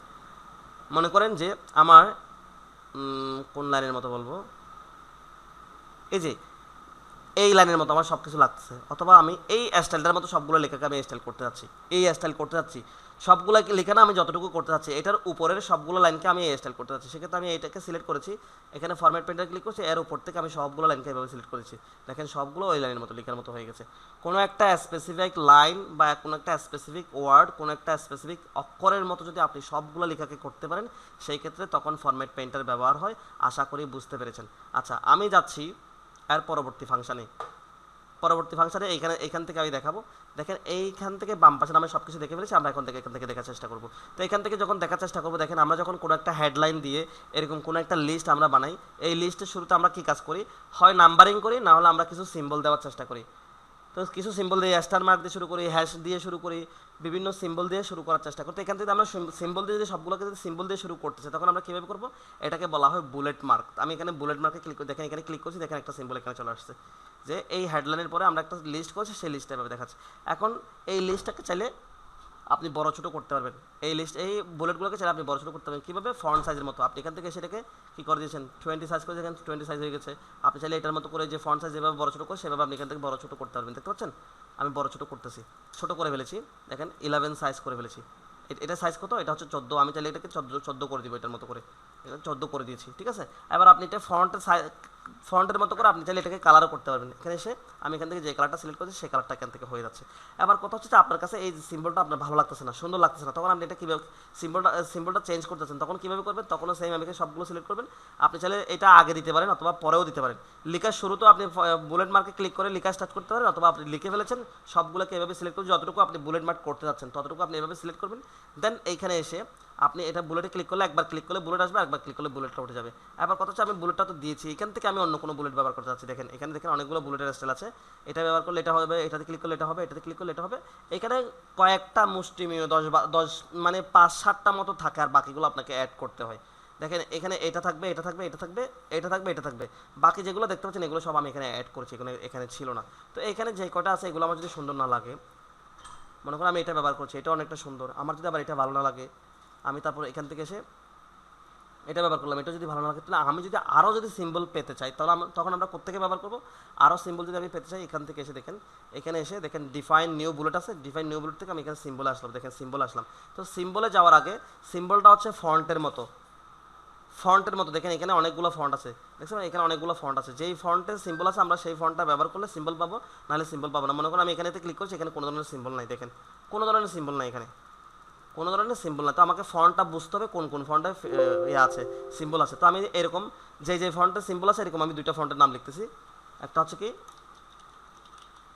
মনে করেন যে আমার কোন লাইনের মতো বলবো, এই যে এই লাইনের মতো আমার সব কিছু লাগতেছে, অথবা আমি এই স্টাইলটার মতো সবগুলো লেখাকে আমি স্টাইল করতে যাচ্ছি, এই স্টাইল করতে যাচ্ছি, সবগুলো লেখা না আমি যতটুকু করতে যাচ্ছি এটার উপরের সবগুলো লাইনকে আমি এই স্টাইল করতে যাচ্ছি। সেক্ষেত্রে আমি এইটাকে সিলেক্ট করেছি, এখানে ফরম্যাট পেইন্টার ক্লিক করছি, এর উপর থেকে আমি সবগুলো লাইনকে এভাবে সিলেক্ট করেছি। দেখেন সবগুলো ওই লাইনের মতো লেখার মতো হয়ে গেছে। কোনো একটা স্পেসিফিক লাইন বা কোনো একটা স্পেসিফিক ওয়ার্ড, কোনো একটা স্পেসিফিক অক্ষরের মতো যদি আপনি সবগুলো লেখাকে করতে পারেন, সেই ক্ষেত্রে তখন ফরম্যাট পেইন্টার ব্যবহার হয়। আশা করি বুঝতে পেরেছেন। আচ্ছা, আমি যাচ্ছি এর পরবর্তী ফাংশানে। এখান থেকে আমি দেখাবো। দেখেন এইখান থেকে বাম পাশে আমি সব কিছু দেখে ফেলেছি, আমরা এখান থেকে দেখার চেষ্টা করব। তো এখান থেকে যখন দেখার চেষ্টা করবো, দেখেন আমরা যখন কোনো একটা হেডলাইন দিয়ে এরকম কোনো একটা লিস্ট আমরা বানাই, এই লিস্টের শুরুতে আমরা কী কাজ করি, হয় নাম্বারিং করি, না হলে আমরা কিছু সিম্বল দেওয়ার চেষ্টা করি। তো কিছু সিম্বল দিয়ে স্টার মার্ক দিয়ে শুরু করি, হ্যাশ দিয়ে শুরু করি, বিভিন্ন সিম্বল দিয়ে শুরু করার চেষ্টা করি। তো এখান থেকে আমরা সিম্বল দিয়ে যদি সবগুলোকে যদি সিম্বল দিয়ে শুরু করতেছি, তখন আমরা কীভাবে করবো, এটাকে বলা হয় বুলেট মার্ক। আমি এখানে বুলেট মার্কে ক্লিক করি, দেখেন এখানে ক্লিক করছি, দেখেন একটা সিম্বল এখানে চলে আসছে, যে এই হেডলাইনের পরে আমরা একটা লিস্ট করছি, সেই লিস্টটা এভাবে দেখাচ্ছে। এখন এই লিস্টটাকে চাইলে আপনি বড় ছোটো করতে পারবেন, এই বুলেটগুলোকে চাইলে আপনি বড় ছোটো করতে পারবেন। কীভাবে, ফন্ট সাইজের মতো। আপনি এখান থেকে সেটাকে কী করে দিয়েছেন, 20 সাইজ করে দেখেন 20 সাইজ হয়ে গেছে। আপনি চাইলে এটার মতো করে যে ফন্ট সাইজ যেভাবে বড় ছোটো করে সেভাবে আপনি এখান থেকে বড় ছোটো করতে পারবেন। দেখতে পাচ্ছেন আমি বড় ছোটো করতেছি, ছোটো করে ফেলেছি, দেখেন 11 সাইজ করে ফেলেছি। এটা সাইজ কত, এটা হচ্ছে 14, আমি চাইলে এটাকে 14 করে দিব, এটার মতো করে 14 করে দিয়েছি। ঠিক আছে, এবার আপনি এটা ফন্টের মতো করে আপনি চাইলে এটাকে কালারও করতে পারবেন। এখানে এসে আমি এখান থেকে যে কালারটা সিলেক্ট করছি সেই কালারটা এখান থেকে হয়ে যাচ্ছে। এবার কথা হচ্ছে যে আপনার কাছে এই সিম্বলটা আপনার ভালো লাগতেছে না, সুন্দর লাগতেছে না, তখন আপনি এটা কীভাবে সিম্বলটা চেঞ্জ করতেছেন, তখন কীভাবে করবেন, তখনও সেম আমি সবগুলো সিলেক্ট করবেন। আপনি চাইলে এটা আগে দিতে পারেন অথবা পরেও দিতে পারেন। লেখার শুরুতেও আপনি বুলেট মার্কে ক্লিক করে লেখা স্টার্ট করতে পারেন, অথবা আপনি লিখে ফেলেছেন সবগুলোকে এভাবে সিলেক্ট করে যতটুকু আপনি বুলেট মার্ক করতে যাচ্ছেন ততটুকু আপনি এভাবে সিলেক্ট করবেন। দেন এইখানে এসে আপনি এটা বুলেটে ক্লিক করলে, একবার ক্লিক করলে বুলেট আসবে, একবার ক্লিক করলে বুলেটটা উঠে যাবে। এবার কথা হচ্ছে আমি বুলেটটা তো দিয়েছি, এখান থেকে আমি অন্য কোনো বুলেট ব্যবহার করতে চাচ্ছি। দেখেন এখানে দেখেন অনেকগুলো বুলেটের স্টাইল আছে, এটা ব্যবহার করলে এটা হবে, এটাতে ক্লিক করলে এটা হবে, এটাতে ক্লিক করলে এটা হবে। এখানে কয়েকটা মুষ্টিমেয় 10 মানে 5-7টা মতো থাকে, আর বাকিগুলো আপনাকে অ্যাড করতে হয়। দেখেন এখানে এটা থাকবে, এটা থাকবে, এটা থাকবে, এটা থাকবে, এটা থাকবে, বাকি যেগুলো দেখতে পাচ্ছেন এগুলো সব আমি এখানে অ্যাড করছি, এখানে ছিল না। তো এখানে যে কটা আছে এগুলো আমার যদি সুন্দর না লাগে, মনে করেন আমি এটা ব্যবহার করছি, এটা অনেকটা সুন্দর, আমার যদি আবার এটা ভালো না লাগে, আমি তারপর এখান থেকে এসে এটা ব্যবহার করলাম, এটা যদি ভালো না লাগে, তাহলে আমি যদি আরও যদি সিম্বল পেতে চাই, তাহলে তখন আমরা কোত্থেকে ব্যবহার করবো, আরও সিম্বল যদি আমি পেতে চাই, এখান থেকে এসে দেখেন এখানে এসে দেখেন ডিফাইন নিউ বুলেট আছে, ডিফাইন নিউ বুলেট থেকে আমি এখানে সিম্বল আসলাম, দেখেন সিম্বল আসলাম। তো সিম্বলে যাওয়ার আগে সিম্বলটা হচ্ছে ফন্টের মতো দেখেন এখানে অনেকগুলো ফন্ট আছে, দেখছেন এখানে অনেকগুলো ফন্ট আছে, যেই ফন্টের সিম্বল আছে আমরা সেই ফন্টটা ব্যবহার করলে সিম্বল পাবো, নাহলে সিম্বল পাবো না। মনে করেন আমি এখানেতে ক্লিক করছি, এখানে কোনো ধরনের সিম্বল নাই, দেখেন কোনো ধরনের সিম্বল নাই, এখানে কোনো ধরনের সিম্বল নাই। তো আমাকে ফন্টটা বুঝতে হবে কোন ফন্টে আছে সিম্বল আছে। তো আমি এরকম যে ফন্টের সিম্বল আছে এরকম আমি 2টা ফন্টের নাম লিখতেছি, একটা হচ্ছে কি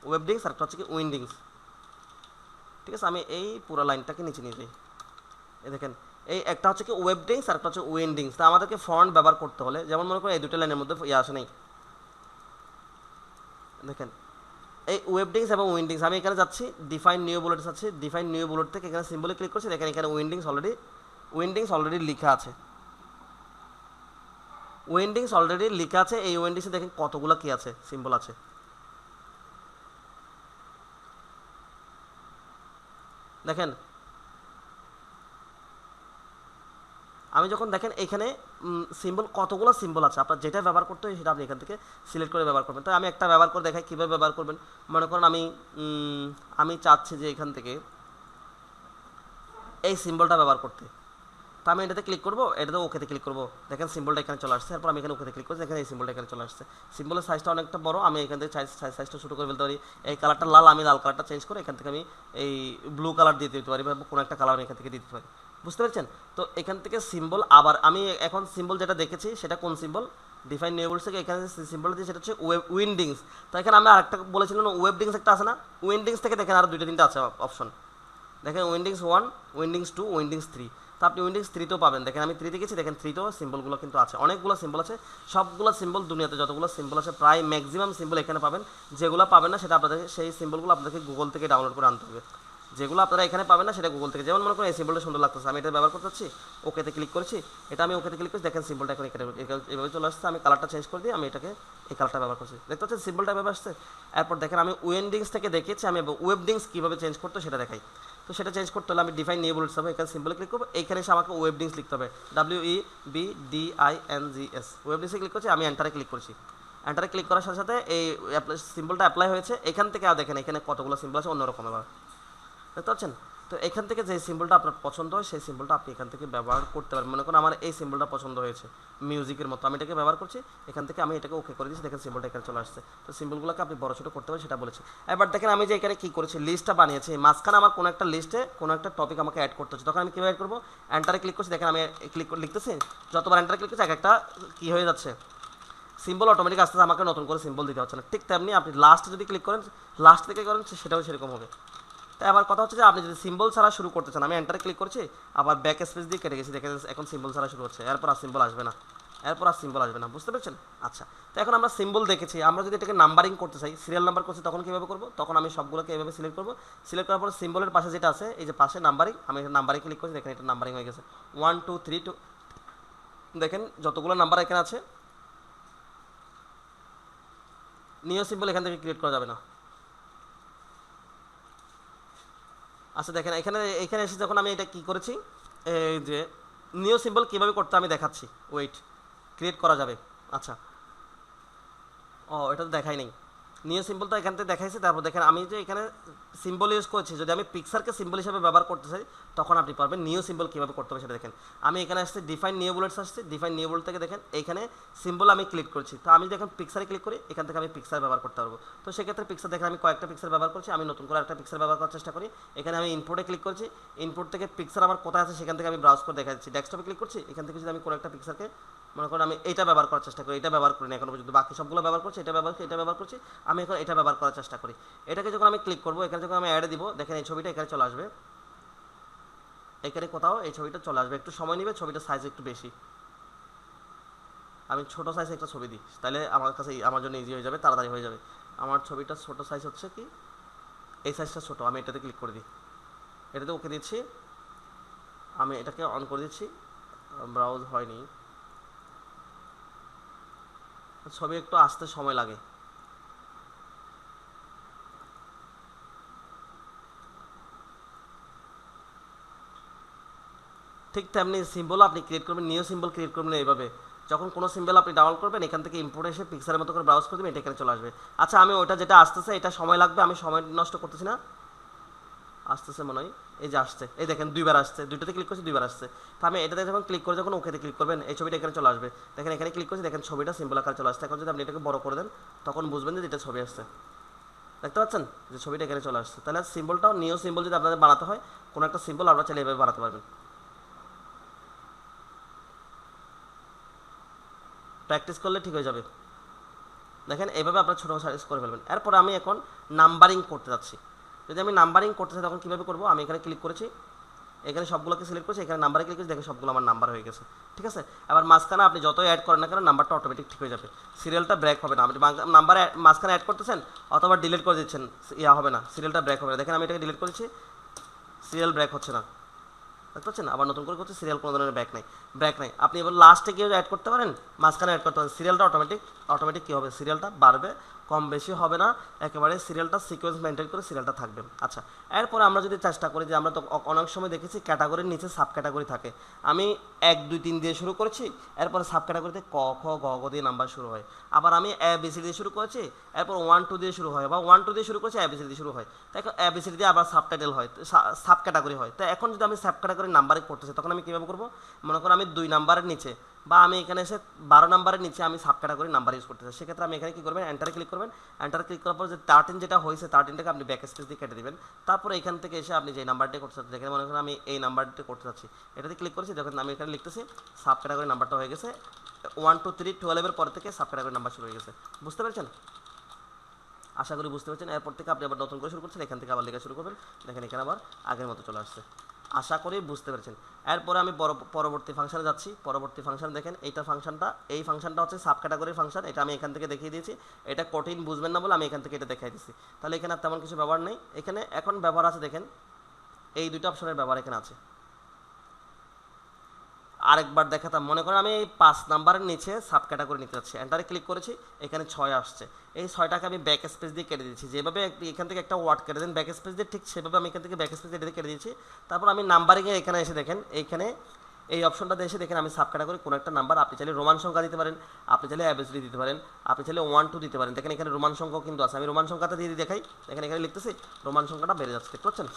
ওয়েবডিংস আর একটা হচ্ছে কি উইন্ডিংস। ঠিক আছে, আমি এই পুরো লাইনটাকে নিচে নিয়ে যাই। এই দেখেন এই একটা হচ্ছে কি ওয়েবডিংস আর একটা হচ্ছে উইন্ডিংস। তা আমাদেরকে ফন্ট ব্যবহার করতে হলে যেমন মনে করো এই দুটো লাইনের মধ্যে আসে নেই, দেখেন এই ওয়েবডিংস এবং উইন্ডিংস। আমি এখানে যাচ্ছি ডিফাইন নিউ বুলেটস আছে, ডিফাইন নিউ বুলেট থেকে এখানে সিম্বলে ক্লিক করছি, দেখেন এখানে উইন্ডিংস অলরেডি লেখা আছে, উইন্ডিংস অলরেডি লেখা আছে। এই উইন্ডিংসে দেখেন কতগুলো কি আছে, সিম্বল আছে। দেখেন আমি যখন দেখেন এখানে সিম্বল কতগুলো সিম্বল আছে, আপনার যেটা ব্যবহার করতে হয় সেটা আপনি এখান থেকে সিলেক্ট করে ব্যবহার করবেন। তাই আমি একটা ব্যবহার করে দেখাই কীভাবে ব্যবহার করবেন। মনে করেন আমি চাচ্ছি যে এখান থেকে এই সিম্বলটা ব্যবহার করতে, তো আমি এটাতে ক্লিক করবো, এটাতে ওকেতে ক্লিক করবো, দেখেন সিম্বলটা এখানে চলে আসছে। তারপর আমি এখানে ওকেতে ক্লিক করছি, দেখেন এই সিম্বলটা এখানে চলে আসছে। সিম্বলের সাইজটা অনেকটা বড়, আমি এখান থেকে সাইজটা ছোটো করে ফেলতে পারি। এই কালারটা লাল, আমি লাল কালারটা চেঞ্জ করে এখান থেকে আমি এই ব্লু কালার দিয়ে দিতে পারি, বা কোনো একটা কালার আমি এখান থেকে দিতে পারি। বুঝতে পারছেন? তো এখান থেকে সিম্বল আবার আমি এখন সিম্বল যেটা দেখেছি সেটা কোন সিম্বল, ডিফাইন নিউবলস থেকে এখানে সিম্বল দিয়ে সেটা হচ্ছে উইন্ডিংস। তো এখানে আমরা আরেকটা বলেছিলাম না ওয়েবডিংস একটা আছে না, উইন্ডিংস থেকে দেখেন আরও 2-3টা আছে অপশন। দেখেন উইন্ডিংস 1, উইন্ডিংস 2, উইন্ডিংস 3। তো আপনি উইন্ডিংস 3তেও পাবেন। দেখেন আমি 3তে গেছি, দেখেন 3তেও সিম্বলগুলো কিন্তু আছে, অনেকগুলো সিম্বল আছে। সবগুলো সিম্বল দুনিয়াতে যতগুলো সিম্বল আছে প্রায় ম্যাক্সিমাম সিম্বল এখানে পাবেন। যেগুলো পাবেন না সেটা আপনাদের সেই সিম্বলগুলো আপনাদেরকে গুগল থেকে ডাউনলোড করে আনতে হবে। যেগুলো আপনারা এখানে পাবেন না সেটা গুগল থেকে, যেমন মনে করেন এই সিম্বলটা সুন্দর লাগতেছে, আমি এটা ব্যবহার করতে চাচ্ছি, ওকেতে ক্লিক করেছি, এটা আমি ওকেতে ক্লিক করছি, দেখেন সিম্বলটা এখন এভাবে চলে আসছে। আমি কালারটা চেঞ্জ করে দিই, আমি এটাকে এই কালারটা ব্যবহার করছি, দেখতে পাচ্ছেন সিম্বলটা ব্যবহার আসছে। এরপর দেখেন আমি উইন্ডিংস থেকে দেখেছি, আমি ওয়েবডিংস কীভাবে চেঞ্জ করতে সেটা দেখাই। তো সেটা চেঞ্জ করতে হলে আমি ডিফাইন নিউ বুলেটস হবে, এখানে সিম্বলে ক্লিক করবো, এইখানে এসে আমাকে ওয়েবডিংস লিখতে হবে, WEBDINGS। ওয়েবডিংসে ক্লিক করছি, আমি এন্টারে ক্লিক করছি। এন্টারে ক্লিক করার সাথে সাথে এই সিম্বলটা অ্যাপ্লাই হয়েছে। এখান থেকে দেখেন এখানে কতগুলো সিম্বল আছে অন্যরকম, এবার দেখতে পাচ্ছেন? তো এখান থেকে যে সিম্বলটা আপনার পছন্দ হয় সেই সিম্বলটা আপনি এখান থেকে ব্যবহার করতে পারেন। মনে করেন আমার এই সিম্বলটা পছন্দ হয়েছে মিউজিকের মতো, আমি এটাকে ব্যবহার করছি, এখান থেকে আমি এটাকে ওকে করে দিচ্ছি, দেখেন সিম্বলটা এখানে চলে আসছে। তো সিম্বলগুলোকে আপনি বড় ছোটো করতে পারেন সেটা বলেছি। এবার দেখেন আমি যে এখানে কী করেছি, লিস্টটা বানিয়েছি, মাঝখানে আমার কোনো একটা লিস্টে কোনো একটা টপিক আমাকে অ্যাড করতে হচ্ছে, তখন আমি কীভাবে অ্যাড করবো, এন্টারে ক্লিক করছি, দেখেন আমি ক্লিক করে লিখতেছি, যতবার এন্টারে ক্লিক করছি এক একটা কী হয়ে যাচ্ছে, সিম্বল অটোমেটিক আসতে আমাকে নতুন করে সিম্বল দিতে হচ্ছে না। ঠিক তেমনি আপনি লাস্টে যদি ক্লিক করেন, লাস্ট থেকে করেন, সেটাও সেরকম হবে। তাই আমার কথা হচ্ছে যে আপনি যদি সিম্বল ছাড়া শুরু করতে চান, আমি এন্টারে ক্লিক করছি, আবার ব্যাক স্পেস দিয়ে কেটে গেছি, দেখেন এখন সিম্বল ছাড়া শুরু হচ্ছে, এরপর আর সিম্বল আসবে না, এরপর আর সিম্বল আসবে না। বুঝতে পেরেছেন? আচ্ছা, তো এখন আমরা সিম্বল দেখেছি, আমরা যদি এটাকে নাম্বারিং করতে চাই, সিরিয়াল নাম্বার করছি, তখন কীভাবে করবো, তখন আমি সবগুলোকে এভাবে সিলেক্ট করবো। সিলেক্ট করার পর সিম্বলের পাশে যেটা আছে এই যে পাশে নাম্বারিং, আমি নাম্বারিং ক্লিক করছি, দেখেন এটা নাম্বারিং হয়ে গেছে 1 2 3 2। দেখেন যতগুলো নাম্বার এখানে আছে, নিউ সিম্বল এখান থেকে ক্রিয়েট করা যাবে না। আচ্ছা দেখেন এখানে এসে যখন আমি এটা কী করেছি, এই যে নিউ সিম্বল কীভাবে করতে আমি দেখাচ্ছি, ওয়েট, ক্রিয়েট করা যাবে। আচ্ছা, এটা তো দেখাই নেই, নিউ সিম্বল তো এখান থেকে দেখাইছে। তারপর দেখেন আমি যে এখানে সিম্বল ইউজ করছি, যদি আমি পিকচারকে সিম্বল হিসেবে ব্যবহার করতে চাই তখন আপনি পারবেন নিউ সিম্বল কীভাবে করতে হবে সেটা দেখেন। আমি এখানে আসছি ডিফাইন নিউ বুলেটস আসছে, ডিফাইন নিউ বুলেট থেকে দেখেন এখানে সিম্বল আমি ক্লিক করছি, তো আমি যখন পিকচারে ক্লিক করি এখান থেকে আমি পিকচার ব্যবহার করতে পারবো। তো সেক্ষেত্রে পিকচার দেখেন আমি কয়েকটা পিকচার ব্যবহার করছি, আমি নতুন করে একটা পিকচার ব্যবহার করার চেষ্টা করি। এখানে আমি ইনপুটে ক্লিক করছি, ইনপুট থেকে পিকচার আমার কোথায় আছে সেখান থেকে আমি ব্রাউজ করে দেখা যাচ্ছি। ডেস্কটপে ক্লিক করছি, এখান থেকে যদি আমি কোনো একটা পিকচারকে মনে করেন আমি এটা ব্যবহার করার চেষ্টা করি, এটা ব্যবহার করি না এখনো পর্যন্ত, বাকি সবগুলো ব্যবহার করছি, এটা ব্যবহার করছি, আমি এখন এটা ব্যবহার করার চেষ্টা করি। এটাকে যখন আমি ক্লিক করবো, এখানে যখন আমি অ্যাডে দিব, দেখেন এই ছবিটা এখানে চলে আসবে, এখানে কোথাও এই ছবিটা চলে আসবে, একটু সময় নেবে, ছবিটার সাইজ একটু বেশি, আমি ছোটো সাইজে একটা ছবি দিই, তাহলে আমার কাছে আমার জন্য ইজি হয়ে যাবে, তাড়াতাড়ি হয়ে যাবে। আমার ছবিটা ছোটো সাইজ হচ্ছে কি, এই সাইজটা ছোটো, আমি এটাতে ক্লিক করে দিই, এটাতে ওকে দিচ্ছি, আমি এটাকে অন করে দিচ্ছি, ব্রাউজ হয়নি, ছবি একটু আসতে সময় লাগে। ঠিক তেমনি সিম্বল আপনি ক্রিয়েট করবেন, নিউ সিম্বল ক্রিয়েট করবেন এইভাবে। যখন কোনো সিম্বল আপনি ডাউনলোড করবেন এখান থেকে ইম্পোর্ট এসে পিকচারের মতো করে ব্রাউজ করে দেবেন, এটা এখানে চলে আসবে। আচ্ছা, আমি ওইটা যেটা আসতেছে এটা সময় লাগবে, আমি সময় নষ্ট করতেছি না, আসতেছে মনে হয়, এই যে আসছে, এই দেখেন দুইবার আসছে, দুইটাতে ক্লিক করছি দুইবার আসছে। তো আমি এটাতে যখন ক্লিক করে যখন ওকেতে ক্লিক করবেন এই ছবিটা এখানে চলে আসবে, দেখেন এখানে ক্লিক করছি, দেখেন ছবিটা সিম্বল আকার চলে আসছে। এখন যদি আপনি এটাকে বড় করে দেন তখন বুঝবেন যে এটা ছবি আসছে, দেখতে পাচ্ছেন যে ছবিটা এখানে চলে আসছে। তাহলে সিম্বলটাও নিউ সিম্বল যদি আপনাদের বানাতে হয়, কোনো একটা সিম্বল আপনারা চাইলে এভাবে বানাতে পারবেন। প্র্যাকটিস করলে ঠিক হয়ে যাবে। দেখেন এইভাবে আপনার ছোটো সাইজ করে ফেলবেন। এরপর আমি এখন নাম্বারিং করতে যাচ্ছি। যদি আমি নাম্বারিং করতে চাই তখন কীভাবে করবো, আমি এখানে ক্লিক করেছি, এখানে সবগুলোকে সিলেক্ট করেছি, এখানে নাম্বারে ক্লিক করেছি, দেখেন সবগুলো আমার নাম্বার হয়ে গেছে। ঠিক আছে, আবার মাঝখানে আপনি যতই অ্যাড করেন না কেন নাম্বারটা অটোমেটিক ঠিক হয়ে যাবে, সিরিয়ালটা ব্রেক হবে না। আপনি নাম্বার মাঝখানে অ্যাড করতেছেন অথবা ডিলিট করে দিচ্ছেন, ইয়া হবে না, সিরিয়ালটা ব্রেক হবে না। দেখেন আমি এটাকে ডিলিট করেছি, সিরিয়াল ব্রেক হচ্ছে না, দেখতে পাচ্ছেন? আবার নতুন করে করছে, সিরিয়াল কোনো ধরনের ব্রেক নাই। আপনি এবার লাস্টে গিয়ে অ্যাড করতে পারেন, মাঝখানে অ্যাড করতে পারেন, সিরিয়ালটা অটোমেটিক কী হবে, সিরিয়ালটা বাড়বে, কম বেশি হবে না, একেবারে সিরিয়ালটা সিকোয়েন্স মেনটেন করে সিরিয়ালটা থাকবে। আচ্ছা, এরপরে আমরা যদি চেষ্টা করি যে আমরা তো অনেক সময় দেখেছি ক্যাটাগরির নিচে সাব ক্যাটাগরি থাকে, আমি 1 2 3 দিয়ে শুরু করেছি, এরপরে সাব ক্যাটাগরিতে ক খ গ ঘ দিয়ে নাম্বার শুরু হয়। আবার আমি ABC দিয়ে শুরু করেছি, এরপর 1 2 দিয়ে শুরু হয়, বা 1 2 দিয়ে শুরু করেছি ABC দিয়ে শুরু হয়, তাই ABC দিয়ে আবার সাবটাইটেল হয়, সাব ক্যাটাগরি হয়। তো এখন যদি আমি সাব ক্যাটাগরি নাম্বারিং করতেছি তখন আমি কীভাবে করবো, মনে করো আমি 2 নাম্বারের নিচে বা আমি এখানে এসে 12 নাম্বারের নিচে আমি সাব ক্যাটাগরি নাম্বার ইউজ করতে চাই, সেক্ষেত্রে আমি এখানে কী করবেন, এন্টারে ক্লিক করবেন। এন্টারে ক্লিক করার পর যে 13 যেটা হয়েছে 13টাকে আপনি ব্যাক স্পেস দিয়ে কেটে দেবেন। তারপরে এখান থেকে এসে আপনি যে নাম্বারটি করতে চাচ্ছেন, যেখানে মনে করেন আমি এই নাম্বারটি করতে চাচ্ছি, এটাতে ক্লিক করেছি, দেখেন আমি এখানে লিখতেছি সাব ক্যাটাগরি নাম্বারটা হয়ে গেছে 1 2 3 12 পর থেকে সাব ক্যাটাগরি নাম্বার শুরু হয়ে গেছে। বুঝতে পেরেছেন? আশা করি বুঝতে পেরেছেন। এরপর থেকে আপনি আবার নতুন করে শুরু করছেন, এখান থেকে আবার লেখা শুরু করবেন, দেখেন এখানে আবার আগের মতো চলে আসছে। আশা করি বুঝতে পেরেছেন। এরপরে আমি পরবর্তী ফাংশানে যাচ্ছি। পরবর্তী ফাংশন দেখেন, এই ফাংশনটা হচ্ছে সাব ক্যাটাগরির ফাংশন, এটা আমি এখান থেকে দেখিয়ে দিয়েছি। এটা কঠিন বুঝবেন না বলে আমি এখান থেকে এটা দেখাই দিচ্ছি। তাহলে এখানে আর তেমন কিছু ব্যবহার নেই, এখানে এখন ব্যবহার আছে, দেখেন এই দুটো অপশনের ব্যবহার এখানে আছে। আরেকবার দেখাতাম, মনে করেন আমি এই 5 নাম্বারের নিচে সাব ক্যাটাগরি নিতে যাচ্ছি, এন্টারে ক্লিক করেছি, এখানে 6 আসছে, এই 6টাকে আমি ব্যাক স্পেস দিয়ে কেটে দিয়েছি। যেভাবে এখান থেকে একটা ওয়ার্ড কেটে দেন ব্যাক স্পেস দিয়ে, ঠিক সেভাবে আমি এখান থেকে ব্যাক স্পেস দিয়ে কেটে দিয়েছি। তারপর আমি নাম্বারিংয়ে এখানে এসে দেখেন, এইখানে এই অপশনটাতে এসে দেখেন আমি সাব ক্যাটাগরি কোনো একটা নাম্বার, আপনি চাইলে রোমান সংখ্যা দিতে পারেন, আপনি চাইলে ABCD দিতে পারেন, আপনি চাইলে 1 2 দিতে পারেন। দেখেন এখানে রোমান সংখ্যাও কিন্তু আছে, আমি রোমান সংখ্যাটা দিয়ে দেখাই, দেখেন এখানে লিখতেছি রোমান সংখ্যাটা বেড়ে যাচ্ছে, দেখতে পাচ্ছেন?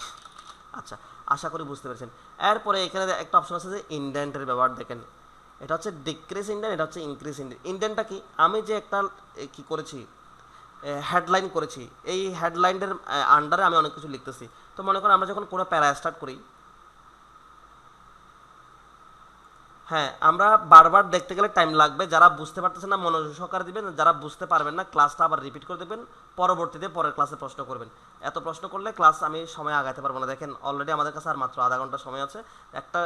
আচ্ছা, আশা করি বুঝতে পেরেছেন। এরপরে এখানে একটা অপশন আছে যে ইন্ডেন্টের ব্যবহার, দেখেন এটা হচ্ছে ডিক্রিজ ইন্ডেন্ট, এটা হচ্ছে ইনক্রিজ ইন্ডেন্ট। ইন্ডেন্টটা কি, আমি যে একটা কি করেছি, হেডলাইন করেছি, এই হেডলাইনের আন্ডারে আমি অনেক কিছু লিখতেছি। তো মনে করেন আমরা যখন কোনো প্যারা স্টার্ট করি, হ্যাঁ আমরা বারবার দেখতে গেলে টাইম লাগবে, যারা বুঝতে পারতেছেন না মনোযোগ সহকারে দিবেন, যারা বুঝতে পারবেন না ক্লাসটা আবার রিপিট করে দেবেন, পরবর্তীতে পরের ক্লাসে প্রশ্ন করবেন। এত প্রশ্ন করলে ক্লাস আমি সময় আগাতে পারবো না। দেখেন অলরেডি আমাদের কাছে আর মাত্র আধা ঘন্টা সময় আছে, একটা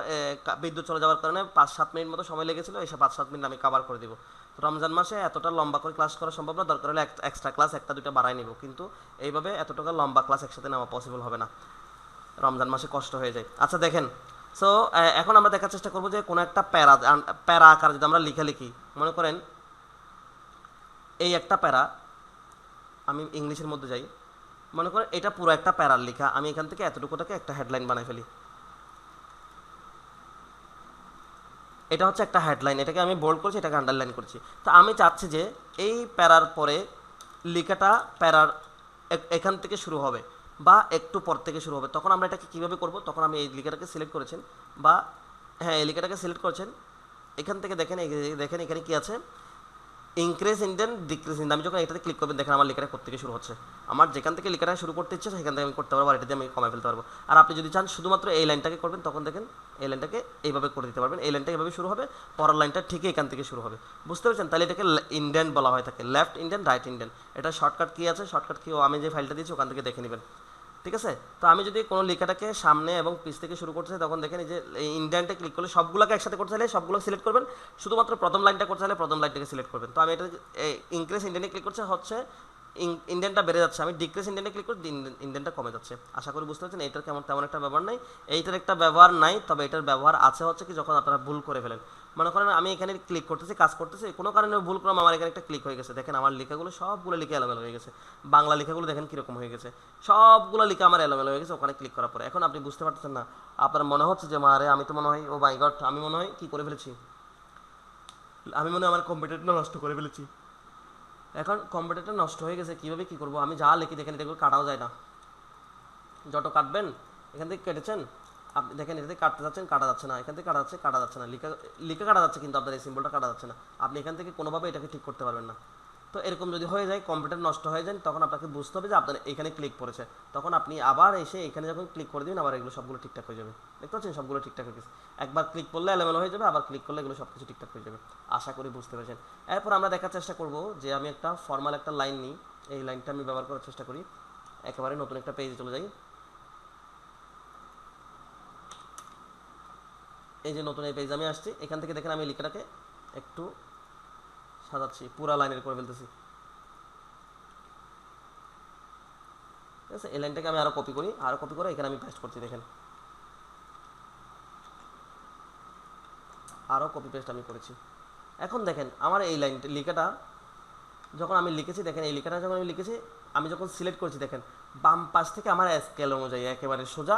বিদ্যুৎ চলে যাওয়ার কারণে 5-7 মিনিট মতো সময় লেগেছিল, এসে 5-7 মিনিট আমি কভার করে দিব। তো রমজান মাসে এতটা লম্বা করে ক্লাস করা সম্ভব না, দরকার হলে এক্সট্রা ক্লাস 1টা 2টা বাড়াই নিব, কিন্তু এইভাবে এতটা লম্বা ক্লাস একসাথে নেওয়া পসিবল হবে না, রমজান মাসে কষ্ট হয়ে যায়। আচ্ছা দেখেন, সো এখন আমরা দেখার চেষ্টা করবো যে কোনো একটা প্যারা আকার যদি আমরা লিখি, মনে করেন এই একটা প্যারা, আমি ইংলিশের মধ্যে যাই, মনে করেন এটা পুরো একটা প্যারার লেখা, আমি এখান থেকে এতটুকুটাকে একটা হেডলাইন বানাই ফেলি, এটা হচ্ছে একটা হেডলাইন, এটাকে আমি বোল্ড করছি, এটাকে আন্ডারলাইন করছি। তো আমি চাচ্ছি যে এই প্যারার পরে লেখাটা প্যারার এখান থেকে শুরু হবে বা একটু পর থেকে শুরু হবে, তখন আমরা এটাকে কীভাবে করব, তখন আমি এই লেখাটাকে সিলেক্ট করেছেন, বা হ্যাঁ এই লেখাটাকে সিলেক্ট করেছেন, এখান থেকে দেখেন দেখেন এখানে কি আছে, ইনক্রিজ ইন্ডেন্ট ডিক্রিজ ইন্ডেন্ট। আমি যখন এটাতে ক্লিক করবেন দেখেন আমার লেখাটা কোথা থেকে শুরু হচ্ছে, আমার যেখান থেকে লেখাটা শুরু করতে ইচ্ছে সেখান থেকে আমি করতে পারবো, আর এটা দিয়ে আমি কমাই ফেলতে পারবো। আর আপনি যদি চান শুধুমাত্র এই লাইনটাকে করবেন, তখন দেখেন এই লাইনটাকে এইভাবে করে দিতে পারবেন, এই লাইনটা এইভাবে শুরু হবে, পরের লাইনটা ঠিকই এখান থেকে শুরু হবে। বুঝতে পেরেছেন? তাহলে এটাকে ইন্ডেন্ট বলা হয় থাকে, লেফট ইন্ডেন্ট রাইট ইন্ডেন্ট। এটা শর্টকাট কী আছে, শর্টকাট কী আমি যে ফাইলটা দিয়েছি ওখান থেকে দেখে নেবেন, ঠিক আছে? তো আমি যদি কোনো লেখাটাকে সামনে এবং পিছ থেকে শুরু করতে চাই, তখন দেখেন এই যে ইন্ডেন্টে ক্লিক করলে সবগুলোকে একসাথে করতে চাইলে সবগুলো সিলেক্ট করবেন, শুধুমাত্র প্রথম লাইনটা করতে চাইলে প্রথম লাইনটাকে সিলেক্ট করবেন। তো আমি এটা ইনক্রিজ ইন্ডেন্টে ক্লিক করছে, হচ্ছে ইন্ডেন্টটা বেড়ে যাচ্ছে, আমি ডিক্রিজ ইন্ডেন্টে ক্লিক করছি, ইন্ডেন্টটা কমে যাচ্ছে। আশা করি বুঝতে পারছেন। এইটার তেমন একটা ব্যবহার নাই, এইটার একটা ব্যবহার নাই, তবে এটার ব্যবহার আছে হচ্ছে কি যখন আপনারা ভুল করে ফেলেন। মনে করেন আমি এখানে ক্লিক করতেছি, কাজ করতেছি, কোনো কারণে ভুল করলাম, আমার এখানে একটা ক্লিক হয়ে গেছে, দেখেন আমার লেখাগুলো সবগুলো লিখে এলোমেলো হয়ে গেছে, বাংলা লেখাগুলো দেখেন কীরকম হয়ে গেছে, সবগুলো লিখে আমার এলোমেলো হয়ে গেছে ওখানে ক্লিক করার পরে। এখন আপনি বুঝতে পারতেছেন না, আপনার মনে হচ্ছে যে মারে আমি তো মনে হয় ও মাই গড, আমি মনে হয় কী করে ফেলেছি, আমি মনে হয় আমার কম্পিউটারটা নষ্ট করে ফেলেছি। এখন কম্পিউটারটা নষ্ট হয়ে গেছে, কীভাবে কী করবো, আমি যা লিখি দেখেন এগুলো কাটাও যায় না, যত কাটবেন এখান থেকে কেটেছেন, আপনি দেখেন এটা থেকে কাটতে যাচ্ছেন, কাটা যাচ্ছে না, এখান থেকে কাটা যাচ্ছে না, লিখা কাটা যাচ্ছে, কিন্তু আপনার এই সিম্বলটা কাটা যাচ্ছে না, আপনি এখান থেকে কোনোভাবে এটাকে ঠিক করতে পারবেন না। তো এরকম যদি হয়ে যায়, কম্পিউটার নষ্ট হয়ে যায়, তখন আপনাকে বুঝতে হবে যে আপনার এখানে ক্লিক পড়েছে। তখন আপনি আবার এসে এখানে যখন ক্লিক করে দিন, আবার এগুলো সবগুলো ঠিকঠাক হয়ে যাবে। দেখতে পাচ্ছেন সবগুলো ঠিকঠাক হয়ে গেছে। একবার ক্লিক করলে এলোমেলো হয়ে যাবে, আবার ক্লিক করলে এগুলো সব কিছু ঠিকঠাক হয়ে যাবে। আশা করি বুঝতে পেরেছেন। এরপর আমরা দেখার চেষ্টা করব যে আমি একটা ফর্মাল একটা লাইন নিই, এই লাইনটা আমি ব্যবহার করার চেষ্টা করি। একেবারে নতুন একটা পেজে চলে যাই। এই যে নতুন এই পেজ আমি আসছি, এখান থেকে দেখেন আমি লেখাটাকে একটু সাজাচ্ছি, পুরা লাইনের করে ফেলতেছি। ঠিক আছে, এই লাইনটাকে আমি আরো কপি করি, আরো কপি করে এখানে আমি পেস্ট করছি। দেখেন আরো কপি পেস্ট আমি করেছি। এখন দেখেন আমার এই লাইনটা লেখাটা যখন আমি লিখেছি, দেখেন এই লেখাটা যখন আমি লিখেছি, আমি যখন সিলেক্ট করছি, দেখেন বাম পাশ থেকে আমার স্কেল অনুযায়ী একেবারে সোজা,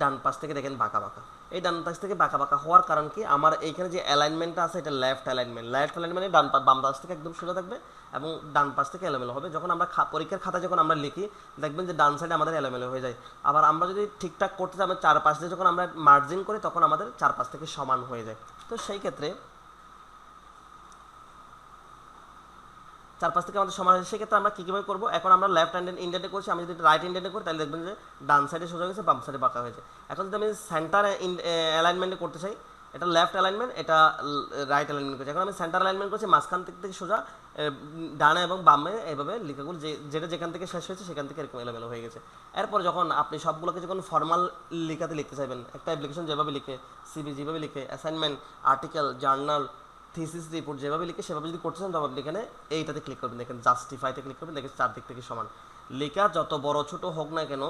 ডান পাশ থেকে দেখেন বাঁকা বাঁকা। এই ডান পাশ থেকে বাঁকা বাঁকা হওয়ার কারণ কি, আমার এইখানে যে অ্যালাইনমেন্টটা আছে এটা লেফট অ্যালাইনমেন্ট বাম পাশ থেকে একদম সোজা থাকবে এবং ডান পাশ থেকে এলোমেলো হবে। যখন আমরা পরীক্ষার খাতায় যখন আমরা লিখি, দেখবেন যে ডান সাইডে আমাদের এলোমেলো হয়ে যায়। আবার আমরা যদি ঠিকঠাক করতে চাই, আমরা চারপাশ দিয়ে যখন আমরা মার্জিন করি, তখন আমাদের চারপাশ থেকে সমান হয়ে যায়। তো সেই ক্ষেত্রে চারপাশ থেকে আমাদের সমান হয়, সেক্ষেত্রে আমরা কীভাবে করবো, এখন আমরা লেফট হ্যান্ড ইন্ডেন্টে করছি, আমি যদি রাইট ইন্ডেন্টে করি তাহলে দেখবেন যে ডান সাইডে সোজা হয়েছে, বাম সাইডে বাঁকা হয়েছে। এখন যদি আমি সেন্টার অ্যালাইনমেন্টে করতে চাই, এটা লেফট অ্যালাইনমেন্ট, এটা রাইট অ্যালাইনমেন্ট করছি। এখন আমি সেন্টার অ্যালাইনমেন্ট করছি, মাঝখান থেকে সোজা ডানে এবং বামে এইভাবে লেখাগুলো যেটা যেখান থেকে শেষ হয়েছে সেখান থেকে এরকম এলোমেলো হয়ে গেছে। এরপর যখন আপনি সবগুলোকে যখন ফর্মাল লেখাতে লিখতে চাইবেন, একটা অ্যাপ্লিকেশন যেভাবে লিখে, সিভি যেভাবে লিখে, assignment, article, journal, thesis report যেভাবে লিখে সেভাবে যদি করতে চান, তবে আপনি এখানে এইটাতে ক্লিক করবেন। দেখেন জাস্টিফাইতে ক্লিক করবেন, দেখেন চারদিক থেকে সমান। লেখা যত বড় ছোট হোক না কেন,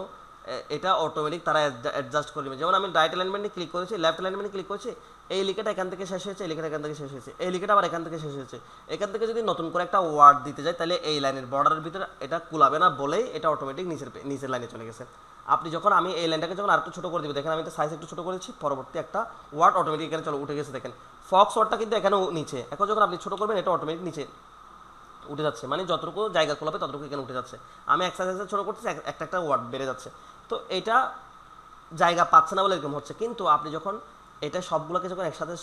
এটা অটোমেটিক তারা অ্যাডজাস্ট করে নেবে। যেমন আমি রাইট অ্যালাইনমেন্টে ক্লিক করেছি, লেফট অ্যালাইনমেন্টে ক্লিক করেছি, এই লেখাটা এখান থেকে শেষ হয়েছে, এই লেখাটা এখান থেকে শেষ হয়েছে, এই লেখাটা আবার এখান থেকে শেষ হয়েছে। এখান থেকে যদি নতুন করে একটা ওয়ার্ড দিতে যায়, তাহলে এই লাইনের বর্ডারের ভিতরে এটা কুলাবে না বলেই এটা অটোমেটিক নিচের লাইনে চলে গেছে। আপনি যখন আমি এই লাইনটাকে যখন আরেকটু ছোটো করে দেবো, দেখেন আমি এটা সাইজ একটু ছোটো করেছি, পরবর্তী একটা ওয়ার্ড অটোমেটিক এখানে চলে উঠে গেছে। দেখেন ফক্স ওয়ার্ডটা কিন্তু এখানেও নিচে, এখন যখন আপনি ছোটো করবেন এটা অটোমেটিক নিচে উঠে যাচ্ছে, মানে যতটুকু জায়গা খোলাবে ততটুকু এখানে উঠে যাচ্ছে। আমি এক্সারসাইজ ছোটো করতেছি, একটা একটা ওয়ার্ড বেড়ে যাচ্ছে। তো এটা জায়গা পাচ্ছে না বলে এরকম হচ্ছে। কিন্তু আপনি যখন এটা সবগুলোকে যখন একসাথে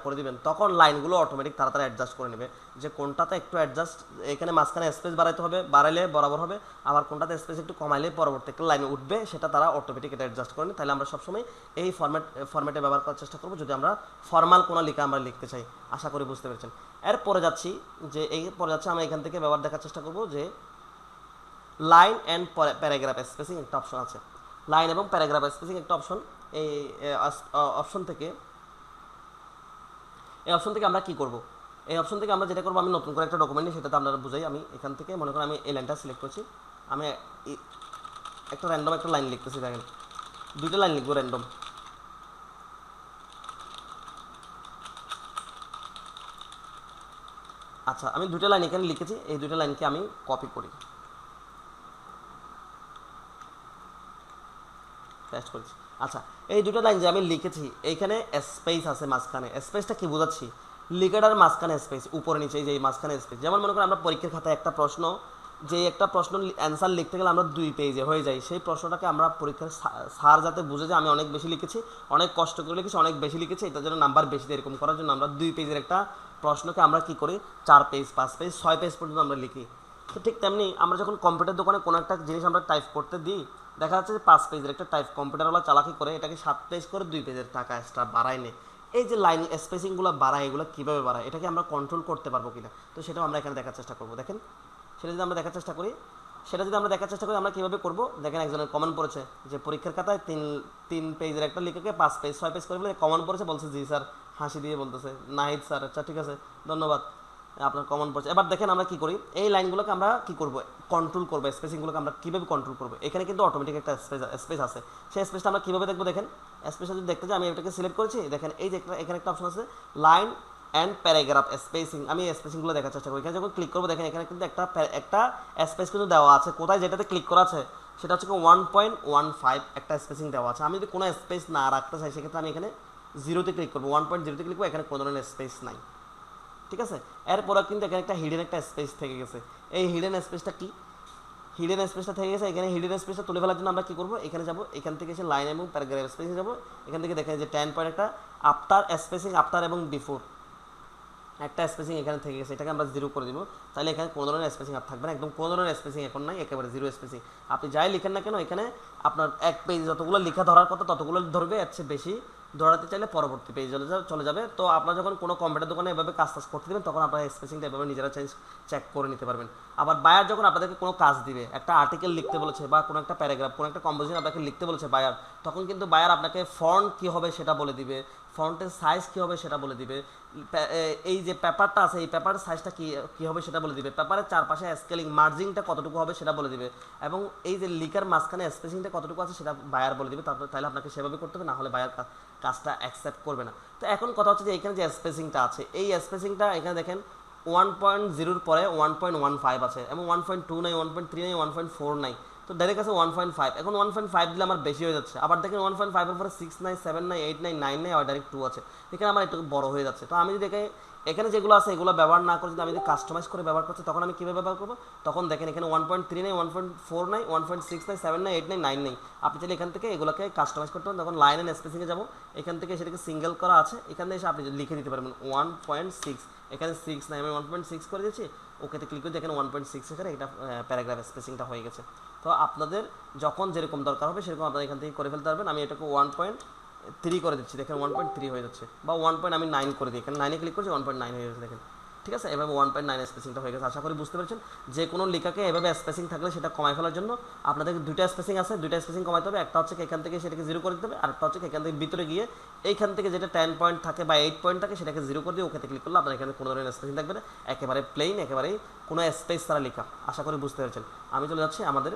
করে দিবেন, তখন লাইনগুলো অটোমেটিক তাড়াতাড়ি অ্যাডজাস্ট করে নেবে যে কোনটাতে একটু অ্যাডজাস্ট, এখানে মাঝখানে স্পেস বাড়াইতে হবে, বাড়াইলে বরাবর হবে, আবার কোনটাতে স্পেস একটু কমাইলে পরবর্তী একটা লাইনে উঠবে, সেটা তারা অটোমেটিক এটা অ্যাডজাস্ট করে নেয়। তাহলে আমরা সবসময় এই ফরম্যাটে ব্যবহার করার চেষ্টা করবো যদি আমরা ফর্মাল কোনো লেখা আমরা লিখতে চাই। আশা করি বুঝতে পেরেছেন। এরপরে যাচ্ছি আমরা এখান থেকে ব্যবহার দেখার চেষ্টা করবো যে লাইন অ্যান্ড প্যারাগ্রাফ স্পেসিং একটা অপশন আছে। লাইন এবং প্যারাগ্রাফ স্পেসিং একটা অপশন, এই অপশন থেকে আমরা কি করব, এই অপশন থেকে আমরা যেটা করবো, আমি নতুন করে একটা ডকুমেন্ট নিই, সেটাতে আপনারা বুঝাই। আমি এখান থেকে মনে করেন আমি এই লাইনটা সিলেক্ট করছি, আমি একটা র্যান্ডম একটা লাইন লিখতেছি। দেখেন দুইটা লাইন লিখবো র্যান্ডম। আচ্ছা, আমি দুইটা লাইন এখানে লিখেছি, এই দুইটা লাইনকে আমি কপি করি, পেস্ট করেছি। আচ্ছা, এই দুটো লাইন যে আমি লিখেছি, এইখানে স্পেস আছে মাঝখানে। স্পেসটা কি বোঝাচ্ছি, লেখাটার মাঝখানে স্পেস, উপরে নিচে যে মাঝখানে স্পেস। যেমন মনে করেন আমরা পরীক্ষার খাতায় একটা প্রশ্ন অ্যান্সার লিখতে গেলে আমরা 2 পেজে হয়ে যাই, সেই প্রশ্নটাকে আমরা পরীক্ষার স্যার যাতে বুঝে যে আমি অনেক বেশি লিখেছি, অনেক কষ্ট করে লিখেছি, অনেক বেশি লিখেছি, এটার জন্য নাম্বার বেশি দেয়, এরকম করার জন্য আমরা 2 পেজের একটা প্রশ্নকে আমরা কি করি 4 পেজ, 5 পেজ, 6 পেজ পর্যন্ত আমরা লিখি। তো ঠিক তেমনি আমরা যখন কম্পিউটার দোকানে কোনো একটা জিনিস আমরা টাইপ করতে দিই, দেখা যাচ্ছে যে 5 পেজের একটা টাইপ কম্পিউটারওয়ালা চালাকি করে এটাকে 7 পেজ করে 2 পেজের টাকা এক্সট্রা বাড়ায় নেয়। এই যে লাইন স্পেসিংগুলো বাড়ায়, এগুলো কীভাবে বাড়ায়, এটাকে আমরা কন্ট্রোল করতে পারবো কিনা, তো সেটাও আমরা এখানে দেখার চেষ্টা করবো। দেখেন সেটা যদি আমরা দেখার চেষ্টা করি আমরা কীভাবে করবো, দেখেন একজনের কমেন্ট পড়েছে যে পরীক্ষার খাতায় 3 পেজের একটা লিখে 5 পেজ 6 পেজ করে বলে কমেন্ট পড়েছে, বলছে জি স্যার, হাসি দিয়ে বলতেছে নাহিদ স্যার, আচ্ছা ঠিক আছে ধন্যবাদ আপনার কমেন্ট পড়ছে। এবার দেখেন আমরা কি করি, এই লাইনগুলোকে আমরা কি করব, কন্ট্রোল করবো, স্পেসিংগুলোকে আমরা কীভাবে কন্ট্রোল করবো। এখানে কিন্তু অটোমেটিক একটা স্পেস আছে, সেই স্পেসটা আমরা কীভাবে দেখবো। দেখেন স্পেসটা যদি দেখতে চাই, আমি এটাকে সিলেক্ট করেছি, দেখেন এই যে এখানে একটা অপশন আছে লাইন অ্যান্ড প্যারাগ্রাফ স্পেসিং, আমি এই স্পেসিংগুলো দেখার চেষ্টা করি। এখানে যখন ক্লিক করবো, দেখেন এখানে কিন্তু একটা স্পেস কিন্তু দেওয়া আছে, কোথায় যেটাতে ক্লিক করা আছে সেটা হচ্ছে 1.15 একটা স্পেসিং দেওয়া আছে। আমি যদি কোনো স্পেস না রাখতে চাই, সেক্ষেত্রে আমি এখানে 0তে ক্লিক করবো, 1.0তে ক্লিক করবো, এখানে কোনো ধরনের স্পেস নাই, ঠিক আছে। এরপরে কিন্তু এখানে একটা হিডেন একটা স্পেস থেকে গেছে। এই হিডেন স্পেসটা কি, হিডেন স্পেসটা থেকে গেছে, এখানে হিডেন স্পেসটা তুলে ফেলার জন্য আমরা কী করবো, এখানে যাবো, এখান থেকে এসে লাইন এবং প্যারাগ্রাফ স্পেসে যাবো, এখান থেকে দেখেন যে 10 পয়েন্ট একটা আফটার স্পেসিং, আফটার এবং বিফোর, একটা স্পেসিং এখানে থেকে গেছে, এটাকে আমরা জিরো করে দিব, তাহলে এখানে কোনো ধরনের স্পেসিং আর থাকবে না, একদম কোনো ধরনের স্পেসিং এখন নাই, একেবারে জিরো স্পেসিং। আপনি যাই লিখেন না কেন এখানে আপনার এক পেজ যতগুলো লেখা ধরার কথা ততগুলো ধরবে, এর চেয়ে বেশি ধরাতে চাইলে পরবর্তী পেজ চলে যাবে। তো আপনারা যখন কোনো কম্পিউটার দোকানে এভাবে কাজ করতে দেবেন তখন আপনারা স্পেসিংটা এভাবে নিজেরা চেক করে নিতে পারবেন। আবার বায়ার যখন আপনাদেরকে কোনো কাজ দিবে, একটা আর্টিকেল লিখতে বলেছে বা কোনো একটা প্যারাগ্রাফ, কোনো একটা কম্পোজিশন আপনাকে লিখতে বলেছে বায়ার, তখন কিন্তু বায়ার আপনাকে ফন্ট কী হবে সেটা বলে দিবে, ফন্টের সাইজ কী হবে সেটা বলে দিবে, এই যে পেপারটা আছে এই পেপারের সাইজটা কী হবে সেটা বলে দিবে, পেপারের চারপাশে স্কেলিং মার্জিংটা কতটুকু হবে সেটা বলে দিবে, এবং এই যে লিখার মাঝখানে স্পেসিংটা কতটুকু আছে সেটা বায়ার বলে দিবে। তারপরে তাহলে আপনাকে সেভাবে করতে হবে, না হলে বায়ার কাজটা অ্যাকসেপ্ট করবে না। তো এখন কথা হচ্ছে যে এখানে যে স্পেসিংটা আছে, এই স্পেসিংটা এখানে দেখেন 1.0 পরে 1.15 আছে, এবং 1.2 নাই, 1.3 নাই, 1.4 নাই, তো ডাইরেক্ট আছে 1.5। এখন 1.5 দিলে আমার বেশি হয়ে যাচ্ছে। আবার দেখেন 1.5 এর পরে 6 নাই, 7 নাই, 8 নাই, 9 নাই, আর ডাইরেক্ট 2 আছে, এখানে আমার একটু বড় হয়ে যাচ্ছে। তো আমি যদি এখানে যেগুলো আছে এগুলো ব্যবহার না করে যদি আমি যদি কাস্টমাইজ করে ব্যবহার করছি, তখন আমি কীভাবে ব্যবহার করবো? তখন দেখেন এখানে 1.3 নাই, 1.4 নাই, 1.6 নাই, 7 নাই, 8 নাই, 9 নাই, আপনি চাইলে এখান থেকে এগুলোকে কাস্টমাইজ করতে পারেন। তখন লাইন অ্যান্ড স্পেসিংয়ে যাবো, এখান থেকে সেটাকে সিঙ্গেল করা আছে, এখানে এসে আপনি লিখে দিতে পারবেন 1.6, এখানে 6 নাই, আমি 1.6 করে দিয়েছি, ওকেতে ক্লিক করে এখানে 1.6 এখানে এটা প্যারাগ্রাফ স্পেসিংটা হয়ে গেছে। তো আপনাদের যখন যেরকম দরকার হবে সেরকম আপনারা এখান থেকে করে ফেলতে পারবেন। আমি এটাকে 1.3 করে দিচ্ছি, দেখেন 1.3 হয়ে যাচ্ছে, বা 1.9 করে দিই, এখানে 9-এ ক্লিক করছি 1.9 হয়ে যাচ্ছে, দেখেন ঠিক আছে, এভাবে 1.9 স্পেসিংটা হয়ে গেছে। আশা করি বুঝতে পেরেছেন। যে কোনো লেখাকে এভাবে স্পেসিং থাকলে সেটা কমাই ফেলার জন্য আপনাদের দুইটা স্পেসিং আছে, দুইটা স্পেসিং কমাইতে হবে। একটা হচ্ছে এখান থেকে সেটাকে জিরো করে দিতে হবে, আর একটা হচ্ছে এখান থেকে ভিতরে গিয়ে এইখান থেকে যেটা 10 পয়েন্ট থাকে বা 8 পয়েন্ট থাকে সেটাকে জিরো করে দিয়ে ওকেতে ক্লিক করলে আপনার এখানে কোনো ধরনের স্পেসিং থাকবে না, একেবারে প্লেন, একেবারেই কোনো স্পেস ছাড়া লেখা। আশা করি বুঝতে পেরেছেন। আমি চলে যাচ্ছি আমাদের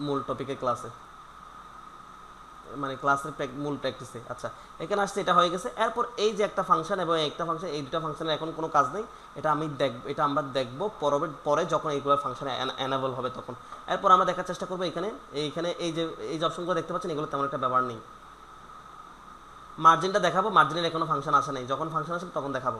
মূল টপিকের ক্লাসে, মানে ক্লাসের মূল প্র্যাকটিসে। আচ্ছা, এখানে আসছে, এটা হয়ে গেছে। এরপর এই যে একটা ফাংশন এবং একটা ফাংশন, এই দুটো ফাংশনের এখন কোনো কাজ নেই, এটা আমরা দেখবো পরে যখন এইগুলো ফাংশন এনাবল হবে তখন। এরপর আমরা দেখার চেষ্টা করবো এখানে এই যে অপশনগুলো দেখতে পাচ্ছেন এগুলো তেমন একটা ব্যবহার নেই। মার্জিনটা দেখাবো, মার্জিনের এখনো ফাংশন আসে নাই, যখন ফাংশন আসবে তখন দেখাবো।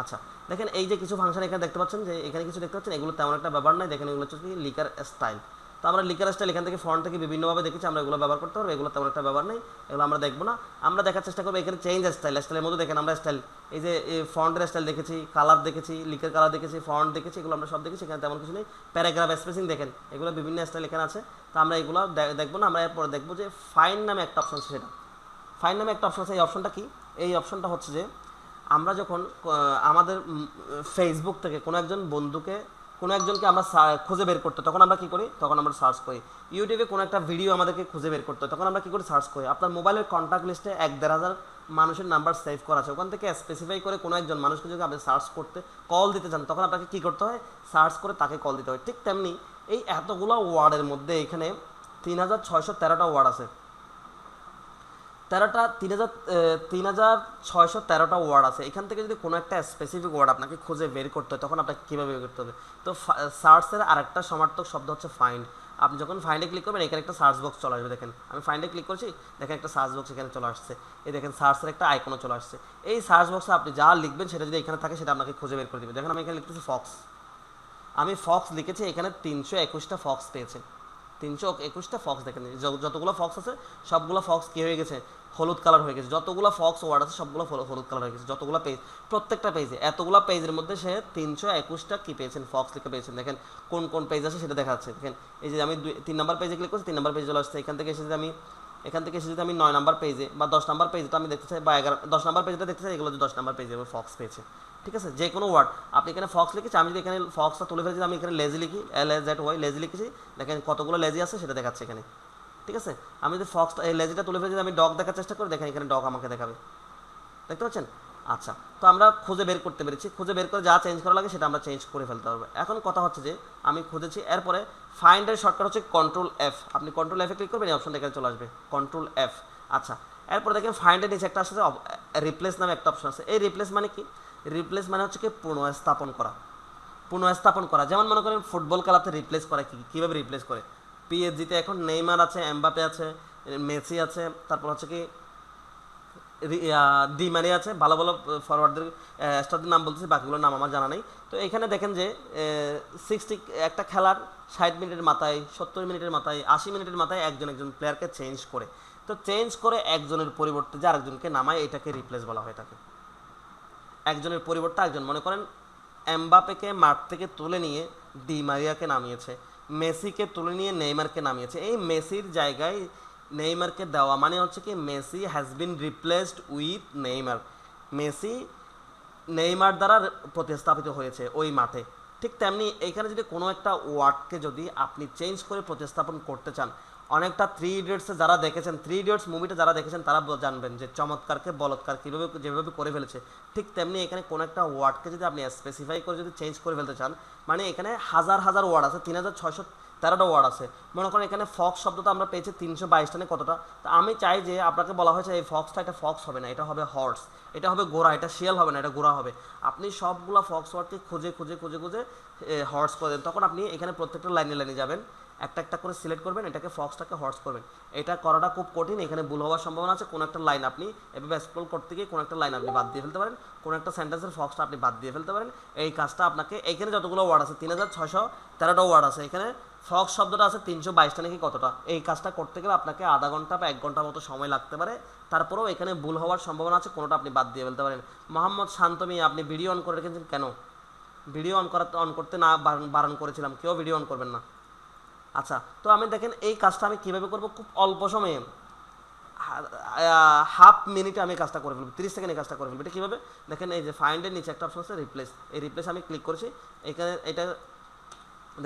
আচ্ছা, দেখেন এই যে কিছু ফাংশন এখানে দেখতে পাচ্ছেন, যে এখানে কিছু দেখতে পাচ্ছেন, এগুলো তেমন একটা ব্যবহার নাই। দেখেন এগুলো হচ্ছে কি লিকার স্টাইল। তো আমরা লিকার স্টাইল এখান থেকে ফন্ট থেকে বিভিন্নভাবে দেখেছি, আমরা এগুলো ব্যবহার করতে পারবো, এগুলো তেমন একটা ব্যবহার নেই, এগুলো আমরা দেখবো না। আমরা দেখার চেষ্টা করবো এখানে চেঞ্জ স্টাইলের মধ্যে দেখেন আমরা স্টাইল, এই যে ফন্টের স্টাইল দেখেছি, কালার দেখেছি, লিকার কালার দেখেছি, ফন্ট দেখেছি, এগুলো আমরা সব দেখেছি, এখানে তেমন কিছু নেই। প্যারাগ্রাফ স্পেসিং দেখেন, এগুলো বিভিন্ন স্টাইল এখানে আছে। তো আমরা এগুলো দেখবো না। আমরা এরপর দেখবো যে ফাইন নামে একটা অপশন আছে, সেটা ফাইন নামে একটা অপশন আছে। এই অপশনটা কি? এই অপশনটা হচ্ছে যে আমরা যখন আমাদের ফেসবুক থেকে কোনো একজনকে আমরা খুঁজে বের করতে, তখন আমরা কী করি? তখন আমরা সার্চ করি। ইউটিউবে কোনো একটা ভিডিও আমাদেরকে খুঁজে বের করতে, তখন আমরা কী করি? সার্চ করি। আপনার মোবাইলের কন্ট্যাক্ট লিস্টে 1-1.5 মানুষের নাম্বার সেভ করা আছে, ওখান থেকে স্পেসিফাই করে কোনো একজন মানুষকে যদি আপনি সার্চ করতে কল দিতে চান, তখন আপনাকে কী করতে হয়? সার্চ করে তাকে কল দিতে হয়। ঠিক তেমনি এই এতগুলো ওয়ার্ডের মধ্যে এখানে 3613টা ওয়ার্ড আছে, 3613টা ওয়ার্ড আছে। এখান থেকে যদি কোনো একটা স্পেসিফিক ওয়ার্ড আপনাকে খুঁজে বের করতে হয়, তখন আপনাকে কীভাবে বের করতে হবে? তো সার্চের আরেকটা সমার্থক শব্দ হচ্ছে ফাইন্ড। আপনি যখন ফাইন্ডে ক্লিক করবেন এখানে একটা সার্চ বক্স চলে আসবে। দেখেন আমি ফাইন্ডে ক্লিক করছি, দেখেন একটা সার্চ বক্স এখানে চলে আসছে। এই দেখেন সার্চের একটা আইকনও চলে আসছে। এই সার্চ বক্সে আপনি যা লিখবেন সেটা যদি এখানে থাকে সেটা আপনাকে খুঁজে বের করে দেবে। দেখেন আমি এখানে লিখতেছি ফক্স, আমি ফক্স লিখেছি, এখানে 321টা ফক্স পেয়েছে, 321টা ফক্স। দেখেন যতগুলো ফক্স আছে সবগুলো ফক্স কী হয়ে গেছে? হলুদ কালার হয়ে গেছে। যতগুলো ফক্স ওয়ার্ড আছে সবগুলো হলুদ কালার হয়ে গেছে। যতগুলো পেজ, প্রত্যেকটা পেজে এতগুলো পেজের মধ্যে সে 321টা কী পেয়েছেন? ফক্স লিখে পেয়েছেন। দেখেন কোন কোন পেজ আছে সেটা দেখা যাচ্ছে। দেখেন এই যে আমি 3 নম্বর পেজে ক্লিক করছি, 3 নম্বর পেজে চলে আসছে। এখান থেকে এসে যদি আমি 9 নম্বর পেজে বা 10 নম্বর পেজে তো আমি দেখতে চাই, বা 10 নম্বর পেজটা দেখতে চাই, এগুলো যে 10 নম্বর পেজে ফক্স পেয়েছে। ঠিক আছে, যে কোনো ওয়ার্ড আপনি এখানে ফক্স লিখেছি, আমি যদি এখানে ফক্সটা তুলে ফেলেছি, আমি এখানে লেজি লিখি, LAZY লেজি লিখেছি, দেখেন কতগুলো লেজি আছে সেটা দেখাচ্ছে এখানে। ঠিক আছে, আমি যদি ফক্সটা এই লেজিটা তুলে ফেলেছি, আমি ডগ দেখার চেষ্টা করি, দেখেন এখানে ডগ আমাকে দেখাবে, দেখতে পাচ্ছেন? আচ্ছা, তো আমরা খুঁজে বের করতে পেরেছি। খুঁজে বের করে যা চেঞ্জ করা লাগে সেটা আমরা চেঞ্জ করে ফেলতে পারবো। এখন কথা হচ্ছে যে আমি খুঁজেছি, এরপরে ফাইন্ডের শর্টকাট হচ্ছে Ctrl+F। আপনি Ctrl+F ক্লিক করবেন, এই অপশনটা এখানে চলে আসবে, Ctrl+F। আচ্ছা, এরপরে দেখেন ফাইন্ডের নিচে একটা আসছে রিপ্লেস নামে একটা অপশন আছে। এই রিপ্লেস মানে কি? রিপ্লেস মানে হচ্ছে কি পুনঃস্থাপন করা। যেমন মনে করেন ফুটবল খেলাতে রিপ্লেস করে, কীভাবে রিপ্লেস করে? PSG-তে এখন নেইমার আছে, এমবাপে আছে, মেসি আছে, তারপর হচ্ছে কি ডি মারিয়া আছে, ভালো ভালো ফরওয়ার্ডদের স্টারদের নাম বলতেছি, বাকিগুলোর নাম আমার জানা নেই। তো এখানে দেখেন যে 60 একটা খেলার 60 মিনিটের মাথায়, 70 মিনিটের মাথায়, 80 মিনিটের মাথায় একজন প্লেয়ারকে চেঞ্জ করে, তো চেঞ্জ করে একজনের পরিবর্তে যে আরেকজনকে নামায়, এটাকে রিপ্লেস বলা হয়ে থাকে। একজনের পরিবর্তে একজন, মনে করেন এমবাপেকে মাঠ থেকে তুলে নিয়ে ডি মারিয়াকে নামিয়েছে, মেসিকে তুলে নিয়ে নেইমারকে নামিয়েছে। এই মেসির জায়গায় নেইমারকে দেওয়া মানে হচ্ছে কি Messi has been replaced with Neymar. Messi Neymar দ্বারা প্রতিস্থাপিত হয়েছে ওই মাঠে। ঠিক তেমনি এইখানে যদি কোনো একটা ওয়ার্ডকে যদি আপনি চেঞ্জ করে প্রতিস্থাপন করতে চান, অনেকটা থ্রি ইডিয়টসে যারা দেখেছেন, থ্রি ইডিয়টস মুভিটা যারা দেখেছেন তারা জানবেন যে চমৎকারকে বলৎকার কীভাবে যেভাবে করে ফেলেছে। ঠিক তেমনি এখানে কোনো একটা ওয়ার্ডকে যদি আপনি স্পেসিফাই করে যদি চেঞ্জ করে ফেলতে চান, মানে এখানে হাজার হাজার ওয়ার্ড আছে, 3613টা ওয়ার্ড আছে। মনে করেন এখানে ফক্স শব্দটা আমরা পেয়েছি 322টা নিয়ে কতটা। তো আমি চাই যে আপনাকে বলা হয়েছে এই ফক্সটা, এটা ফক্স হবে না, এটা হবে হর্স, এটা হবে ঘোড়া, এটা শিয়াল হবে না, এটা ঘোড়া হবে। আপনি সবগুলা ফক্স ওয়ার্ডকে খুঁজে খুঁজে খুঁজে খুঁজে হর্স করে দেন। তখন আপনি এখানে প্রত্যেকটা লাইনে লাইনে যাবেন, একটা একটা করে সিলেক্ট করবেন, এটাকে ফক্সটাকে হর্স করবেন। এটা করাটা খুব কঠিন, এখানে ভুল হওয়ার সম্ভাবনা আছে। কোনো একটা লাইন আপনি এভাবে স্ক্রল করতে গিয়ে কোনো একটা লাইন আপনি বাদ দিয়ে ফেলতে পারেন, কোনো একটা সেন্টেন্সের ফক্সটা আপনি বাদ দিয়ে ফেলতে পারেন। এই কাজটা আপনাকে, এখানে যতগুলো ওয়ার্ড আছে 3613টা ওয়ার্ড আছে, এখানে ফক্স শব্দটা আছে 322টা নাকি কতটা। এই কাজটা করতে গেলে আপনাকে আধা ঘন্টা বা 1 ঘন্টা মতো সময় লাগতে পারে। তারপরেও এখানে ভুল হওয়ার সম্ভাবনা আছে, কোনোটা আপনি বাদ দিয়ে ফেলতে পারেন। মোহাম্মদ শান্তমি, আপনি ভিডিও অন করে রেখেছেন কেন? ভিডিও অন করতে না বারণ করেছিলাম, কেউ ভিডিও অন করবেন না। আচ্ছা, তো আমি দেখেন এই কাজটা আমি কীভাবে করবো, খুব অল্প সময়ে হাফ মিনিটে আমি কাজটা করে ফেলবো, 30 সেকেন্ডে কাজটা করে ফেলবো। এটা কীভাবে দেখেন, এই যে ফাইন্ডের নিচে একটা অপশন আছে রিপ্লেস, এই রিপ্লেস আমি ক্লিক করেছি, এখানে এটা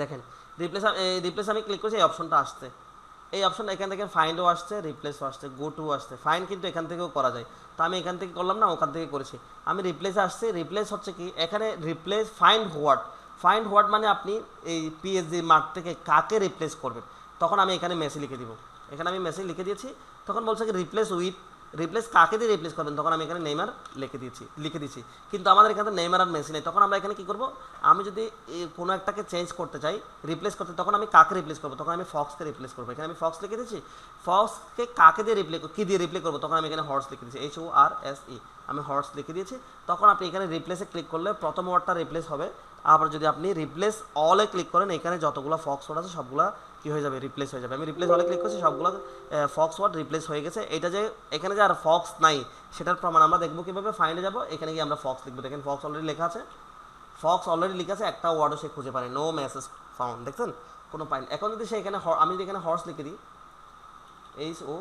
দেখেন রিপ্লেস আমি ক্লিক করেছি, এই অপশনটা আসছে, এই অপশনটা এখান থেকে ফাইন্ডও আসছে, রিপ্লেসও আসছে, গো টু আসছে। ফাইন্ড কিন্তু এখান থেকেও করা যায়, তো আমি এখান থেকে করলাম না, ওখান থেকে করেছি। আমি রিপ্লেসে আসছি, রিপ্লেস হচ্ছে কি এখানে replace find what, find what মানে আপনি এই পিএসজি মার্ক থেকে কাকে রিপ্লেস করবেন। তখন আমি এখানে মেসি লিখে দিব, এখানে আমি মেসি লিখে দিয়েছি। তখন বলছে কি রিপ্লেস উইথ, রিপ্লেস কাকে দিয়ে রিপ্লেস করবেন, তখন আমি এখানে নেইমার লিখে দিয়েছি। কিন্তু আমাদের এখানে নেইমার আর মেসি নেই, তখন আমরা এখানে কী করবো, আমি যদি কোনো একটাকে চেঞ্জ করতে চাই, রিপ্লেস করতে, তখন আমি কাকে রিপ্লেস করবো, তখন আমি ফক্সকে রিপ্লেস করবো। এখানে আমি ফক্স লিখে দিচ্ছি, ফক্সকে কাকে দিয়ে কী দিয়ে রিপ্লেস করবো, তখন আমি এখানে হর্স লিখে দিচ্ছি, HORSE, আমি হর্স লিখে দিয়েছি। তখন আপনি এখানে রিপ্লেসে ক্লিক করলে প্রথম ওয়ার্ডটা রিপ্লেস হবে। আবার যদি আপনি রিপ্লেস অলে ক্লিক করেন, এখানে যতগুলো ফক্স ওয়ার্ড আছে সবগুলো কী হয়ে যাবে, রিপ্লেস হয়ে যাবে। আমি রিপ্লেস অলে ক্লিক করছি, সবগুলো ফক্স ওয়ার্ড রিপ্লেস হয়ে গেছে। এটা যে এখানে যে আর ফক্স নাই সেটার প্রমাণ আমরা দেখবো কীভাবে, ফাইন্ডে যাবো, এখানে গিয়ে আমরা ফক্স লিখবো। দেখেন ফক্স অলরেডি লেখা আছে, ফক্স অলরেডি লেখা আছে, একটা ওয়ার্ডও সে খুঁজে পারে, নো মেসেজ ফাউন্ড, দেখছেন কোনো পাইনি। এখন যদি সে এখানে আমি যদি এখানে হর্স লিখে দিই, HO,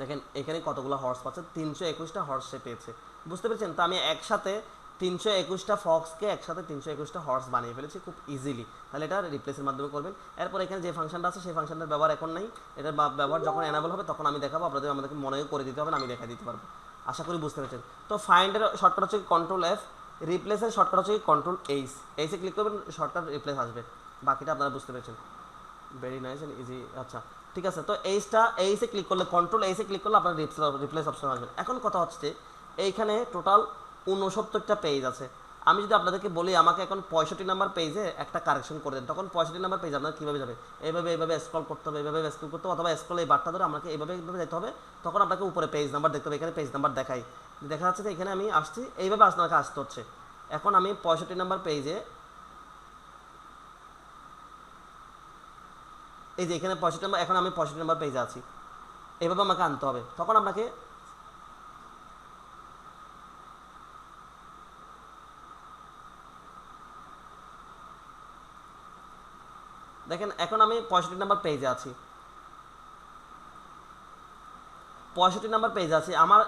দেখেন এখানে কতগুলো হর্স পাচ্ছে, 321টা হর্স সে পেয়েছে, বুঝতে পেরেছেন। তো আমি একসাথে 321টা ফক্সকে একসাথে 321টা হর্স বানিয়ে ফেলেছি খুব ইজিলি। তাহলে এটা রিপ্লেসের মাধ্যমে করবেন। এরপর এখানে যে ফাংশনটা আছে সেই ফাংশনটার ব্যবহার এখন নাই, এটার ব্যবহার যখন এনাবেল হবে তখন আমি দেখাবো, আমাদেরকে মনে করে দিতে হবে না, আমি দেখাই দিতে পারবো। আশা করি বুঝতে পেরেছেন। তো ফাইন্ডের শর্টকাট হচ্ছে Ctrl+F, রিপ্লেসের শর্টকাট হচ্ছে Ctrl+H, এইসে ক্লিক করবেন, শর্টকাট রিপ্লেস আসবে। বাকিটা আপনারা বুঝতে পেরেছেন, ভেরি নাইস এন্ড ইজি। আচ্ছা ঠিক আছে, তো এইসে ক্লিক করলে, Ctrl+H ক্লিক করলে আপনার রিপ্লেস অপশন আসবে। এখন কথা হচ্ছে এইখানে টোটাল 69টা পেজ আছে। আমি যদি আপনাদেরকে বলি আমাকে এখন 65 নাম্বার পেজে একটা কারেকশন করে দেন, তখন 65 নাম্বার পেজ আপনার কীভাবে যাবে, এইভাবে স্ক্রল করতে হবে, এইভাবে স্ক্রল করতে হবে, অথবা স্ক্রল এই বারটা ধরে আমাকে এইভাবে যেতে হবে। তখন আপনাকে উপরে পেজ নাম্বার দেখতে হবে, এখানে পেজ নাম্বার দেখা যাচ্ছে যে এখানে আমি আসছি, এইভাবে আপনাকে আসতে হচ্ছে। এখন আমি 65 নাম্বার পেজে, এই যে এখানে 65 নাম্বার, এখন আমি 65 নাম্বার পেজে আছি, এইভাবে আমাকে আনতে হবে। তখন আপনাকে দেখেন, এখন আমি 65 নাম্বার পেজে আছি, 65 নাম্বার পেজ আছে আমার,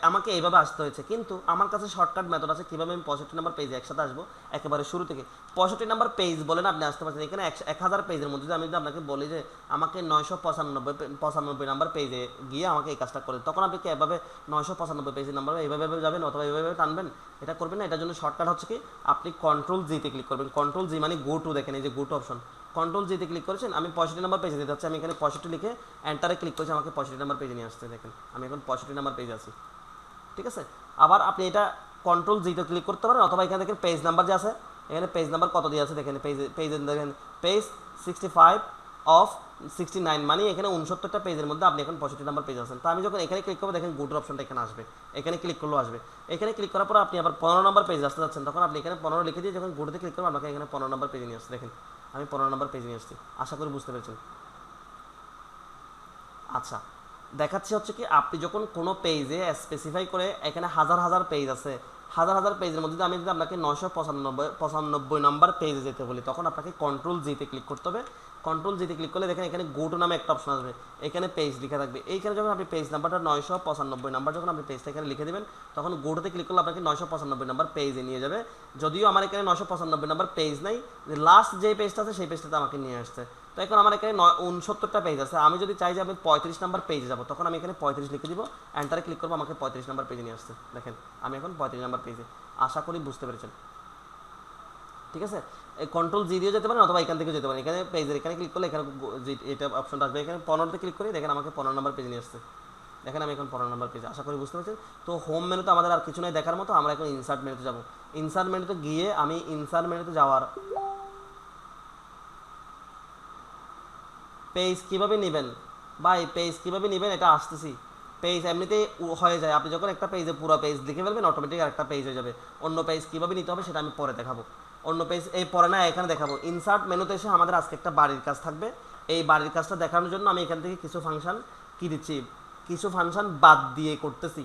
আমাকে এইভাবে আসতে হয়েছে। কিন্তু আমার কাছে শর্টকাট মেথড আছে কীভাবে আমি 65 নাম্বার পেজে একসাথে আসবো, একেবারে শুরু থেকে। 65 নাম্বার পেজ বলেন আপনি আসতে পারছেন, এখানে 1000 পেজের মধ্যে আমি যদি আপনাকে বলি যে আমাকে 995 নাম্বার পেজে গিয়ে আমাকে এই কাজটা করে, তখন আপনি কি এভাবে 995 পেজের নাম্বার এইভাবে যাবেন অথবা এইভাবে টানবেন? এটা করবেন না। এটার জন্য শর্টকাট হচ্ছে কি, আপনি Ctrl+G তে ক্লিক করবেন। Ctrl+G মানে গো টু, দেখেন এই যে গো টু অপশন, Ctrl+G তে ক্লিক করেছেন, আমি 65 নাম্বার পেজে দিতে হচ্ছে, আমি এখানে 65 লিখে এন্টারে ক্লিক করেছি, আমাকে 65 নাম্বার পেজে নিয়ে আসছে। দেখেন আমি এখন 65 নাম্বার পেজে আছি, ঠিক আছে। আবার আপনি এটা Ctrl+G তে ক্লিক করতে পারেন, অথবা এখানে দেখেন পেজ নাম্বার যে আছে, এখানে পেজ নাম্বার কত দিয়ে আছে দেখেন, দেখেন পেজ 65 অফ 69, মানে এখানে 69টা পেজের মধ্যে আপনি এখন 65 নাম্বার পেজ আছেন। তো আমি যখন এখানে ক্লিক করবো, দেখেন গুড অপশনটা এখানে আসবে, এখানে ক্লিক করলেও আসবে। এখানে ক্লিক করার পর আপনি আবার 15 নাম্বার পেজ আসতে যাচ্ছেন, তখন আপনি এখানে 15 লিখে দিয়ে যখন গুডতে ক্লিক করবেন, আপনাকে এখানে 15 নাম্বার পেজে নিয়ে আসছে। দেখেন আমি 15 নাম্বার পেজে নিয়ে আসছি, আশা করি বুঝতে পেরেছেন। আচ্ছা দেখাচ্ছি হচ্ছে কি আপনি যখন কোনো পেজে স্পেসিফাই করে এখানে হাজার হাজার পেজ আছে, হাজার হাজার পেজের মধ্যে আমি যদি আপনাকে 995 নম্বর পেজে যেতে বলি, তখন আপনাকে কন্ট্রোল জিতে ক্লিক করতে হবে। কন্ট্রোল জিতে ক্লিক করলে দেখেন এখানে গো টু নামে একটা অপশন আসবে, এখানে পেজ লেখা থাকবে। এইখানে যখন আপনি পেজ নাম্বারটা 995 নাম্বার যখন আপনি পেজটা এখানে লিখে দেবেন, তখন গো টুতে ক্লিক করলে আপনাকে 995 নাম্বার পেজে নিয়ে যাবে। যদিও আমার এখানে 995 নাম্বার পেজ নাই, লাস্ট যে পেজটা আছে সেই পেজটাতে আমাকে নিয়ে আসছে। তো এখন আমার এখানে 69টা পেজ আছে, আমি যদি চাই যে আমি 35 নাম্বার পেজে যাবো, তখন আমি এখানে 35 লিখে দিব, এন্টারে ক্লিক করবো, আমাকে 35 নাম্বার পেজে নিয়ে আসছে। দেখেন আমি এখন 35 নাম্বার পেজে। আশা করি বুঝতে পেরেছেন, ঠিক আছে। এই কন্ট্রোল জি দিয়ে যেতে পারেন অথবা এখান থেকে যেতে পারেন। এখানে পেজের এখানে ক্লিক করলে এখানে এটা অপশনটা আসবে, এখানে 15তে ক্লিক করি, দেখেন আমাকে 15 নাম্বার পেজে নিয়ে আসছে। দেখেন আমি এখন 15 নাম্বার পেজে। আশা করি বুঝতে পেরেছেন। তো হোম মেনুতে আমাদের আর কিছু নাই দেখার মতো, আমরা এখন ইনসার্ট মেনুতে যাব। ইনসার্ট মেনুতে গিয়ে আমি ইনসার্ট মেনুতে যাওয়ার পেজ কীভাবে নেবেন বা এই পেজ কীভাবে নেবেন এটা আসতেছি। পেজ এমনিতেই হয়ে যায়, আপনি যখন একটা পেজে পুরো পেজ লিখে ফেলবেন অটোমেটিক আরেকটা পেজ হয়ে যাবে। অন্য পেজ কীভাবে নিতে হবে সেটা আমি পরে দেখাবো। অন্য পেজ এই পরে না এখানে দেখাবো। ইনসার্ট মেনুতে এসে আমাদের আজকে একটা বাড়ির কাজ থাকবে। এই বাড়ির কাজটা দেখানোর জন্য আমি এখান থেকে কিছু ফাংশন কী দিচ্ছি, কিছু ফাংশন বাদ দিয়ে করতেছি।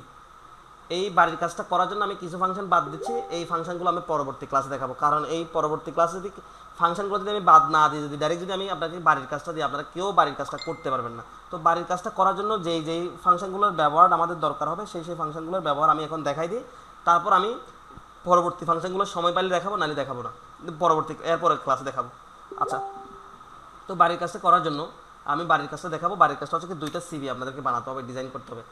এই বাড়ির কাজটা করার জন্য আমি কিছু ফাংশন বাদ দিচ্ছি। এই ফাংশনগুলো আমি পরবর্তী ক্লাসে দেখাবো, কারণ এই পরবর্তী ক্লাসে যদি ফাংশনগুলো যদি আমি বাদ না দিই, যদি ডাইরেক্ট যদি আমি আপনাকে বাড়ির কাজটা দিই, আপনারা কেউ বাড়ির কাজটা করতে পারবেন না। তো বাড়ির কাজটা করার জন্য যেই ফাংশনগুলোর ব্যবহার আমাদের দরকার হবে সেই ফাংশনগুলোর ব্যবহার আমি এখন দেখাই দিই। তারপর আমি পরবর্তী ফাংশনগুলো সময় পাইলে দেখাবো, নাহলে দেখাবো না, পরবর্তী এরপরের ক্লাসে দেখাবো। আচ্ছা, তো বাড়ির কাজটা করার জন্য আমি বাড়ির কাজটা দেখাবো। বাড়ির কাজটা হচ্ছে কি 2টা সিভি আপনাদেরকে বানাতে হবে, ডিজাইন করতে হবে।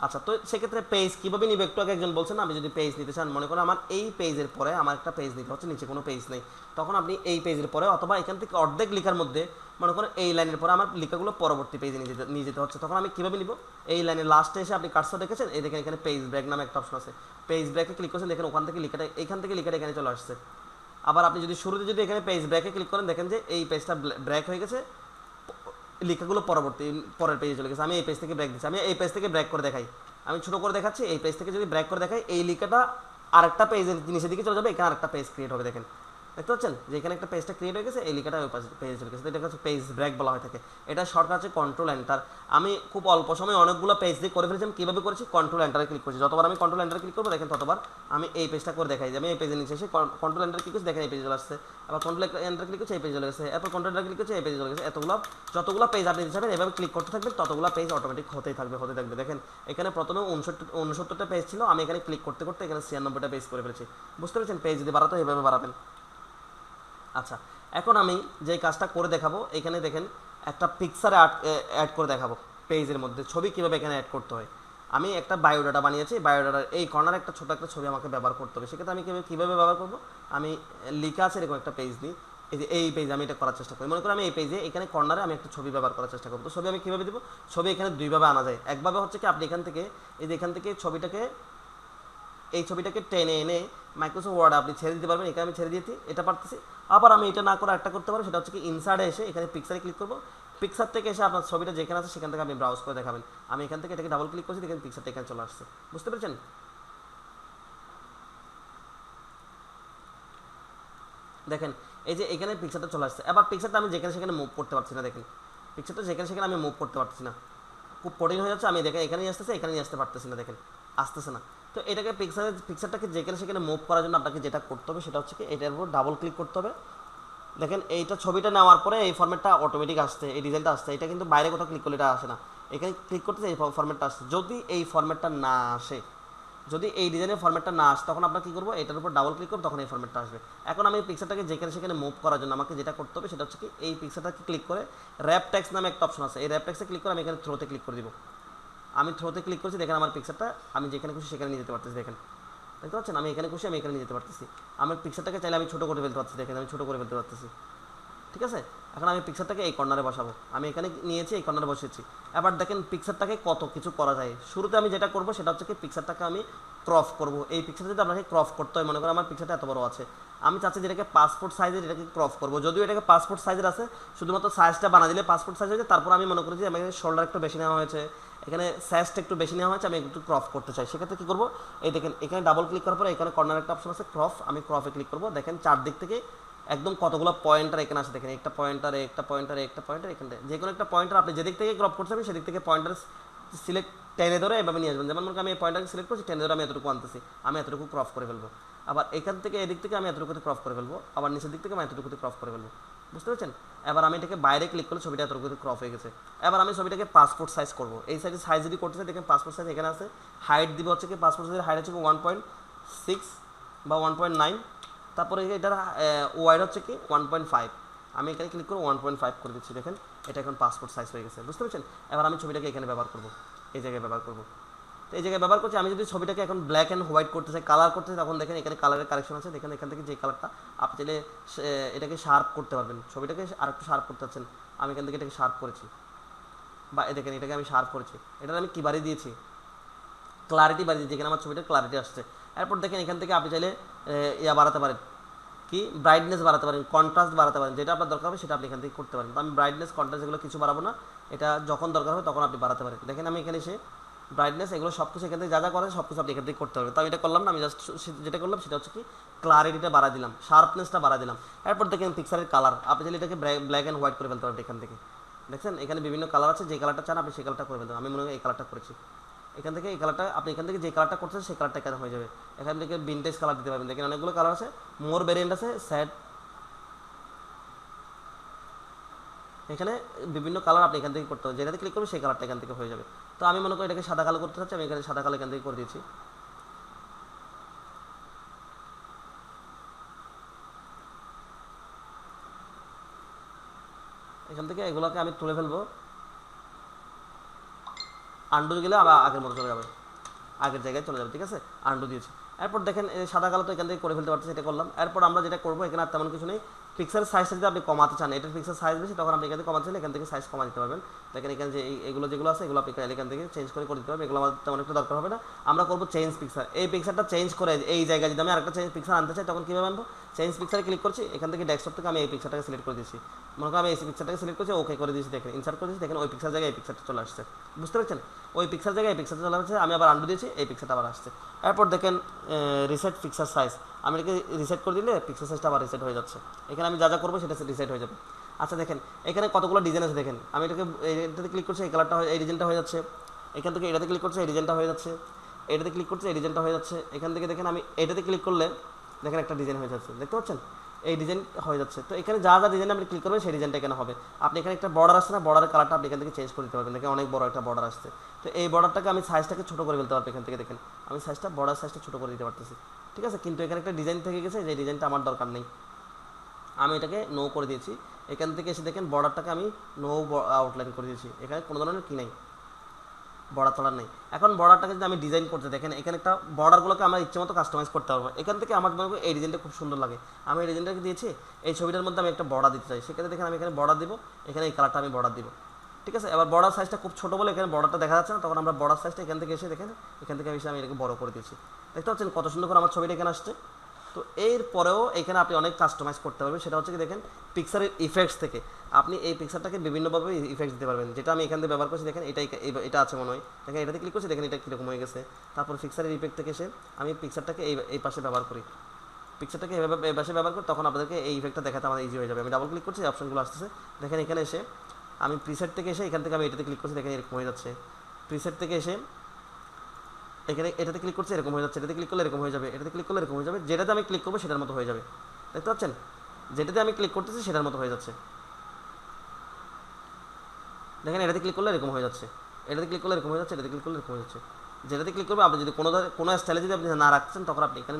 আচ্ছা, তো সেক্ষেত্রে পেজ কীভাবে নিবে, একটু আগে একজন বলছেন আমি যদি পেজ নিতে চান, মনে করেন আমার এই পেজের পরে আমার একটা পেজ নিতে হচ্ছে, নিচে কোনো পেজ নেই, তখন আপনি এই পেজের পরে অথবা এখান থেকে অর্ধেক লেখার মধ্যে মনে করেন এই লাইনের পরে আমার লেখাগুলো পরবর্তী পেজে নিয়ে যেতে হচ্ছে, তখন আমি কীভাবে নিব, এই লাইনের লাস্টে এসে আপনি কার্সর দেখেছেন, এই দেখেন এখানে পেজ ব্রেক নামে একটা অপশন আছে। পেজ ব্রেকে ক্লিক করছেন, দেখেন ওখান থেকে লেখাটা এখান থেকে লেখাটা এখানে চলে আসছে। আবার আপনি যদি শুরুতে যদি এখানে পেজ ব্রেকে ক্লিক করেন, দেখেন যে এই পেজটা ব্রেক হয়ে গেছে, লেখাগুলো পরের পেজে চলে গেছে। আমি এই পেজ থেকে ব্রেক দিচ্ছি, আমি এই পেজ থেকে ব্রেক করে দেখাই, আমি ছোটো করে দেখাচ্ছি। এই পেজ থেকে যদি ব্রেক করে দেখাই, এই লেখাটা আরেকটা পেজের নিচের দিকে চলে যাবে, এখানে আরেকটা পেজ ক্রিয়েট হবে। দেখেন দেখতে পাচ্ছেন যে এখানে একটা পেজটা ক্রিয়েট হয়ে গেছে, এই লেখাটা ওই পেজে চলে গেছে। এটা হচ্ছে পেজ ব্রেক বলা হয়ে থাকে। এটা শর্টকাট হচ্ছে কন্ট্রোল এন্টার। আমি খুব অল্প সময় অনেকগুলো পেজ দিয়ে করে ফেলেছি। কীভাবে করেছি, কন্ট্রোল এন্টারে ক্লিক করছি। যতবার আমি কন্ট্রোল এন্টারে ক্লিক করবো দেখেন ততবার আমি এই পেজটা করে দেখাই যে আমি এই পেজের নিচে এসে কন্ট্রোল এন্টারে ক্লিক করছি, দেখেন এই পেজে চলে আসছে। আবার কন্ট্রোল এন্টারে ক্লিক করছি, এই পেজে চলে গেছে। এরপর কন্ট্রোল এন্টারে ক্লিক করছি, এই পেজে চলে গেছে। যতগুলো পেজ আপনি দিচ্ছেন এভাবে ক্লিক করতে থাকবেন, ততগুলো পেজ অটোমেটিক হতেই থাকবে। দেখেন এখানে প্রথমে 69টা পেজ ছিল, আমি এখানে ক্লিক করতে করতে এখানে 96টা পেজ করে ফেলেছি। বুঝতে পেরেছেন, পেজ যদি বাড়াতে এভাবে বাড়াবেন। আচ্ছা, এখন আমি যে কাজটা করে দেখাবো, এখানে দেখেন একটা পিকচার অ্যাড করে দেখাবো। পেজের মধ্যে ছবি কীভাবে এখানে অ্যাড করতে হয়। আমি একটা বায়োডাটা বানিয়েছি, বায়োডাটার এই কর্নারে একটা ছোটো একটা ছবি আমাকে ব্যবহার করতে হবে। সেক্ষেত্রে আমি কীভাবে ব্যবহার করবো, আমি লিখা আছে এরকম একটা পেজ নিই, এই পেজে আমি এটা করার চেষ্টা করি। মনে করি আমি এই পেজে এখানে কর্নারে আমি একটা ছবি ব্যবহার করার চেষ্টা করবো। তো ছবি আমি কীভাবে দেবো, ছবি এখানে দুইভাবে আনা যায়। একভাবে হচ্ছে কি আপনি এখান থেকে এখান থেকে এই ছবিটাকে টেনে এনে মাইক্রোসফট ওয়ার্ড আপনি ছেড়ে দিতে পারবেন। এখানে আমি ছেড়ে দিয়েছি, এটা পারতেছি। আবার আমি এটা না করে একটা করতে পারি, সেটা হচ্ছে কি ইনসার্টে এসে এখানে পিকচারে ক্লিক করবো। পিকচার থেকে এসে আপনার ছবিটা যেখানে আছে সেখান থেকে আপনি ব্রাউজ করে দেখাবেন। আমি এখান থেকে এটাকে ডাবল ক্লিক করছি, দেখেন পিকচারটা এখানে চলে আসছে। বুঝতে পেরেছেন? দেখেন এই যে এখানে পিকচারটা চলে আসছে। এবার পিকচারটা আমি যেখানে সেখানে মুভ করতে পারছি না। দেখেন পিকচারটা যেখানে সেখানে আমি মুভ করতে পারছি না, খুব কঠিন হয়ে যাচ্ছে। আমি দেখেন এখানে নিয়ে আসতেছে, এখানে নিয়ে আসতে পারতেছি না, দেখেন আসতেছে না। তো এটাকে পিকচারটাকে যেখানে সেখানে মুভ করার জন্য আপনাকে যেটা করতে হবে সেটা হচ্ছে কি এটার উপর ডাবল ক্লিক করতে হবে। দেখেন এইটা ছবিটা নেওয়ার পরে এই ফরম্যাটটা অটোমেটিক আসছে, এই ডিজাইনটা আসছে। এটা কিন্তু বাইরে কোথাও ক্লিক করলে এটা আসে না, এখানে ক্লিক করতে এই ফরম্যাটটা আসছে। যদি এই ফরম্যাটটা না আসে, যদি এই ডিজাইনের ফরম্যাটটা না আসে, তখন আপনার কী করবো, এটার উপর ডাবল ক্লিক করবো, তখন এই ফরম্যাটটা আসবে। এখন আমি পিকচারটাকে যেখানে সেখানে মুভ করার জন্য আমাকে যেটা করতে হবে সেটা হচ্ছে কি এই পিকচারটাকে ক্লিক করে র্যাপ টেক্সট নামে একটা অপশন আছে, এই র্যাপ টেক্সটে ক্লিক করে আমি এখানে থ্রোতে ক্লিক করে দিব। আমি থ্রোতে ক্লিক করছি, দেখেন আমার পিকচারটা আমি যেখানে খুশি সেখানে নিয়ে যেতে পারতেছি। দেখেন দেখতে পাচ্ছেন, আমি এখানে খুশি আমি এখানে নিয়ে যেতে পারতেছি। আমার পিকচারটাকে চাইলে আমি ছোটো করে ফেলতে পারতেছি। দেখেন আমি ছোটো করে ফেলতে পারতেছি, ঠিক আছে। এখন আমি পিকচারটাকে এই কর্নারে বসাবো, আমি এখানে নিয়েছি, এই কর্নারে বসিয়েছি। এবার দেখেন পিকচারটাকে কত কিছু করা যায়। শুরুতে আমি যেটা করবো সেটা হচ্ছে কি পিকচারটাকে আমি ক্রপ করবো। এই পিকচারটা যদি আপনাকে ক্রপ করতে হয়, মনে করেন আমার পিকচারটা এত বড় আছে, আমি চাচ্ছি যেটাকে পাসপোর্ট সাইজের, এটাকে ক্রপ করবো। যদিও এটাকে পাসপোর্ট সাইজের আছে, শুধুমাত্র সাইজটা বানা দিলে পাসপোর্ট সাইজ হয়েছে। তারপর আমি মনে করি যে আমাকে শোল্ডার একটু বেশি নেওয়া হয়েছে, এখানে সাইজটা একটু বেশি নেওয়া হয়েছে, আমি একটু ক্রপ করতে চাই। সেক্ষেত্রে কী করবো, এই দেখেন এখানে ডাবল ক্লিক করার পরে এখানে কর্নার একটা অপশন আছে ক্রপ, আমি ক্রপে ক্লিক করবো। দেখেন চারদিক থেকে একদম কতগুলো পয়েন্টার এখানে আসে। দেখেন একটা পয়েন্টার, একটা পয়েন্টার, একটা পয়েন্টার, এখানে যে কোনো একটা পয়েন্টার আপনি যেদিক থেকে ক্রপ করতে হবে সেদিক থেকে সিলেক্ট টেনে ধরে এভাবে নিয়ে আসবেন। যেমন মনে করেন আমি এই পয়েন্টটাকে সিলেক্ট করছি, টেনে ধরে আমি এতটুকু আনতেছি, আমি এতটুকু ক্রপ করে ফেলবো। আবার এখান থেকে এদিক থেকে আমি এতটুকুতে ক্রপ করে ফেলবো, আবার নিচের দিক থেকে আমি এতটুকুতে ক্রপ করে ফেলবো। বুঝতে পারছেন? এবার আমি এটাকে বাইরে ক্লিক করলে ছবিটা এতটুকুতে ক্রপ হয়ে গেছে। এবার আমি ছবিটাকে পাসপোর্ট সাইজ করবো। এই সাইজে সাইজ যদি করতে চাই দেখেন পাসপোর্ট সাইজ এখানে আছে, হাইট দিব হচ্ছে কি পাসপোর্ট সাইজের হাইট হচ্ছে 1.6 বা 1.9, তারপরে এটার ওয়াইড হচ্ছে কি 1.5। আমি এখানে ক্লিক করে 1.5 করে দিচ্ছি। দেখেন এটা এখন পাসপোর্ট সাইজ হয়ে গেছে। বুঝতে পারছেন? এবার আমি ছবিটাকে এখানে ব্যবহার করবো, এই জায়গায় ব্যবহার করবো। তো এই জায়গায় ব্যবহার করছি। আমি যদি ছবিটাকে এখন ব্ল্যাক অ্যান্ড হোয়াইট করতে চাই, কালার করতে চাই, তখন দেখেন এখানে কালারের কারেকশন আছে। দেখেন এখান থেকে যে কালারটা আপনি চাইলে এটাকে শার্প করতে পারবেন। ছবিটাকে আরেকটু শার্প করতে চাচ্ছেন, আমি এখান থেকে এটাকে শার্প করেছি, বা দেখেন এটাকে আমি শার্প করেছি। এটার আমি কী বাড়িয়ে দিয়েছি, ক্লারিটি বাড়িয়ে দিয়েছি, এখানে আমার ছবিটার ক্লারিটি আসছে। এরপর দেখেন এখান থেকে আপনি চাইলে ইয়া বাড়াতে পারেন, কি ব্রাইটনেস বাড়াতে পারেন, কন্ট্রাস্ট বাড়াতে পারেন, যেটা আপনার দরকার হবে সেটা আপনি এখান থেকে করতে পারেন। তো আমি ব্রাইটনেস কন্ট্রাস্ট এগুলো কিছু বাড়াবো না, এটা যখন দরকার হবে তখন আপনি বাড়াতে পারেন। দেখেন আমি এখানে এসে ব্রাইটনেস এগুলো সব কিছু এখান থেকে যা যা করে সব কিছু আপনি এখান থেকে করতে হবে। তো আমি এটা করলাম না, আমি জাস্ট যেটা করলাম সেটা হচ্ছে কি ক্লারিটিটা বাড়া দিলাম, শার্পনেসটা বাড়া দিলাম। এরপর দেখেন পিকচারের কালার আপনি চাইলে এটাকে ব্ল্যাক অ্যান্ড হোয়াইট করে ফেলতে পারবেন। এখান থেকে দেখছেন এখানে বিভিন্ন কালার আছে, যে কালারটা চান আপনি সেই কালারটা করে ফেলতে। আমি মনে হয় এই কালারটা করেছি। এখান থেকে এই কালারটা আপনি এখান থেকে যে কালারটা করছেন সেই কালারটা এখানে হয়ে যাবে। এখান থেকে ভিনটেজ কালার দিতে পারবেন। দেখেন অনেকগুলো কালার আছে, মোর ভেরিয়েন্ট আছে, স্যাড, এখানে বিভিন্ন কালার আপনি এখান থেকে করতে হবে। যেটাতে ক্লিক করবে সেই কালারটা এখান থেকে হয়ে যাবে। তো আমি মনে করি এটাকে সাদা কালো করতে চাচ্ছি, আমি এখানে সাদা কালো এখান থেকে করে দিয়েছি। এখান থেকে এগুলোকে আমি তুলে ফেলবো, আন্ডু গেলে আবার আগের মতো চলে যাবে, আগের জায়গায় চলে যাবে। ঠিক আছে, আন্ডু দিয়েছি। এরপর দেখেন সাদা কালো তো এখান থেকে করে ফেলতে পারছি, এটা করলাম। এরপর আমরা যেটা করবো এখানে আর তেমন কিছু নেই, পিক্সেল সাইজটা যদি আপনি কমাতে চান, এটার পিক্সেল সাইজ বেশি, তখন আপনি এখান থেকে কমাতে চাইলে এখান থেকে সাইজ কমা দিতে পারবেন। দেখেন এখানে যে এগুলো যেগুলো আছে এগুলো আপনি এখান থেকে চেঞ্জ করে দিতে পারবেন। এগুলো আমাদের তেমন একটা দরকার হবে না। আমরা করবো চেঞ্জ পিক্সার। এই পিক্সারটা চেঞ্জ করে এই জায়গায় যদি আমি আরেকটা চেঞ্জ পিক্সার আনতে চাই তখন কীভাবে আনবো, চেঞ্জ পিক্সারে ক্লিক করছি, এখান থেকে ডেস্কটপ থেকে আমি এই পিক্সারটাকে সিলেক্ট করে দিয়েছি। মনে করেন আমি এই পিক্সারটাকে সিলেক্ট করছি, ওকে করে দিয়েছি, দেখেন ইনসার্ট করে দিয়েছি, দেখেন ওই পিক্সার জায়গায় এই পিক্সারটা চলে আসছে। বুঝতে পারছেন? ওই পিক্সার জায়গায় এই পিক্সারটা চলে আসছে, আমি আবার আন্ডু দিয়েছি, এই পিক্সারটা আবার আসছে। এরপর দেখেন রিসেট পিক্সার সাইজ, আমি এটাকে রিসেট করে দিলে পিক্সার সাইজটা আবার রিসেট হয়ে যাচ্ছে। এখানে আমি যা যা করবো সেটা রিসেট হয়ে যাবে। আচ্ছা দেখেন এখানে কতগুলো ডিজাইন আছে, দেখেন আমি এটাকে এটাতে ক্লিক করছি, এই কালারটা এই ডিজাইনটা হয়ে যাচ্ছে। এখান থেকে এটাতে ক্লিক করছে, এই ডিজাইনটা হয়ে যাচ্ছে। এটাতে ক্লিক করছে, এই ডিজাইনটা হয়ে যাচ্ছে। এখান থেকে দেখেন আমি এটাতে ক্লিক করলে দেখেন একটা ডিজাইন হয়ে যাচ্ছে, দেখতে পাচ্ছেন এই ডিজাইন হয়ে যাচ্ছে। তো এখানে যা যা ডিজাইন আপনি ক্লিক করবেন সেই ডিজাইনটা এখানে হবে। আপনি এখানে একটা বর্ডার আসছে না, বর্ডারের কালারটা আপনি এখান থেকে চেঞ্জ করে দিতে পারবেন। দেখেন অনেক বড় একটা বর্ডার আসছে। তো এই বর্ডারটাকে আমি সাইজটাকে ছোটো করে ফেলতে পারবো। এখান থেকে দেখেন আমি সাইজটা বর্ডার সাইজটা ছোটো করে দিতে পারতেছি। ঠিক আছে, কিন্তু এখানে একটা ডিজাইন থেকে গেছে, যে ডিজাইনটা আমার দরকার নেই, আমি এটাকে নো করে দিয়েছি। এখান থেকে এসে দেখেন বর্ডারটাকে আমি নো আউটলাইন করে দিয়েছি। এখানে কোনো ধরনের কি নেই, বর্ডার তোলার নেই। এখন বর্ডারটাকে যদি আমি ডিজাইন করতে, দেখেন এখানে একটা বর্ডারগুলোকে আমার ইচ্ছে মতো কাস্টমাইজ করতে পারবো। এখান থেকে আমার মনে করি এই ডিজাইনটা খুব সুন্দর লাগে, আমি এই ডিজাইনটাকে দিয়েছি। এই ছবিটার মধ্যে আমি একটা বর্ডার দিতে চাই, সেক্ষেত্রে দেখেন আমি এখানে বর্ডার দিব, এখানে এই কালারটা আমি বর্ডার দিব। ঠিক আছে, এবার বর্ডার সাইজটা খুব ছোটো বলে এখানে বর্ডারটা দেখা যাচ্ছে না, তখন আমরা বর্ডার সাইজটা এখান থেকে এসে দেখেন এখান থেকে এসে আমি এটাকে বড় করে দিয়েছি। দেখতে পাচ্ছেন কত সুন্দর করে আমার ছবিটা এখানে আসছে। তো এর পরেও এখানে আপনি অনেক কাস্টমাইজ করতে পারবেন। সেটা হচ্ছে কি দেখেন পিক্সারের ইফেক্টস থেকে আপনি এই পিক্সারটাকে বিভিন্নভাবে ইফেক্টস দিতে পারবেন, যেটা আমি এখান থেকে ব্যবহার করছি। দেখেন এটা আছে মনে হয়, দেখেন এটাতে ক্লিক করছি, দেখেন এটা কীরকম হয়ে গেছে। তারপর পিক্সারের ইফেক্ট থেকে এসে আমি পিক্সারটাকে এই পাশে ব্যবহার করি, পিক্সারটাকে এভাবে এই পাশে ব্যবহার করি, তখন আপনাদেরকে এই ইফেক্টটা দেখাতে আমার ইজি হয়ে যাবে। আমি ডাবল ক্লিক করছি, অপশনগুলো আসতেছে। দেখেন এখানে এসে আমি প্রিসেট থেকে এসে এখান থেকে আমি এটাতে ক্লিক করছি, দেখেন এরকম হয়ে যাচ্ছে। প্রিসেট থেকে এসে এখানে এটাতে ক্লিক করছে, এরকম হয়ে যাচ্ছে। এটাতে ক্লিক করলে এরকম হয়ে যাবে, এটাতে ক্লিক করলে এরকম হয়ে যাবে। যেটাতে আমি ক্লিক করবো সেটার মতো হয়ে যাবে। দেখতে পাচ্ছেন, যেটাতে আমি ক্লিক করতেছি সেটার মতো হয়ে যাচ্ছে। দেখেন এটাতে ক্লিক করলে এরকম হয়ে যাচ্ছে, এটাতে ক্লিক করলে এরকম হয়ে যাচ্ছে, এটাতে ক্লিক করলে এরকম হয়ে যাচ্ছে। যেটাতে ক্লিক করবে আপনি যদি কোনো স্টাইলে যদি আপনি না রাখছেন, তখন আপনি এখানে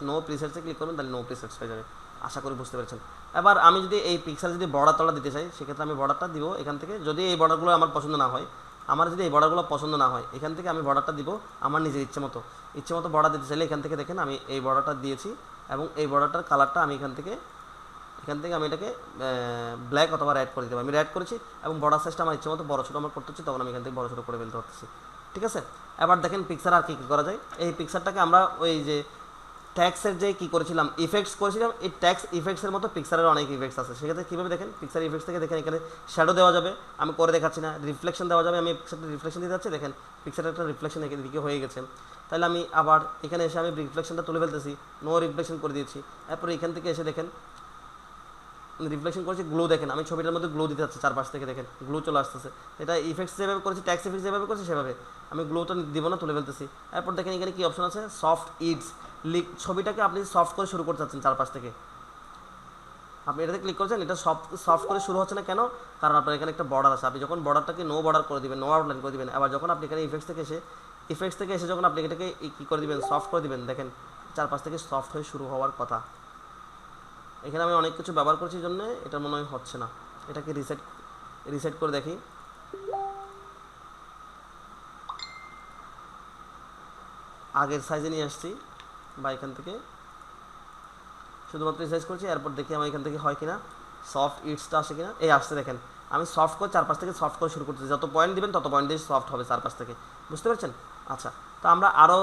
নো প্রিসেটসে ক্লিক করবেন, তাহলে নো প্রিসেটস হয়ে যাবে। আশা করি বুঝতে পেরেছেন। এবার আমি যদি এই পিক্সেল যদি বর্ডার তলা দিতে চাই, সেক্ষেত্রে আমি বর্ডারটা দিব এখান থেকে। যদি এই বর্ডারগুলো আমার পছন্দ না হয়, আমার যদি এই বর্ডারগুলো পছন্দ না হয়, এখান থেকে আমি বর্ডারটা দিব আমার নিজের ইচ্ছে মতো বর্ডার দিতে চাইলে এখান থেকে দেখেন আমি এই বর্ডারটা দিয়েছি, এবং এই বর্ডারটার কালারটা আমি এখান থেকে আমি এটাকে ব্ল্যাক অথবা রেড করে দিতে পারি। আমি রেড করেছি, এবং বর্ডার সাইজটা আমার ইচ্ছে মতো বড়ো ছোটো আমার করতে হচ্ছে, তখন আমি এখান থেকে বড়ো ছোটো করে ফেলতে পারতেছি। ঠিক আছে, এবার দেখেন পিক্সার আর কী কী করা যায়। এই পিক্সারটাকে আমরা ওই যে ট্যাক্সের যে কী করেছিলাম, ইফেক্টস করেছিলাম, এই ট্যাক্স ইফেক্টসের মতো পিক্সারের অনেক ইফেক্টস আছে। সেক্ষেত্রে কীভাবে দেখেন পিক্সার ইফেক্টস থেকে দেখেন এখানে শ্যাডো দেওয়া যাবে, আমি করে দেখাচ্ছি না। রিফ্লেকশন দেওয়া যাবে, আমি পিক্সারটা রিফ্লেকশন দিতে যাচ্ছি, দেখেন পিক্সারের একটা রিফ্লেকশন এদিকে হয়ে গেছে। তাহলে আমি আবার এখানে এসে আমি রিফ্লেকশনটা তুলে ফেলতেছি, নো রিফ্লেকশন করে দিয়েছি। এরপরে এখান থেকে এসে দেখেন রিফ্লেকশন করেছি গ্লো দেখেন, আমি ছবিটার মধ্যে গ্লো দিতে যাচ্ছি চারপাশ থেকে, দেখেন গ্লো চলে আসতেছে। এটা ইফেক্টস যেভাবে করেছি, ট্যাক্স ইফেক্টস যেভাবে করেছি সেভাবে আমি গ্লোটা দিব না, তুলে ফেলতেছি। এরপর দেখেন এখানে কি অপশন আছে, সফট ইডস। ছবিটাকে আপনি সফট করে শুরু করতে চাচ্ছেন চারপাশ থেকে, আপনি এটাতে ক্লিক করেছেন, এটা সফট করে শুরু হচ্ছে না কেন, কারণ আপনার এখানে একটা বর্ডার আছে। আপনি যখন বর্ডারটাকে নো বর্ডার করে দিবেন, নো আউটলাইন করে দিবেন, আবার যখন আপনি এখানে ইফেক্টস থেকে এসে যখন আপনি এটাকে কী করে দিবেন, সফট করে দিবেন, দেখেন চারপাশ থেকে সফট হয়ে শুরু হওয়ার কথা। এখানে আমি অনেক কিছু ব্যবহার করছি জন্য এটা মনে হয় হচ্ছে না। এটাকে রিসেট করে দেখি। আগের সাইজে নিয়ে আসছি বা এখান থেকে শুধুমাত্র রিসাইজ করছি, এরপর দেখি আমার এখান থেকে হয় কিনা, সফট ইটসটা আসে কিনা। এই আসছে দেখেন, আমি সফট করে চারপাশ থেকে সফট করে শুরু করতেছি, যত পয়েন্ট দিবেন তত পয়েন্ট দিয়ে সফট হবে চারপাশ থেকে, বুঝতে পারছেন? আচ্ছা, তো আমরা আরও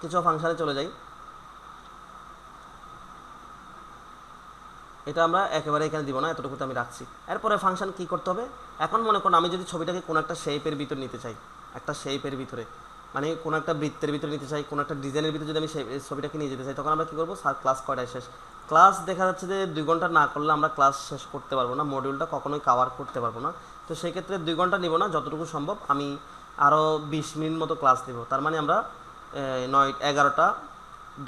কিছু ফাংশানে চলে যাই। এটা আমরা একেবারে এখানে দিব না, এতটুকুতে আমি রাখছি। এরপরে ফাংশন কি করতে হবে, এখন মনে করুন আমি যদি ছবিটাকে কোনো একটা শেপের ভিতর নিতে চাই, একটা শেপের ভিতরে মানে কোনো একটা বৃত্তের ভিতরে নিতে চাই, কোনো একটা ডিজাইনের ভিতরে যদি আমি সেই ছবিটাকে নিয়ে যেতে চাই, তখন আমরা কী করবো, স্যার ক্লাস কয়টায় শেষ? ক্লাস দেখা যাচ্ছে যে 2 ঘন্টা না করলে আমরা ক্লাস শেষ করতে পারবো না, মডিউলটা কখনোই কভার করতে পারবো না। তো সেই ক্ষেত্রে 2 ঘন্টা নিব না, যতটুকু সম্ভব আমি আরও 20 মিনিট মতো ক্লাস নেব। তার মানে আমরা 11টা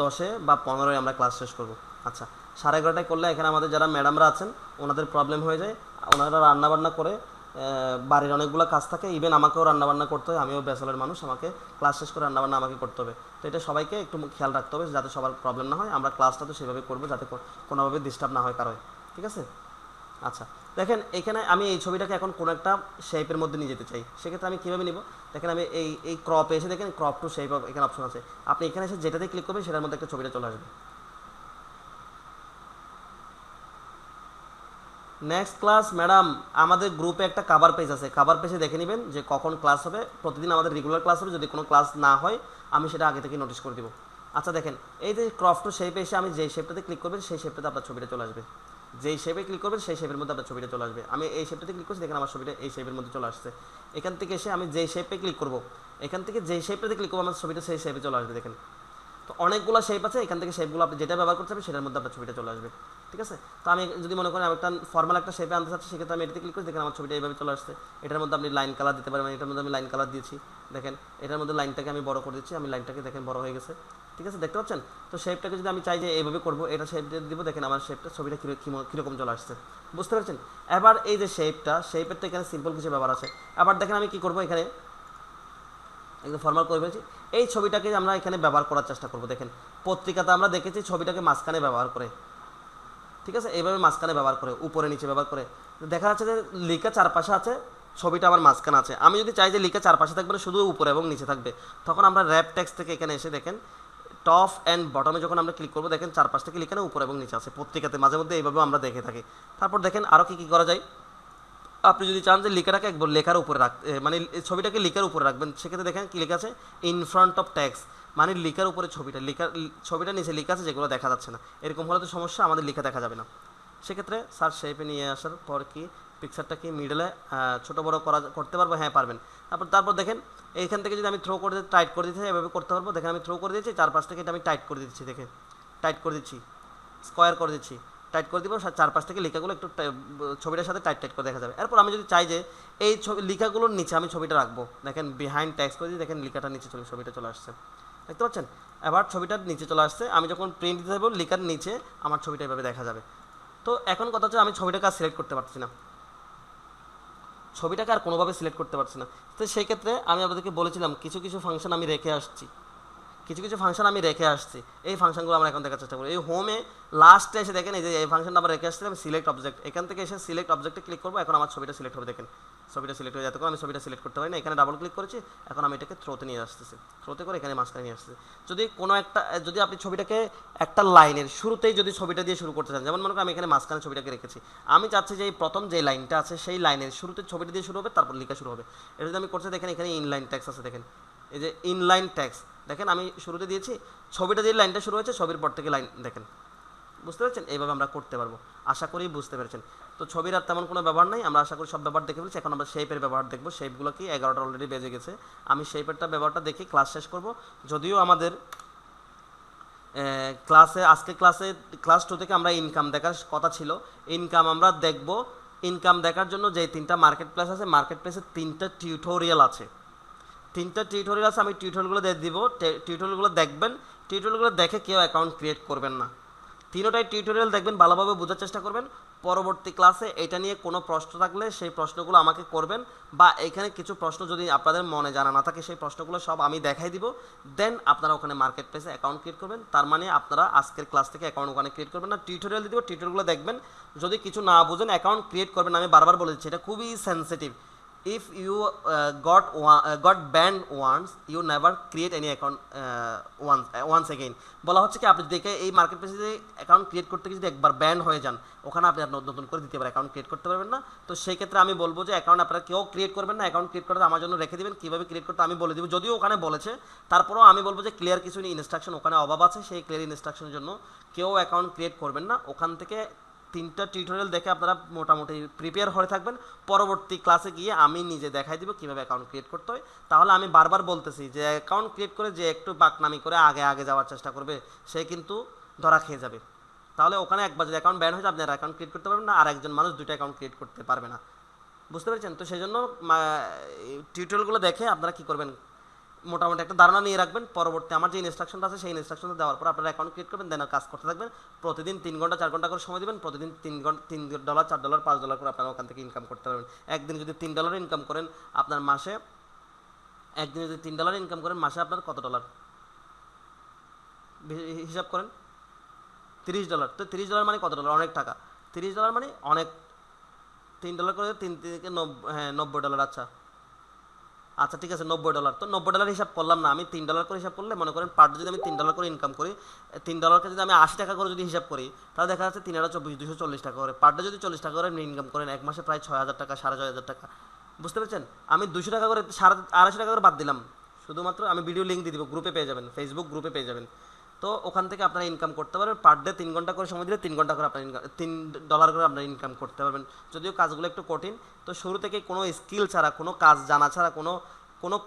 10 বা 15 আমরা ক্লাস শেষ করব। আচ্ছা, 11:30টায় করলে এখানে আমাদের যারা ম্যাডামরা আছেন ওনাদের প্রবলেম হয়ে যায়, ওনারা রান্নাবান্না করে, বাড়ির অনেকগুলো কাজ থাকে, ইভেন আমাকেও রান্নাবান্না করতে হয়, আমিও ব্যাচেলর মানুষ, আমাকে ক্লাস শেষ করে রান্নাবান্না আমাকে করতে হবে। তো এটা সবাইকে একটু খেয়াল রাখতে হবে যাতে সবার প্রবলেম না হয়। আমরা ক্লাসটা তো সেভাবে করবো যাতে কোনোভাবে ডিস্টার্ব না হয় কারো, ঠিক আছে? আচ্ছা, দেখেন এখানে আমি এই ছবিটাকে এখন কোনো একটা শেপের মধ্যে নিয়ে যেতে চাই, সেক্ষেত্রে আমি কীভাবে নিব, দেখেন আমি এই ক্রপে এসে দেখেন ক্রপ টু শেপ এখানে অপশন আছে, আপনি এখানে এসে যেটাতে ক্লিক করবেন সেটার মধ্যে একটা ছবিটা চলে আসবে। নেক্সট ক্লাস ম্যাডাম, আমাদের গ্রুপে একটা কাভার পেজ আছে, কাভার পেজে দেখে নেবেন যে কখন ক্লাস হবে। প্রতিদিন আমাদের রেগুলার ক্লাস হবে, যদি কোনো ক্লাস না হয় আমি সেটা আগে থেকে নোটিশ করে দিব। আচ্ছা দেখেন, এই যে ক্রপ টু শেপে এসে আমি যেই শেপটাতে ক্লিক করবেন সেই শেপটাতে আপনার ছবিটা চলে আসবে, যেই শেপে ক্লিক করবেন সেই শেপের মধ্যে আপনার ছবিটা চলে আসবে। আমি এই শেপটাতে ক্লিক করছি, দেখেন আমার ছবিটা এই শেপের মধ্যে চলে আসছে। এখান থেকে এসে আমি যেই শেপে ক্লিক করবো, এখান থেকে যেই শেপটাতে ক্লিক করবো আমার ছবিটা সেই শেপে চলে আসবে। দেখেন তো অনেকগুলো শেপ আছে, এখান থেকে শেপগুলো আপনি যেটা ব্যবহার করতে হবে সেটার মধ্যে আপনার ছবিটা চলে আসবে, ঠিক আছে? তো আমি যদি মনে করেন আমি একটা ফর্মাল একটা শেপে আনতে চাচ্ছি, সেক্ষেত্রে আমি এটাতে ক্লিক করি, দেখেন আমার ছবিটা এইভাবে চলে আসছে। এটার মধ্যে আপনি লাইন কালার দিতে পারবেন, এটার মধ্যে আমি লাইন কালার দিয়েছি, দেখেন এটার মধ্যে লাইনটাকে আমি বড় করে দিচ্ছি, আমি লাইনটাকে দেখেন বড় হয়ে গেছে, ঠিক আছে? দেখতে পাচ্ছেন? তো শেপটাকে যদি আমি চাই যে এইভাবে করবো, এটা শেপ দিয়ে দিব, দেখেন আমার শেপটা ছবিটা কীরকম চলে আসছে, বুঝতে পারছেন? এবার এই যে শেপের তো এখানে সিম্পল কিছু ব্যাপার আছে। আবার দেখেন আমি কী করবো, এখানে একদম ফর্মাল করে ফেলেছি, এই ছবিটাকে আমরা এখানে ব্যবহার করার চেষ্টা করব। দেখেন পত্রিকাতে আমরা দেখেছি ছবিটাকে মাঝখানে ব্যবহার করে, ঠিক আছে? এইভাবে মাঝখানে ব্যবহার করে, উপরে নিচে ব্যবহার করে, দেখা যাচ্ছে যে লিখা চারপাশে আছে, ছবিটা আমার মাঝখানে আছে। আমি যদি চাই যে লিখা চারপাশে থাকবে না, শুধু উপরে এবং নিচে থাকবে, তখন আমরা র্যাপ টেক্সট থেকে এখানে এসে দেখেন টপ অ্যান্ড বটমে যখন আমরা ক্লিক করবো, দেখেন চারপাশ থেকে লিখে না উপরে এবং নিচে আছে। পত্রিকাতে মাঝে মধ্যে এইভাবে আমরা দেখে থাকি। তারপর দেখেন আরও কী করা যায়, আপনি যদি চান যে লেখাটাকে একবার লেখার উপরে রাখতে, মানে ছবিটাকে লেখার উপরে রাখবেন, সেক্ষেত্রে দেখেন কি লেখা আছে, ইন ফ্রন্ট অফ ট্যাক্স, মানে লেখার উপরে ছবিটা নিচে লেখা আছে যেগুলো দেখা যাচ্ছে না। এরকম হলে তো সমস্যা, আমাদের লেখা দেখা যাবে না। সেক্ষেত্রে স্যার শেপে নিয়ে আসার পর কি পিকচারটা কি মিডলে ছোটো বড়ো করতে পারবো? হ্যাঁ পারবেন। তারপর দেখেন এইখান থেকে যদি আমি থ্রো করে টাইট করে দিতে এভাবে করতে পারবো। দেখেন আমি থ্রো করে দিচ্ছি, চারপাশ থেকে এটা আমি টাইট করে দিচ্ছি, দেখেন টাইট করে দিচ্ছি, স্কোয়ার করে দিচ্ছি, টাইট করে দিব, চারপাশ থেকে লেখাগুলো একটু ছবিটার সাথে টাইট করে দেখা যাবে। এরপর আমি যদি চাই যে এই লেখাগুলোর নিচে আমি ছবিটা রাখবো, দেখেন বিহাইন্ড ট্যাক্স করে দিই, দেখেন লেখাটা নিচে ছবিটা চলে আসছে, দেখতে পাচ্ছেন? এবার ছবিটার নিচে চলে আসছে, আমি যখন প্রিন্ট দিতে যাবো লেখার নিচে আমার ছবিটা এভাবে দেখা যাবে। তো এখন কথা হচ্ছে আমি ছবিটাকে আর সিলেক্ট করতে পারছি না, ছবিটাকে আর কোনোভাবে সিলেক্ট করতে পারছি না। তো সেই ক্ষেত্রে আমি আপনাদেরকে বলেছিলাম কিছু ফাংশন আমি রেখে আসছি, এই ফাংশনগুলো আমরা এখন দেখার চেষ্টা করি। এই হোমে লাস্টে এসে দেখেন এই যে এই ফাংশনটা আমরা রেখে আসছিলাম, সিলেক্ট অবজেক্ট, এখান থেকে এসে সিলেক্ট অবজেক্টে ক্লিক করবো, এখন আমার ছবিটা সিলেক্ট হবে। দেখেন ছবিটা সিলেক্ট হয়ে যাতে করে আমি ছবিটা সিলেক্ট করতে পারি না, এখানে ডাবল ক্লিক করেছি, এখন আমি এটাকে থ্রোতে নিয়ে আসতেছি, থ্রোতে করে এখানে মাঝখানে নিয়ে আসতেছি। যদি আপনি ছবিটাকে একটা লাইনের শুরুতেই যদি ছবিটা দিয়ে শুরু করতে চান, যেমন মনে করেন আমি এখানে মাঝখানে ছবিটাকে রেখেছি, আমি চাচ্ছি যে এই প্রথম যে লাইনটা আছে সেই লাইনের শুরুতে ছবিটা দিয়ে শুরু হবে, তারপর লেখা শুরু হবে। এটা যদি আমি করতে দেখেন এখানে ইনলাইন ট্যাক্স আছে, দেখেন এই যে ইনলাইন ট্যাক্স, দেখেন আমি শুরুতে দিয়েছি, ছবিটা দিয়ে লাইনটা শুরু হয়েছে, ছবির পর থেকে লাইন, দেখেন বুঝতে পেরেছেন? এইভাবে আমরা করতে পারবো, আশা করি বুঝতে পেরেছেন। তো ছবির আর তেমন কোনো ব্যবহার নাই, আমরা আশা করি সব ব্যবহার দেখে ফেলছি। এখন আমরা শেপের ব্যবহার দেখবো, শেপগুলো কি 11টা অলরেডি বেজে গেছে, আমি শেপেরটা ব্যবহারটা দেখে ক্লাস শেষ করব। যদিও আমাদের ক্লাস 2 থেকে আমরা ইনকাম দেখার কথা ছিল। ইনকাম আমরা দেখব। ইনকাম দেখার জন্য যে 3টা মার্কেট প্লেস আছে, মার্কেট প্লেসে 3টা টিউটোরিয়াল আছে। আমি টিউটোরিয়ালগুলো দিয়ে দিব। টিউটোরিয়ালগুলো দেখবেন। টিউটোরিয়ালগুলো দেখে কেউ অ্যাকাউন্ট ক্রিয়েট করবেন না। তিনোটাই টিউটোরিয়াল দেখবেন, ভালোভাবে বোঝার চেষ্টা করবেন। পরবর্তী ক্লাসে এটা নিয়ে কোনো প্রশ্ন থাকলে সেই প্রশ্নগুলো আমাকে করবেন, বা এখানে কিছু প্রশ্ন যদি আপনাদের মনে জানা না থাকে সেই প্রশ্নগুলো সব আমি দেখাই দিব। দেন আপনারা ওখানে মার্কেট প্লেসে অ্যাকাউন্ট ক্রিয়েট করবেন। তার মানে আপনারা আজকের ক্লাস থেকে অ্যাকাউন্ট ওখানে ক্রিয়েট করবেন না, টিউটোরিয়াল দিয়ে দিব। টিউটোরিয়ালগুলো দেখবেন। যদি কিছু না বুঝেন অ্যাকাউন্ট ক্রিয়েট করবেন। আমি বারবার বলে দিচ্ছি, এটা খুবই sensitive. if you got banned once, you never create any account once again। বলা হচ্ছে কি, আপনি দেখে এই মার্কেট প্লেসে যে অ্যাকাউন্ট ক্রিয়েট করতে গিয়ে যদি একবার ব্যান হয়ে যান, ওখানে আপনি আর নতুন করে দ্বিতীয়বার অ্যাকাউন্ট ক্রিয়েট করতে পারবেন না। তো সেই ক্ষেত্রে আমি বলবো যে অ্যাকাউন্ট আপনারা কেউ ক্রিয়েট করবেন না। অ্যাকাউন্ট ক্রিয়েট করতে আমার জন্য রেখে দিবেন। কীভাবে ক্রিয়েট করতে আমি বলে দিব, যদিও ওখানে বলেছে, তারপরেও আমি বলবো যে ক্লিয়ার কিছু ইনস্ট্রাকশন ওখানে অভাব আছে। সেই ক্লিয়ার ইনস্ট্রাকশনের জন্য কেউ অ্যাকাউন্ট ক্রিয়েট করবেন না। ওখান থেকে 3টা টিউটোরিয়াল দেখে আপনারা মোটামুটি প্রিপেয়ার হয়ে থাকবেন। পরবর্তী ক্লাসে গিয়ে আমি নিজে দেখাই দিব কীভাবে অ্যাকাউন্ট ক্রিয়েট করতে হয়। তাহলে আমি বারবার বলতেছি যে অ্যাকাউন্ট ক্রিয়েট করে যে একটু বাকনামি করে আগে যাওয়ার চেষ্টা করবে, সে কিন্তু ধরা খেয়ে যাবে। তাহলে ওখানে একবার যদি অ্যাকাউন্ট ব্যান হয়ে যায়, আপনি অ্যাকাউন্ট ক্রিয়েট করতে পারবেন না, আর একজন মানুষ 2টা অ্যাকাউন্ট ক্রিয়েট করতে পারবে না। বুঝতে পেরেছেন? তো সেই জন্য টিউটোরিয়ালগুলো দেখে আপনারা কী করবেন, মোটামুটি একটা ধারণা নিয়ে রাখবেন। পরবর্তী আমার যে ইনস্ট্রাকশনটা আছে সেই ইনস্ট্রাকশনটা দেওয়ার পর আপনারা অ্যাকাউন্ট ক্রিয়েট করবেন, দেন কাজ করতে থাকবেন। প্রতিদিন 3 ঘন্টা 4 ঘন্টা করে সময় দেবেন। প্রতিদিন $3, $4, $5 করে আপনারা ওখান থেকে ইনকাম করতে পারবেন। একদিন যদি $3 ইনকাম করেন, আপনার মাসে একদিনে যদি $3 ইনকাম করেন, মাসে আপনার কত ডলার হিসাব করেন? $30। তো $30 মানে কত ডলার? অনেক টাকা। $30 মানে অনেক। $3 করে 3 থেকে 90, হ্যাঁ $90। আচ্ছা ঠিক আছে, $90। তো $90 হিসাব করলাম না, আমি $3 করে হিসাব করলে, মনে করেন পার ডে যদি আমি $3 করে ইনকাম করি, $3কে যদি আমি 80 টাকা করে যদি হিসাব করি, তাহলে দেখা যাচ্ছে 3/24 240 টাকা করে। পার ডে যদি 40 টাকা করে ইনকাম করেন, এক মাসে প্রায় 6,000 টাকা, 6,500 টাকা। বুঝতে পেরেছেন? আমি 200 টাকা করে, 250 টাকা করে বাদ দিলাম। শুধুমাত্র আমি ভিডিও লিঙ্ক দিয়ে দিব, গ্রুপে পেয়ে যাবেন, ফেসবুক গ্রুপে পেয়ে যাবেন। তো ওখান থেকে আপনারা ইনকাম করতে পারবেন। পার ডে 3 ঘন্টা করে সময় দিলে 3 ঘন্টা করে আপনার $3 করে আপনারা ইনকাম করতে পারবেন। যদিও কাজগুলো একটু কঠিন। তো শুরু থেকে কোনো স্কিল ছাড়া, কোনো কাজ জানা ছাড়া, কোনো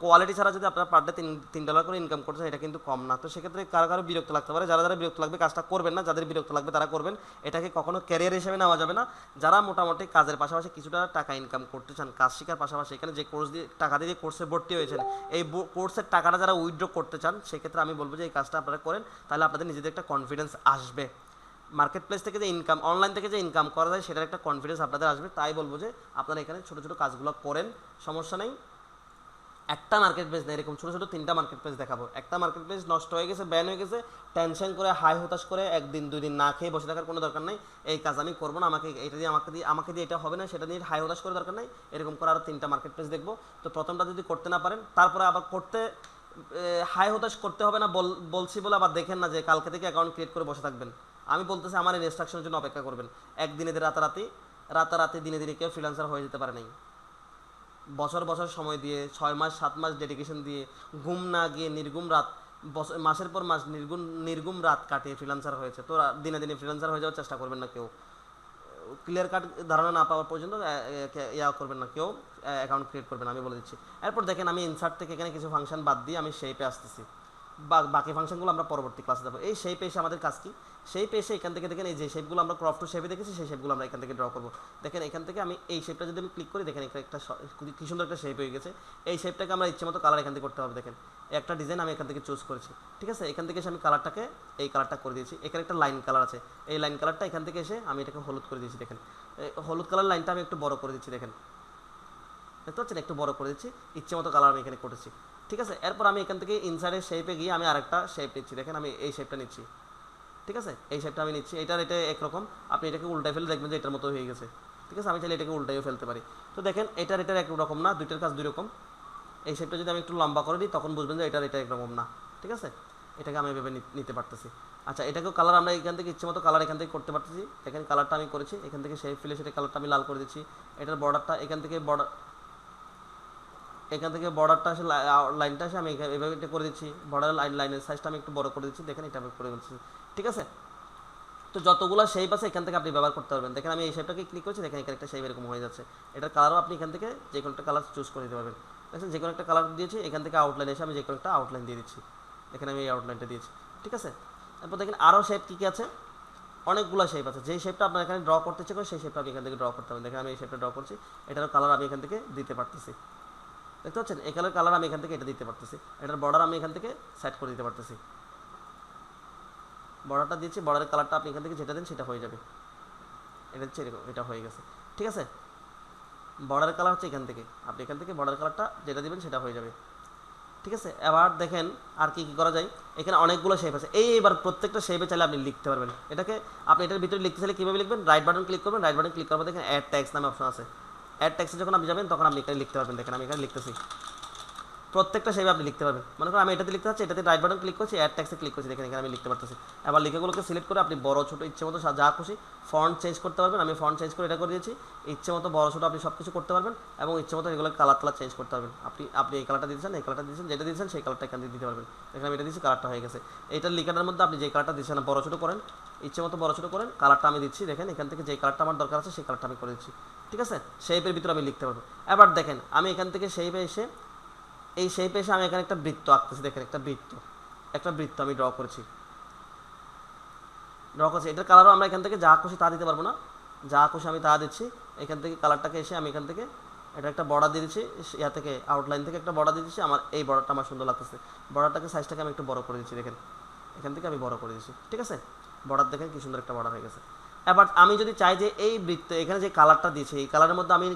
কোয়ালিটি ছাড়া যদি আপনারা পার ডে $3 করে ইনকাম করছেন, এটা কিন্তু কম না। তো সেক্ষেত্রে কারো বিরক্ত লাগতে পারে। যারা বিরক্ত লাগবে কাজটা করবেন না, যাদের বিরক্ত লাগবে তারা করবেন। এটাকে কখনো ক্যারিয়ার হিসেবে নেওয়া যাবে না। যারা মোটামুটি কাজের পাশাপাশি কিছুটা টাকা ইনকাম করতে চান, কাজ শেখার পাশাপাশি এখানে যে কোর্স দিয়ে টাকা দিয়ে কোর্সে ভর্তি হয়েছেন, এই কোর্সের টাকাটা যারা উইথড্র করতে চান, সেক্ষেত্রে আমি বলবো যে এই কাজটা আপনারা করেন। তাহলে আপনাদের নিজেদের একটা কনফিডেন্স আসবে। মার্কেট প্লেস থেকে যে ইনকাম, অনলাইন থেকে যে ইনকাম করা যায়, সেটার একটা কনফিডেন্স আপনাদের আসবে। তাই বলবো যে আপনারা এখানে ছোটো ছোটো কাজগুলো করেন, সমস্যা নেই। একটা মার্কেট প্লেস না, এরকম ছোটো ছোটো 3টা মার্কেট প্লেস দেখাবো। একটা মার্কেট প্লেস নষ্ট হয়ে গেছে, ব্যান হয়ে গেছে, টেনশন করে হাই হতাশ করে 1 দিন 2 দিন না খেয়ে বসে থাকার কোনো দরকার নেই। এই কাজ আমি করবো না, আমাকে দিয়ে এটা হবে না, সেটা নিয়ে হাই হতাশ করে দরকার নেই। এরকম করে আরও 3টা মার্কেট প্লেস দেখবো। তো প্রথমটা যদি করতে না পারেন, তারপরে আবার করতে হাই হতাশ করতে হবে না বলছি বলে আবার দেখেন না যে কালকে থেকে অ্যাকাউন্ট ক্রিয়েট করে বসে থাকবেন। আমি বলতেছি আমার ইনস্ট্রাকশনের জন্য অপেক্ষা করবেন। একদিনে রাতারাতি দিনে কেউ ফ্রিল্যান্সার হয়ে যেতে পারে নাই। বছর সময় দিয়ে 6 মাস 7 মাস ডেডিকেশন দিয়ে, ঘুম না গিয়ে নির্ঘুম রাত, মাসের পর মাস নির্ঘুম রাত কাটিয়ে ফ্রিল্যান্সার হয়েছে। তো দিনে ফ্রিল্যান্সার হয়ে যাওয়ার চেষ্টা করবেন না কেউ। ক্লিয়ার কাট ধারণা না পাওয়া পর্যন্ত করবেন না কেউ, অ্যাকাউন্ট ক্রিয়েট করবেন, আমি বলে দিচ্ছি। এরপর দেখেন, আমি ইনসার্ট থেকে এখানে কিছু ফাংশন বাদ দিয়ে আমি শেপে আসতেছি। বাকি ফাংশনগুলো আমরা পরবর্তী ক্লাসে দেবো। এই শেপে এসে আমাদের কাজ কি? শেপে এসে এখান থেকে দেখেন, এই যে শেপগুলো আমরা ক্রপ টু শেপে দেখেছি, সেই শেপগুলো আমরা এখান থেকে ড্র করবো। দেখেন এখান থেকে আমি এই শেপটা যদি আমি ক্লিক করি, দেখেন এখানে একটা কি সুন্দর একটা শেপ হয়ে গেছে। এই শেপটাকে আমরা ইচ্ছে মতো কালার এখান থেকে করতে হবে। দেখেন একটা ডিজাইন আমি এখান থেকে চুজ করেছি, ঠিক আছে। এখান থেকে এসে আমি কালারটাকে এই কালারটা করে দিয়েছি। এখানে একটা লাইন কালার আছে, এই লাইন কালারটা এখান থেকে এসে আমি এটাকে হলুদ করে দিয়েছি। দেখেন হলুদ কালার লাইনটা আমি একটু বড় করে দিচ্ছি। দেখেন দেখতে পাচ্ছেন, একটু বড় করে দিচ্ছি, ইচ্ছে মতো কালার আমি এখানে করেছি, ঠিক আছে। এরপর আমি এখান থেকে ইনসাইডের শেপে গিয়ে আমি আরেকটা শেপ নিচ্ছি। দেখেন আমি এই শেপটা নিচ্ছি, ঠিক আছে। এই শেপটা আমি নিচ্ছি। এটা একরকম, আপনি এটাকে উল্টায় ফেলে দেখবেন যে এটার মতো হয়ে গেছে, ঠিক আছে। আমি চাইলে এটাকে উল্টাইও ফেলতে পারি। তো দেখেন এটার একরকম না, দুইটার কাজ দুই রকম। এই শেপটা যদি আমি একটু লম্বা করে দিই, তখন বুঝবেন যে এটা একরকম না, ঠিক আছে। এটাকে আমি এভাবে নিতে পারতেছি। আচ্ছা, এটাকেও কালার আমরা এখান থেকে ইচ্ছে মতো কালার এখান থেকে করতে পারতেছি। দেখেন কালারটা আমি করেছি, এখান থেকে শেপ ফেলে সেটা কালারটা আমি লাল করে দিচ্ছি। এটার বর্ডারটা এখান থেকে বর্ডারটা আসে, লাইনটা আসে আমি এভাবে এটা করে দিচ্ছি। বর্ডার লাইনের সাইজটা আমি একটু বড় করে দিচ্ছি। দেখেন এটা আমি করে দিচ্ছি, ঠিক আছে। তো যতগুলো শেপ আছে এখান থেকে আপনি ব্যবহার করতে পারবেন। দেখেন আমি এই শেপটাকে ক্লিক করছি, দেখেন এখানে একটা শেপ এরকম হয়ে যাচ্ছে। এটার কালারও আপনি এখান থেকে যে কোনো একটা কালার চুজ করে দিতে পারবেন। দেখেন যে কোনো একটা কালার দিয়েছি, এখান থেকে আউটলাইন এসে আমি যে কোনো একটা আউটলাইন দিয়ে দিচ্ছি। এখানে আমি এই আউটলাইনটা দিয়েছি, ঠিক আছে। তারপর দেখেন আরও শেপ কী কী আছে, অনেকগুলো শেপ আছে। যেই শেপটা আপনার এখানে ড্র করতে ইচ্ছে করে সেই শেপটা আমি এখান থেকে ড্র করতে হবে। দেখেন আমি এই শেপটা ড্র করছি, এটারও কালার আমি এখান থেকে দিতে পারতেছি, দেখতে পাচ্ছেন? এই কালার আমি এখান থেকে এটা দিতে পারতেছি, এটার বর্ডার আমি এখান থেকে সেট করে দিতে পারতেছি। বর্ডারটা দিচ্ছি, বর্ডারের কালারটা আপনি এখান থেকে যেটা দেন সেটা হয়ে যাবে। এটা হচ্ছে এরকম, এটা হয়ে গেছে, ঠিক আছে? বর্ডারের কালার হচ্ছে এখান থেকে, আপনি এখান থেকে বর্ডার কালারটা যেটা দিবেন সেটা হয়ে যাবে, ঠিক আছে? এবার দেখেন আর কি কি করা যায়। এখানে অনেকগুলো শেপ আছে, এইবার প্রত্যেকটা শেপে চাইলে আপনি লিখতে পারবেন। এটাকে আপনি এটার ভিতরে লিখতে চাইলে কীভাবে লিখবেন, রাইট বাটন ক্লিক করবেন, রাইট বাটন ক্লিক করবেন, দেখেন অ্যাড ট্যাক্স নামে অপশন আছে। অ্যাড ট্যাক্সে যখন আপনি যাবেন তখন আপনি এখানে লিখতে পারবেন। দেখেন আমি এখানে লিখতেছি, প্রত্যেকটা শেপে আপনি লিখতে পারবেন। মনে করেন আমি এটাতে লিখতে চাচ্ছি, এটাতে রাইট বাটন ক্লিক করছি, অ্যাড ট্যাক্সে ক্লিক করছি, দেখেন এখানে আমি লিখতে পারতেছি। এবার লিখাগুলোকে সিলেক্ট করে আপনি বড় ছোটো ইচ্ছে মতো যা খুশি ফন্ট চেঞ্জ করতে পারবেন। আমি ফন্ট চেঞ্জ করে এটা করে দিয়েছি, ইচ্ছে মতো বড় ছোটো আপনি সব কিছু করতে পারবেন এবং ইচ্ছে মতো এগুলো কালার চেঞ্জ করতে পারবেন। আপনি এই কালারটা দিয়েছেন, এই কালারটা দিয়েছেন, যেটা দিয়েছেন সেই কালারটা এখান থেকে দিতে পারবেন। এখানে আমি এটা দিচ্ছি, কালারটা হয়ে গেছে। এইটার লিখাটার মধ্যে আপনি যে কালারটা দিচ্ছেন বড় ছোটো করেন, ইচ্ছে মতো বড় ছোটো করেন, কালারটা আমি দিচ্ছি, দেখেন এখান থেকে যে কালারটা আমার দরকার আছে সেই কালারটা আমি করে দিচ্ছি, ঠিক আছে? শেপের ভিতরে আমি লিখতে পারবো। এবার দেখেন আমি এখান থেকে শেপে এসে এই শেপে এসে আমি এখানে একটা বৃত্ত আঁকতেছি। দেখেন একটা বৃত্ত আমি ড্র করেছি। এটার কালারও আমরা এখান থেকে যা খুশি তা দিতে পারবো না, যা খুশি আমি তা দিচ্ছি। এখান থেকে কালারটাকে এসে আমি এখান থেকে এটা একটা বর্ডার দিয়ে দিচ্ছি, ইয়া থেকে আউটলাইন থেকে একটা বর্ডার দিয়ে দিচ্ছি। আমার এই বর্ডারটা আমার সুন্দর লাগতেছে, বর্ডারটাকে সাইজটাকে আমি একটু বড় করে দিচ্ছি। দেখেন এখান থেকে আমি বড় করে দিচ্ছি, ঠিক আছে? বর্ডার দেখেন কি সুন্দর একটা বর্ডার হয়ে গেছে। এবার আমি যদি চাই যে এই বৃত্ত এখানে যে কালারটা দিয়েছি এই কালারের মধ্যে আমি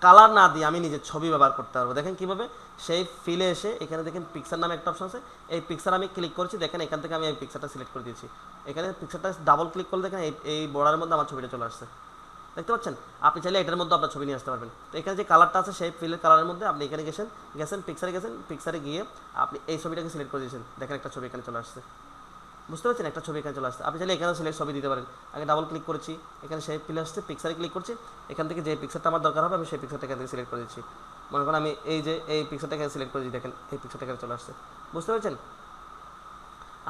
কালার না দিয়ে আমি নিজের ছবি ব্যবহার করতে পারবো। দেখেন কীভাবে, সেই ফিলে এসে এখানে দেখেন পিকচার নামে একটা অপশন আছে, এই পিকচার আমি ক্লিক করছি। দেখেন এখান থেকে আমি এই পিকচারটা সিলেক্ট করে দিয়েছি। এখানে পিকচারটা ডাবল ক্লিক করলে দেখেন এই বর্ডারের মধ্যে আমার ছবিটা চলে আসছে, দেখতে পাচ্ছেন? আপনি চাইলে এটার মধ্যে আপনার ছবি নিয়ে আসতে পারবেন। তো এখানে যে কালারটা আছে সেই ফিলের কালারের মধ্যে আপনি এখানে গেছেন পিকচারে গিয়ে আপনি এই ছবিটাকে সিলেক্ট করে দিয়েছেন। দেখেন একটা ছবি এখানে চলে আসছে, বুঝতে পারছেন? একটা ছবি এখানে চলে আসছে। আপনি চাইলে এখানে সিলেক্ট ছবি দিতে পারেন। আগে ডাবল ক্লিক করেছি, এখানে সেই ফিলে আসছে, পিকচারে ক্লিক করছি, এখান থেকে যে পিকচারটা আমার দরকার হবে আমি সেই পিকচারটা এখান থেকে সিলেক্ট করে দিচ্ছি। মনে করেন আমি এই পিকচারটা এখানে সিলেক্ট করে দিই, দেখেন এই পিকচারটা এখানে চলে আসছে, বুঝতে পারছেন?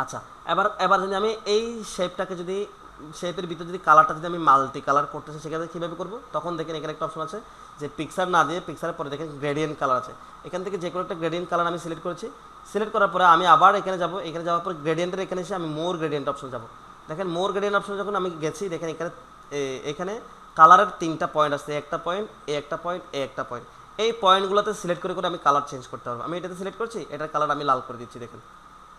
আচ্ছা, এবার যদি আমি এই শেপের ভিতরে যদি কালারটা যদি আমি মাল্টি কালার করতে চাই সেক্ষেত্রে কীভাবে করবো? তখন দেখেন এখানে একটা অপশন আছে যে পিকচার না দিয়ে পিকচারের পরে দেখেন গ্রেডিয়েন্ট কালার আছে। এখান থেকে যে কোনো একটা গ্রেডিয়েন্ট কালার আমি সিলেক্ট করেছি। সিলেক্ট করার পরে আমি আবার এখানে যাবো, এখানে যাওয়ার পর গ্রেডিয়েন্টের এখানে এসে আমি মোর গ্রেডিয়েন্ট অপশন যাবো। দেখেন মোর গ্রেডিয়েন্ট অপশন যখন আমি গেছি, দেখেন এখানে কালারের 3টা পয়েন্ট আসছে, একটা পয়েন্ট, একটা পয়েন্ট, একটা পয়েন্ট। এই পয়েন্টগুলোতে সিলেক্ট করে আমি কালার চেঞ্জ করতে পারবো। আমি এটাতে সিলেক্ট করছি, এটার কালার আমি লাল করে দিচ্ছি, দেখেন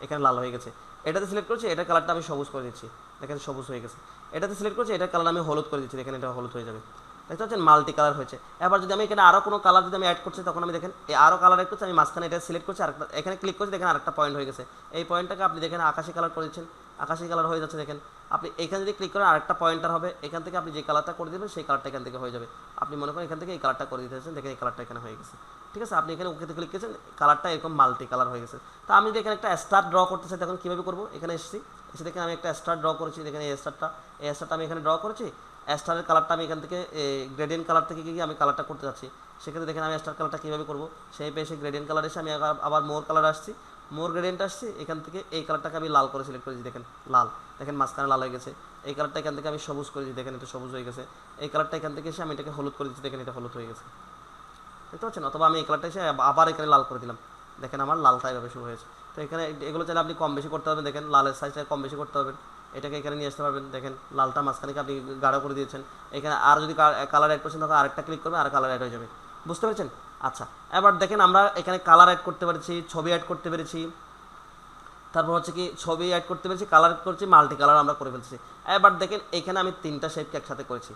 এখানে লাল হয়ে গেছে। এটাতে সিলেক্ট করছি, এটার কালারটা আমি সবুজ করে দিচ্ছি, দেখেন সবুজ হয়ে গেছে। এটাতে সিলেক্ট করছি, এটার কালার আমি হলুদ করে দিচ্ছি, দেখেন এটা হলুদ হয়ে যাবে, দেখতে পাচ্ছেন? মাল্টি কালার হয়েছে। এবার যদি আমি এখানে আরও কোনো কালার যদি আমি অ্যাড করছি তখন আমি দেখেন এই আরও কালার অ্যাড করছি, আমি মাঝখানে এটা সিলেক্ট করছি, আরেকটা এখানে ক্লিক করছি, দেখেন আরেকটা পয়েন্ট হয়ে গেছে। এই পয়েন্টটাকে আপনি দেখেন আকাশি কালার করে দিচ্ছেন, আকাশি কালার হয়ে যাচ্ছে। দেখেন আপনি এখানে যদি ক্লিক করেন আরেকটা পয়েন্টার হবে, এখান থেকে আপনি যে কালারটা করে দেবেন সেই কালারটা এখান থেকে হয়ে যাবে। আপনি মনে করেন এখান থেকে এই কালারটা করে দিতে চাচ্ছেন, দেখেন এই কালারটা এখানে হয়ে গেছে, ঠিক আছে? আপনি এখানে ওকেতে ক্লিক করেছেন, কালারটা এরকম মাল্টি কালার হয়ে গেছে। তা আমি যদি এখানে একটা স্টার ড্র করতে চাই তখন কীভাবে করবো? এখানে এসে দেখেন আমি একটা স্টার ড্র করেছি, দেখেন এই স্টারটা আমি এখানে ড্র করেছি। স্টারের কালারটা আমি এখান থেকে গ্রেডিয়েন্ট কালার থেকে গিয়ে আমি কালারটা করতে যাচ্ছি। সেক্ষেত্রে দেখেন আমি স্টার কালারটা কীভাবে করবো? সেই পেয়ে গ্রেডিয়েন্ট কালার এসে আমি আবার মোর কালার আসছি, মোর গ্রেডিয়েন্ট আসছি, এখান থেকে এই কালারটাকে আমি লাল করে সিলেক্ট করেছি, দেখেন লাল, দেখেন মাঝখানে লাল হয়ে গেছে। এই কালারটা এখান থেকে আমি সবুজ করেছি, দেখেন এটা সবুজ হয়ে গেছে। এই কালারটা এখান থেকে এসে আমি এটাকে হলুদ করে দিচ্ছি, দেখেন এটা হলুদ হয়ে গেছে, দেখতে পাচ্ছেন? অথবা আমি এই কালারটা এসে আবার এখানে লাল করে দিলাম, দেখেন আমার লালটা এভাবে শুরু হয়েছে। তো এখানে এগুলো চাইলে আপনি কম বেশি করতে পারবেন, দেখেন লালের সাইজটা কম বেশি করতে পারবেন, এটাকে এখানে নিয়ে আসতে পারবেন। দেখেন লালটা মাঝখানে আপনি গাঢ় করে দিয়েছেন, এখানে আর যদি কালার অ্যাড করছেন তখন আরেকটা ক্লিক করবে আর কালার অ্যাড হয়ে যাবে, বুঝতে পেরেছেন? আচ্ছা, এবার দেখেন আমরা এখানে কালার অ্যাড করতে পেরেছি, ছবি অ্যাড করতে পেরেছি, তারপর হচ্ছে কি ছবি অ্যাড করতে পেরেছি, কালার করছি, মাল্টি কালার আমরা করে ফেলছি। এবার দেখেন এখানে আমি 3টা শেপকে একসাথে করেছি,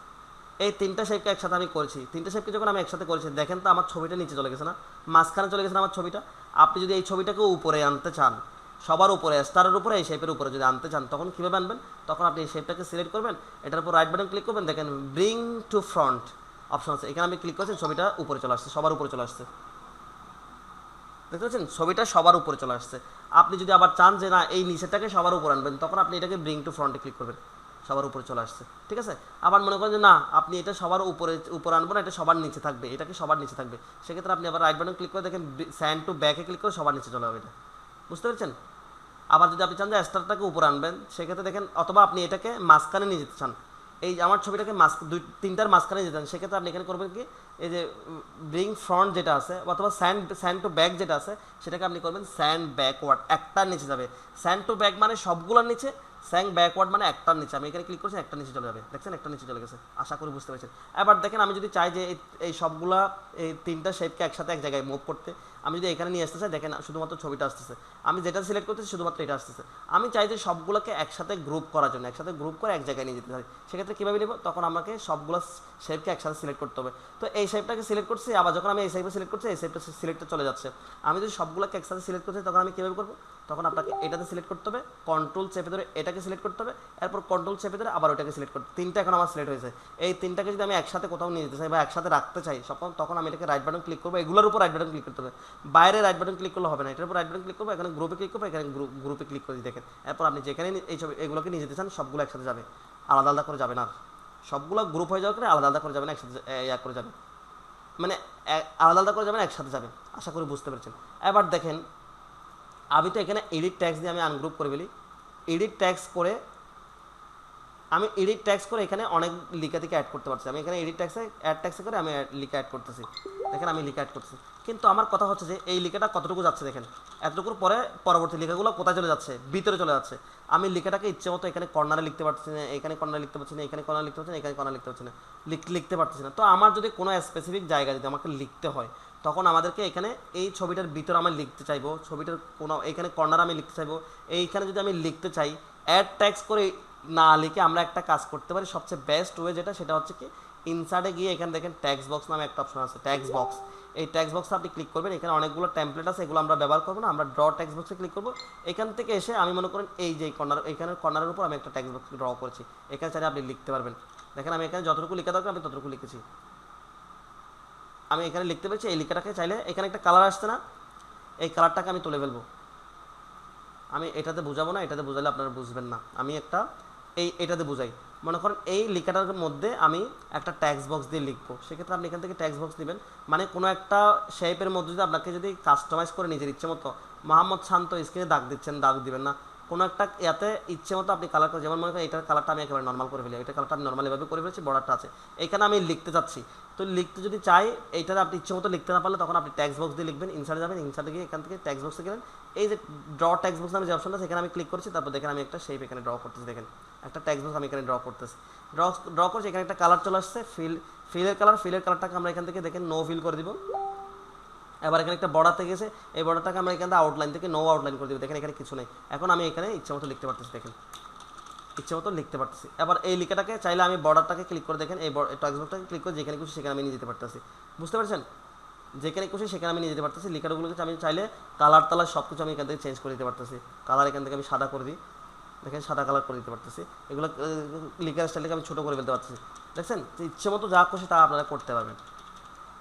এই 3টা শেপকে একসাথে আমি করেছি। 3টা শেপকে যখন আমি একসাথে করেছি দেখেন তো আমার ছবিটা নিচে চলে গেছে না, মাঝখানে চলে গেছে না আমার ছবিটা। আপনি যদি এই ছবিটাকে উপরে আনতে চান, সবার উপরে স্টারের উপরে এই শেপের উপরে যদি আনতে চান তখন কীভাবে আনবেন? তখন আপনি এই শেপটাকে সিলেক্ট করবেন, এটার উপর রাইট বাটন ক্লিক করবেন, দেখেন ব্রিং টু ফ্রন্ট অপশন আছে, এখানে আমি ক্লিক করছি, ছবিটা উপরে চলে আসছে, সবার উপরে চলে আসছে, দেখতে পাচ্ছেন? ছবিটা সবার উপরে চলে আসছে। আপনি যদি আবার চান যে না এই নিচেটাকে সবার উপর আনবেন তখন আপনি এটাকে ব্রিং টু ফ্রন্টে ক্লিক করবেন, সবার উপরে চলে আসছে, ঠিক আছে? আবার মনে করেন যে না আপনি এটা সবার উপরে আনবো না, এটা সবার নিচে থাকবে, এটাকে সবার নিচে থাকবে, সেক্ষেত্রে আপনি আবার রাইট বাটন ক্লিক করে দেখেন স্যান্ড টু ব্যাকে ক্লিক করে সবার নিচে চলে যাবে, এটা বুঝতে পেরেছেন? আবার যদি আপনি চান যে স্টারটাকে উপরে আনবেন সেক্ষেত্রে দেখেন, অথবা আপনি এটাকে মাঝখানে নিয়ে যেতে চান, এই আমার ছবিটাকে 3টার মাঝখানে যেতেন, সেক্ষেত্রে আপনি এখানে করবেন কি এই যে ব্রিং ফ্রন্ট যেটা আছে অথবা স্যান্ড টু ব্যাক যেটা আছে সেটাকে আপনি করবেন স্যান্ড ব্যাকওয়ার্ড, একটার নিচে যাবে। স্যান্ড টু ব্যাক মানে সবগুলোর নিচে, স্যাং ব্যাকওয়ার্ড মানে একটার নিচে, আমি এখানে ক্লিক করছি একটার নিচে চলে যাবে, দেখছেন একটা নিচে চলে গেছে, আশা করি বুঝতে পেরেছেন। এবার দেখেন আমি যদি চাই যে এই সবগুলা এই তিনটা শেপকে একসাথে এক জায়গায় মুভ করতে, আমি যদি এখানে নিয়ে আসতে চাই, দেখেন শুধুমাত্র ছবিটা আসতেছে, আমি যেটা সিলেক্ট করতেছি শুধুমাত্র এটা আসতেছে। আমি চাই যে সবগুলোকে একসাথে গ্রুপ করার জন্য, একসাথে গ্রুপ করে এক জায়গায় নিয়ে যেতে চাই, সেক্ষেত্রে কীভাবে নেব, তখন আমাকে সবগুলো শেপকে একসাথে সিলেক্ট করতে হবে। তো এই শেপটাকে সিলেক্ট করছি, আবার যখন আমি এই শেপটা সিলেক্ট করছি এই শেপটা সিলেক্টে চলে যাচ্ছে। আমি যদি সবগুলোকে একসাথে সিলেক্ট করছি তখন আমি কীভাবে করবো, তখন আপনাকে এটাতে সিলেক্ট করতে হবে, কন্ট্রোল চেপে ধরে এটাকে সিলেক্ট করতে হবে, এরপর কন্ট্রোল চেপে ধরে আবার ওটাকে সিলেক্ট করতে, তিনটা এখন আমার সিলেক্ট হয়েছে। এই তিনটাকে যদি আমি একসাথে কোথাও নিয়ে যেতে চাই বা একসাথে রাখতে চাই তখন আমি এটাকে রাইট বাটন ক্লিক করবো, এগুলোর উপর রাইট বাটন ক্লিক করতে হবে, বাইরে রাইট বাটন ক্লিক করলে হবে না, এটার উপর রাইট বাটন ক্লিক করবো, এখানে গ্রুপে ক্লিক করবো, এখানে গ্রুপে ক্লিক করে দেখেন। এরপর আপনি যেখানে এই সব এগুলোকে নিয়ে যেতে চান সবগুলো একসাথে যাবে, আলাদা আলাদা করে যাবে না, সবগুলো গ্রুপ হয়ে যাওয়ার পরে আলাদা আলাদা করে যাবে না, একসাথে করে যাবে, মানে আলাদা আলাদা করে যাবেন একসাথে যাবে, আশা করি বুঝতে পেরেছেন। এবার দেখেন আমি তো এখানে এডিট ট্যাক্স দিয়ে আমি আনগ্রুপ করে ফেলি, এডিট ট্যাক্স করে আমি এডিট ট্যাক্স করে এখানে অনেক লিখা থেকে অ্যাড করতে পারছি, আমি এখানে এডিট ট্যাক্সে অ্যাড ট্যাক্সে করে আমি লিখা অ্যাড করতেছি, দেখেন আমি লিখা অ্যাড করতেছি। কিন্তু আমার কথা হচ্ছে যে এই লিখাটা কতটুকু যাচ্ছে, দেখেন এতটুকুর পরে পরবর্তী লেখাগুলো কোথায় চলে যাচ্ছে, ভিতরে চলে যাচ্ছে। আমি লিখাটাকে ইচ্ছে মতো এখানে কর্নারে লিখতে পারছি না, এখানে কর্নারে লিখতে পারছি না, এখানে কর্নারে লিখতে পারছি না, এখানে কর্নারে লিখতে পারছি না, লিখতে পারছি না। তো আমার যদি কোনো স্পেসিফিক জায়গা যদি আমাকে লিখতে হয় তখন আমাদেরকে এখানে এই ছবিটার ভিতরে আমি লিখতে চাইবো, ছবিটার কোনো এখানে কর্নারে আমি লিখতে চাইবো, এইখানে যদি আমি লিখতে চাই অ্যাড ট্যাক্স করে না লিখে আমরা একটা কাজ করতে পারি, সবচেয়ে বেস্ট ওয়ে যেটা সেটা হচ্ছে কি ইনসার্টে গিয়ে এখানে দেখেন ট্যাক্স বক্স নামে একটা অপশন আছে, ট্যাক্স বক্স, এই ট্যাক্স বক্সে আপনি ক্লিক করবেন, এখানে অনেকগুলো টেমপ্লেট আছে, এগুলো আমরা ব্যবহার করবো না, আমরা ড্র ট্যাক্স বক্সে ক্লিক করবো। এখান থেকে এসে আমি মনে করেন এই যে কর্নার, এখানে কর্নারের উপর আমি একটা ট্যাক্স বক্স ড্র করেছি, এখানে চাইলে আপনি লিখতে পারবেন। দেখেন আমি এখানে যতটুকু লেখা দরকার আমি ততটুকু লিখেছি, আমি এখানে লিখতে পেরেছি। এই লেখাটাকে চাইলে এখানে একটা কালার আসছে না, এই কালারটাকে আমি তুলে ফেলবো, আমি এটাতে বোঝাবো না, এটাতে বোঝালে আপনারা বুঝবেন না, আমি একটা এটাতে বোঝাই। মনে করেন এই লেখাটার মধ্যে আমি একটা ট্যাক্স বক্স দিয়ে লিখবো, সেক্ষেত্রে আপনি এখান থেকে ট্যাক্স বক্স নেবেন, মানে কোনো একটা শেপের মধ্যে যদি আপনাকে যদি কাস্টমাইজ করে নিজের ইচ্ছে মতো মোহাম্মদ শান্ত স্ক্রিনে দাগ দিচ্ছেন, দাগ দিবেন না, কোনো একটা ইয়াতে ইচ্ছে মতো আপনি কালার করে, যেমন মনে করেন এটার কালারটা আমি একেবারে নর্মাল করে ফেলি, এটা কালারটা আমি নর্মাল এভাবে করে ফেলেছি, বর্ডারটা আছে, এখানে আমি লিখতে চাচ্ছি, তো লিখতে যদি চাই এইটাতে আপনি ইচ্ছে মতো লিখতে না পারলে তখন আপনি ট্যাক্স বক্স দিয়ে লিখবেন, ইনসার্টে যাবেন, ইনসার্টে গিয়ে এখান থেকে ট্যাক্স বক্সে গেলেন, এই যে ড্র ট্যাক্স বক্স নামে যে অপশনটা সেখানে আমি ক্লিক করছি, তারপর দেখেন আমি একটা শেপ এখানে ড্র করতেছি, দেখেন একটা ট্যাক্স বক্স আমি এখানে ড্র করছি, এখানে একটা কালার চলে আসছে, ফিলের কালারটাকে আমরা এখান থেকে দেখেন নো ফিল করে দিব। এবার এখানে একটা বর্ডার থেকে গেছে, এই বর্ডারটাকে আমরা এখান থেকে আউটলাইন থেকে নো আউটলাইন করে দিব, দেখেন এখানে কিছু নেই, এখন আমি এখানে ইচ্ছে মতো লিখতে পারতেছি, দেখেন ইচ্ছে মতো লিখতে পারতেছি। এবার এই লেখাটাকে চাইলে আমি বর্ডারটাকে ক্লিক করে দেখেন এই ট্যাক্স বক্সটাকে ক্লিক করে যেখানে খুশি সেখানে আমি নিয়ে যেতে পারতেছি, বুঝতে পারছেন, যেখানে খুশি সেখানে আমি নিয়ে যেতে পারতেছি। লেখাগুলোকে আমি চাইলে কালার টালার সব কিছু আমি এখান থেকে চেঞ্জ করে দিতে পারতেছি, কালার এখান থেকে আমি সাদা করে দিই, দেখেন সাদা কালার করে দিতে পারতেছি, এগুলো লেখার স্টাইলকে আমি ছোটো করে ফেলতে পারতেছি, দেখছেন ইচ্ছে মতো যা খুশি তা আপনারা করতে পারবেন।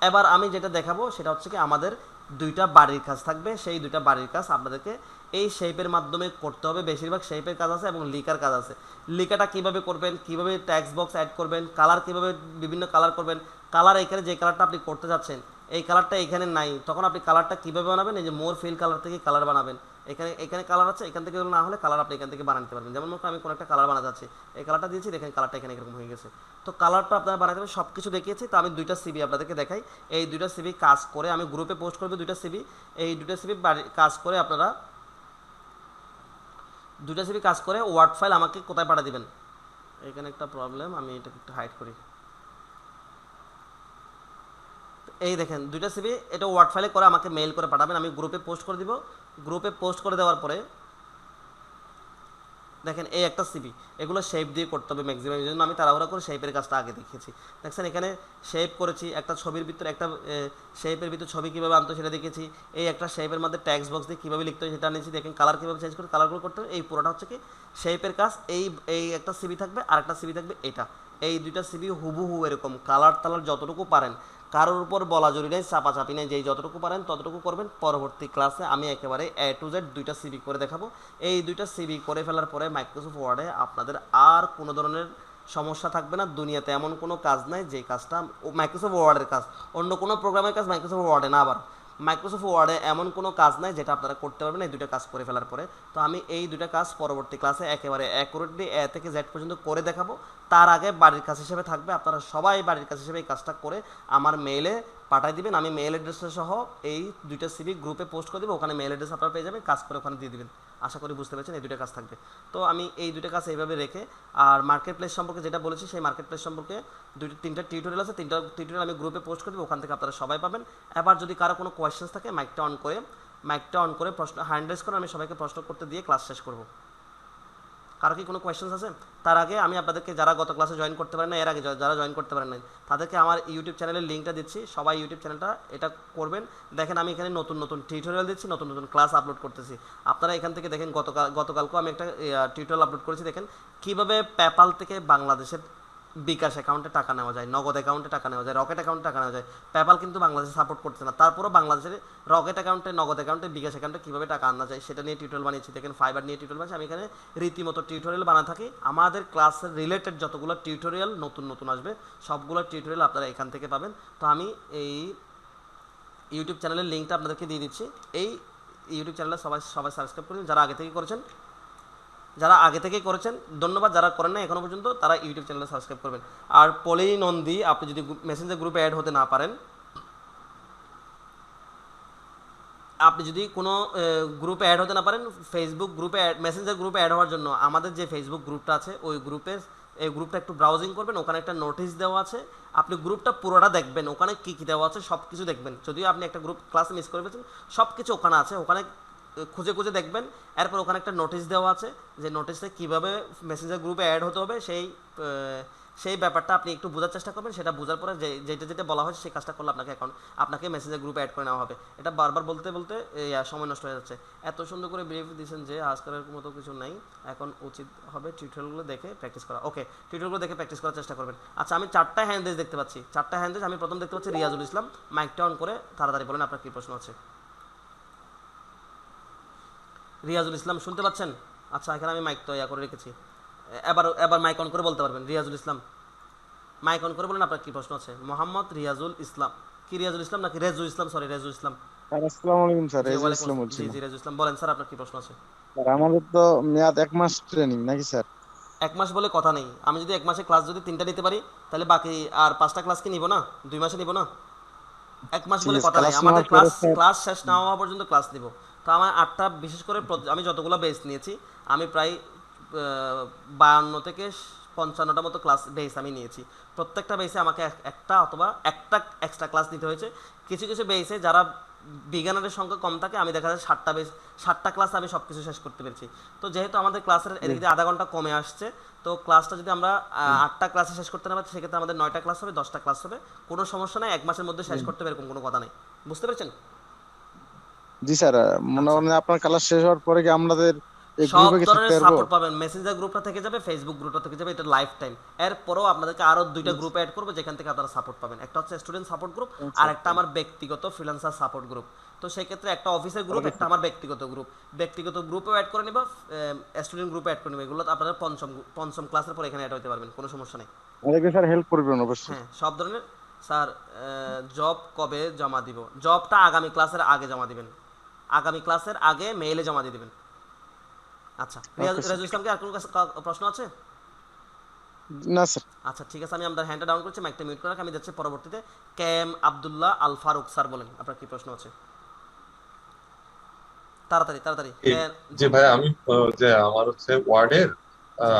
এবার আমি যেটা দেখাবো সেটা হচ্ছে কি আমাদের দুইটা বাড়ির কাজ থাকবে, সেই দুইটা বাড়ির কাজ আপনাদেরকে এই শেপের মাধ্যমে করতে হবে, বেশিরভাগ শেপের কাজ আছে এবং লিকার কাজ আছে। লিকাটা কিভাবে করবেন, কিভাবে ট্যাক্স বক্স অ্যাড করবেন, কালার কিভাবে বিভিন্ন কালার করবেন, কালার এখানে যে কালারটা আপনি করতে যাচ্ছেন এই কালারটা এখানে নাই, তখন আপনি কালারটা কীভাবে বানাবেন, এই যে মোর ফিল কালার থেকে কালার বানাবেন, এখানে কালার আছে, এখান থেকে না হলে কালার আপনি এখান থেকে বানাতে পারবেন। যেমন আমি কোনো একটা কালার বানাতে যাচ্ছি, এই কালারটা দিয়েছি, দেখেন কালারটা এখানে এরকম হয়ে গেছে। তো কালারটা আপনারা বানাতে হবে, সব কিছু দেখিয়েছি। তো আমি দুইটা সিবি আপনাদেরকে দেখাই, এই দুইটা সিবি কাজ করে আমি গ্রুপে পোস্ট করবো দুইটা সিবি, এই দুইটা সিবি কাজ করে আপনারা দুইটা সিবি কাজ করে ওয়ার্ড ফাইল আমাকে কোথায় পাঠিয়ে দিবেন। এখানে একটা প্রবলেম, আমি এটাকে একটু হাইড করি। এই দেখেন দুইটা সিবি এটা ওয়ার্ড ফাইলে করে আমাকে মেইল করে পাঠাবেন, আমি গ্রুপে পোস্ট করে দিব। গ্রুপে পোস্ট করে দেওয়ার পরে দেখেন এই একটা সিবি, এগুলো শেপ দিয়ে করতে হবে ম্যাক্সিমাম, এই জন্য আমি তাড়াহুড়া করে শেপের কাজটা আগে দেখিয়েছি। দেখছেন এখানে শেপ করেছি, একটা ছবির ভিতরে একটা শেপের ভিতরে ছবি কীভাবে আনতো সেটা দেখেছি, এই একটা শেপের মধ্যে ট্যাক্স বক্স দিয়ে কীভাবে লিখতে হয় সেটা নিয়েছি, দেখেন কালার কীভাবে চেঞ্জ করে কালারগুলো করতে হবে, এই পুরোটা হচ্ছে কি শেপের কাজ। এই একটা সিবি থাকবে আর একটা সিবি থাকবে এটা, এই দুইটা সিবি হুবহু এরকম কালার টালার যতটুকু পারেন, কারোর উপর বলা জরুরি নেই, চাপাচাপি নেই, যেই যতটুকু পারেন ততটুকু করবেন। পরবর্তী ক্লাসে আমি একেবারে A to Z দুইটা সিবি করে দেখাবো। এই দুইটা সিবি করে ফেলার পরে মাইক্রোসফট ওয়ার্ডে আপনাদের আর কোনো ধরনের সমস্যা থাকবে না। দুনিয়াতে এমন কোনো কাজ নাই যে কাজটা মাইক্রোসফট ওয়ার্ডের কাজ, অন্য কোনো প্রোগ্রামের কাজ মাইক্রোসফট ওয়ার্ডে না, আবার মাইক্রোসফট ওয়ার্ডে এমন কোনো কাজ নাই যেটা আপনারা করতে পারবেন এই দুইটা কাজ করে ফেলার পরে। তো আমি এই দুইটা কাজ পরবর্তী ক্লাসে একেবারে অ্যাকুরেটলি A থেকে Z পর্যন্ত করে দেখাবো। তার আগে বাড়ির কাজ হিসেবে থাকবে, আপনারা সবাই বাড়ির কাজ হিসেবে এই কাজটা করে আমার মেইলে পাঠাই দিবেন, আমি মেল অ্যাড্রেসটা সহ এই দুইটা সিভি গ্রুপে পোস্ট করে দেবো, ওখানে মেল অ্যাড্রেস আপনারা পেয়ে যাবেন, কাজ করে ওখানে দিয়ে দিবেন। আশা করি বুঝতে পেরেছেন, এই দুইটা কাজ থাকবে। তো আমি এই দুইটা কাজ এইভাবে রেখে, আর মার্কেট প্লেস সম্পর্কে যেটা বলেছি, সেই মার্কেট প্লেস সম্পর্কে তিনটা টিউটোরিয়াল আছে, তিনটা টিউটোরিয়াল আমি গ্রুপে পোস্ট করে দেবো, ওখান থেকে আপনারা সবাই পাবেন। এবার যদি কারো কোনো কোয়েশ্চেন্স থাকে মাইকটা অন করে প্রশ্ন হ্যান্ড রেজ করে আমি সবাইকে প্রশ্ন করতে দিয়ে ক্লাস শেষ করব। কারো কি কোনো কোয়েশ্চেন্স আছে? তার আগে আমি আপনাদেরকে, যারা গত ক্লাসে জয়েন করতে পারেন না, এর আগে যারা জয়েন করতে পারেন নাই, তাদেরকে আমার ইউটিউব চ্যানেলের লিঙ্কটা দিচ্ছি, সবাই ইউটিউব চ্যানেলটা এটা করবেন। দেখেন আমি এখানে নতুন নতুন টিউটোরিয়াল দিচ্ছি, নতুন নতুন ক্লাস আপলোড করতেছি। আপনারা এখান থেকে দেখেন, গতকালকেও আমি একটা টিউটোরিয়াল আপলোড করেছি, দেখেন কীভাবে পেপ্যাল থেকে বাংলাদেশের বিকাশ অ্যাকাউন্টে টাকা নেওয়া যায়, নগদ অ্যাকাউন্টে টাকা নেওয়া যায়, রকেট অ্যাকাউন্টে টাকা নেওয়া যায়। পেপ্যাল কিন্তু বাংলাদেশে সাপোর্ট করছে না, তারপরও বাংলাদেশের রকেট অ্যাকাউন্টে, নগদ অ্যাকাউন্টে, বিকাশ অ্যাকাউন্টে কীভাবে টাকা আনা যায় সেটা নিয়ে টিউটোরিয়াল বানিয়েছি। দেখেন ফাইবার নিয়ে টিউটোরিয়াল বানিয়েছি। আমি এখানে রীতিমতো টিউটোরিয়াল বানাতে থাকি। আমাদের ক্লাসের রিলেটেড যতগুলো টিউটোরিয়াল নতুন নতুন আসবে, সবগুলো টিউটোরিয়াল আপনারা এখান থেকে পাবেন। তো আমি এই ইউটিউব চ্যানেলের লিঙ্কটা আপনাদেরকে দিয়ে দিচ্ছি। এই ইউটিউব চ্যানেলে সবাই সাবস্ক্রাইব করুন, যারা আগে থেকে করেছেন ধন্যবাদ, যারা করেন না এখনো পর্যন্ত তারা ইউটিউব চ্যানেলে সাবস্ক্রাইব করবেন। আর পলি নন্দী, আপনি যদি মেসেঞ্জার গ্রুপে অ্যাড হতে না পারেন, আপনি যদি কোনো গ্রুপে অ্যাড হতে না পারেন, ফেসবুক গ্রুপে মেসেঞ্জার গ্রুপে অ্যাড হওয়ার জন্য আমাদের যে ফেসবুক গ্রুপটা আছে, ওই গ্রুপটা একটু ব্রাউজিং করবেন, ওখানে একটা নোটিশ দেওয়া আছে, আপনি গ্রুপটা পুরোটা দেখবেন, ওখানে কী কী দেওয়া আছে সব কিছু দেখবেন। যদিও আপনি একটা গ্রুপ ক্লাস মিস করে ফেলছেন, সব কিছু ওখানে আছে, ওখানে খুঁজে খুঁজে দেখবেন। এরপর ওখানে একটা নোটিশ দেওয়া আছে, যে নোটিশে কীভাবে মেসেঞ্জার গ্রুপে অ্যাড হতে হবে, সেই ব্যাপারটা আপনি একটু বোঝার চেষ্টা করবেন। সেটা বোঝার পরে যেটা বলা হয়েছে সেই কাজটা করলে আপনাকে মেসেঞ্জার গ্রুপে অ্যাড করে নেওয়া হবে। এটা বারবার বলতে বলতে সময় নষ্ট হয়ে যাচ্ছে। এত সুন্দর করে ব্রিফ দিয়েছেন যে আজকালের মতো কিছু নাই, এখন উচিত হবে টিউটোরিয়ালগুলো দেখে প্র্যাকটিস করা। ওকে, টিউটোরিয়ালগুলো দেখে প্র্যাকটিস করার চেষ্টা করবেন। আচ্ছা, আমি 4টা হ্যান্ডেজ দেখতে পাচ্ছি। 4টা হ্যান্ডেজ আমি প্রথম দেখতে পাচ্ছি রিয়াজুল ইসলাম। মাইকটা অন করে তাড়াতাড়ি বলেন আপনার কী প্রশ্ন আছে। রিয়াজুল ইসলাম শুনতে পাচ্ছেন? আচ্ছা, এখানে আমি মাইক তো করে রেখেছি। এবার মাইক অন করে বলতে পারবেন। রিয়াজুল ইসলাম, মাইক অন করে বলেন আপনার কী প্রশ্ন আছে। মোহাম্মদ রিয়াজুল ইসলাম, কি রিয়াজুল ইসলাম নাকি রেজু ইসলাম? সরি, রেজু ইসলাম। আসসালামু আলাইকুম স্যার, জি, রেজু ওয়ালাইকুম ইসলাম আসসালাম। জি বলছিলাম। জি, রেজু ইসলাম বলেন স্যার, আপনার কী প্রশ্ন আছে। স্যার আমাদের তো মেয়াদ 1 মাস ট্রেনিং নাকি স্যার? 1 মাস বলে কথা নেই। আমি যদি 1 মাসে ক্লাস যদি 3টা নিতে পারি, তাহলে বাকি আর 5টা ক্লাস কি নিব না? 2 মাসে নিব না? 1 মাস বলে কথা নেই, আমাদের ক্লাস শেষ না হওয়া পর্যন্ত ক্লাস নিব। তো আমার 8টা, বিশেষ করে আমি যতগুলো বেস নিয়েছি, আমি প্রায় 52 থেকে 55টা মতো বেস আমি নিয়েছি। প্রত্যেকটা বেসে আমাকে একটা অথবা একটা এক্সট্রা ক্লাস নিতে হয়েছে। কিছু কিছু বেসে যারা বিজ্ঞানের সংখ্যা কম থাকে, আমি দেখা যায় 7টা ক্লাস আমি সব কিছু শেষ করতে পেরেছি। তো যেহেতু আমাদের ক্লাসের এদিক দিয়ে আধা ঘন্টা কমে আসছে, তো ক্লাসটা যদি আমরা 8টা ক্লাসে শেষ করতে না পারি, সেক্ষেত্রে আমাদের 9টা ক্লাস হবে, 10টা ক্লাস হবে, কোনো সমস্যা নাই। 1 মাসের মধ্যে শেষ করতে হবে এরকম কোনো কথা নেই। বুঝতে পেরেছেন? জি স্যার, মনে হয় আপনার ক্লাস শেষ হওয়ার পরে কি আমাদের এই সব গ্রুপে কি থাকতে ধরনের পারবো? সাপোর্ট পাবেন। মেসেঞ্জার গ্রুপটা থেকে যাবে, ফেসবুক গ্রুপটা থেকে যাবে, এটা লাইফ টাইম। এরপরও আপনাদেরকে আরো 2টা গ্রুপে অ্যাড করবো, যেখান থেকে আপনারা সাপোর্ট পাবেন। একটা হচ্ছে স্টুডেন্ট সাপোর্ট গ্রুপ, আর একটা আমার ব্যক্তিগত ফ্রিল্যান্সার সাপোর্ট গ্রুপ। তো সেই ক্ষেত্রে একটা অফিসের গ্রুপ, একটা আমার ব্যক্তিগত গ্রুপেও অ্যাড করে নিব, স্টুডেন্ট গ্রুপে অ্যাড করে নিব। এগুলো আপনারা পঞ্চম ক্লাসের পর এখানে অ্যাড হতে পারবেন, কোনো সমস্যা নেই। আমাদেরকে স্যার হেল্প করবেন অবশ্যই। হ্যাঁ, সব ধরনের। স্যার, জব কবে জমা দিব? জবটা আগামী ক্লাসের আগে জমা দিবেন, আগামী ক্লাসের আগে মেইলে জমা দিয়ে দিবেন। আচ্ছা, রিয়াজুল ইসলামকে আর কোনো প্রশ্ন আছে? না স্যার। আচ্ছা, ঠিক আছে, আমি আপনার হ্যান্ডটা ডাউন করছি, মাইকটা মিউট করে রাখি। আমি যাচ্ছি পরবর্তীতে কেএম আব্দুল্লাহ আল ফারুক। স্যার বলেন আপনার কি প্রশ্ন আছে, তাড়াতাড়ি। যে ভাই আমি যে আমার হচ্ছে ওয়ার্ডের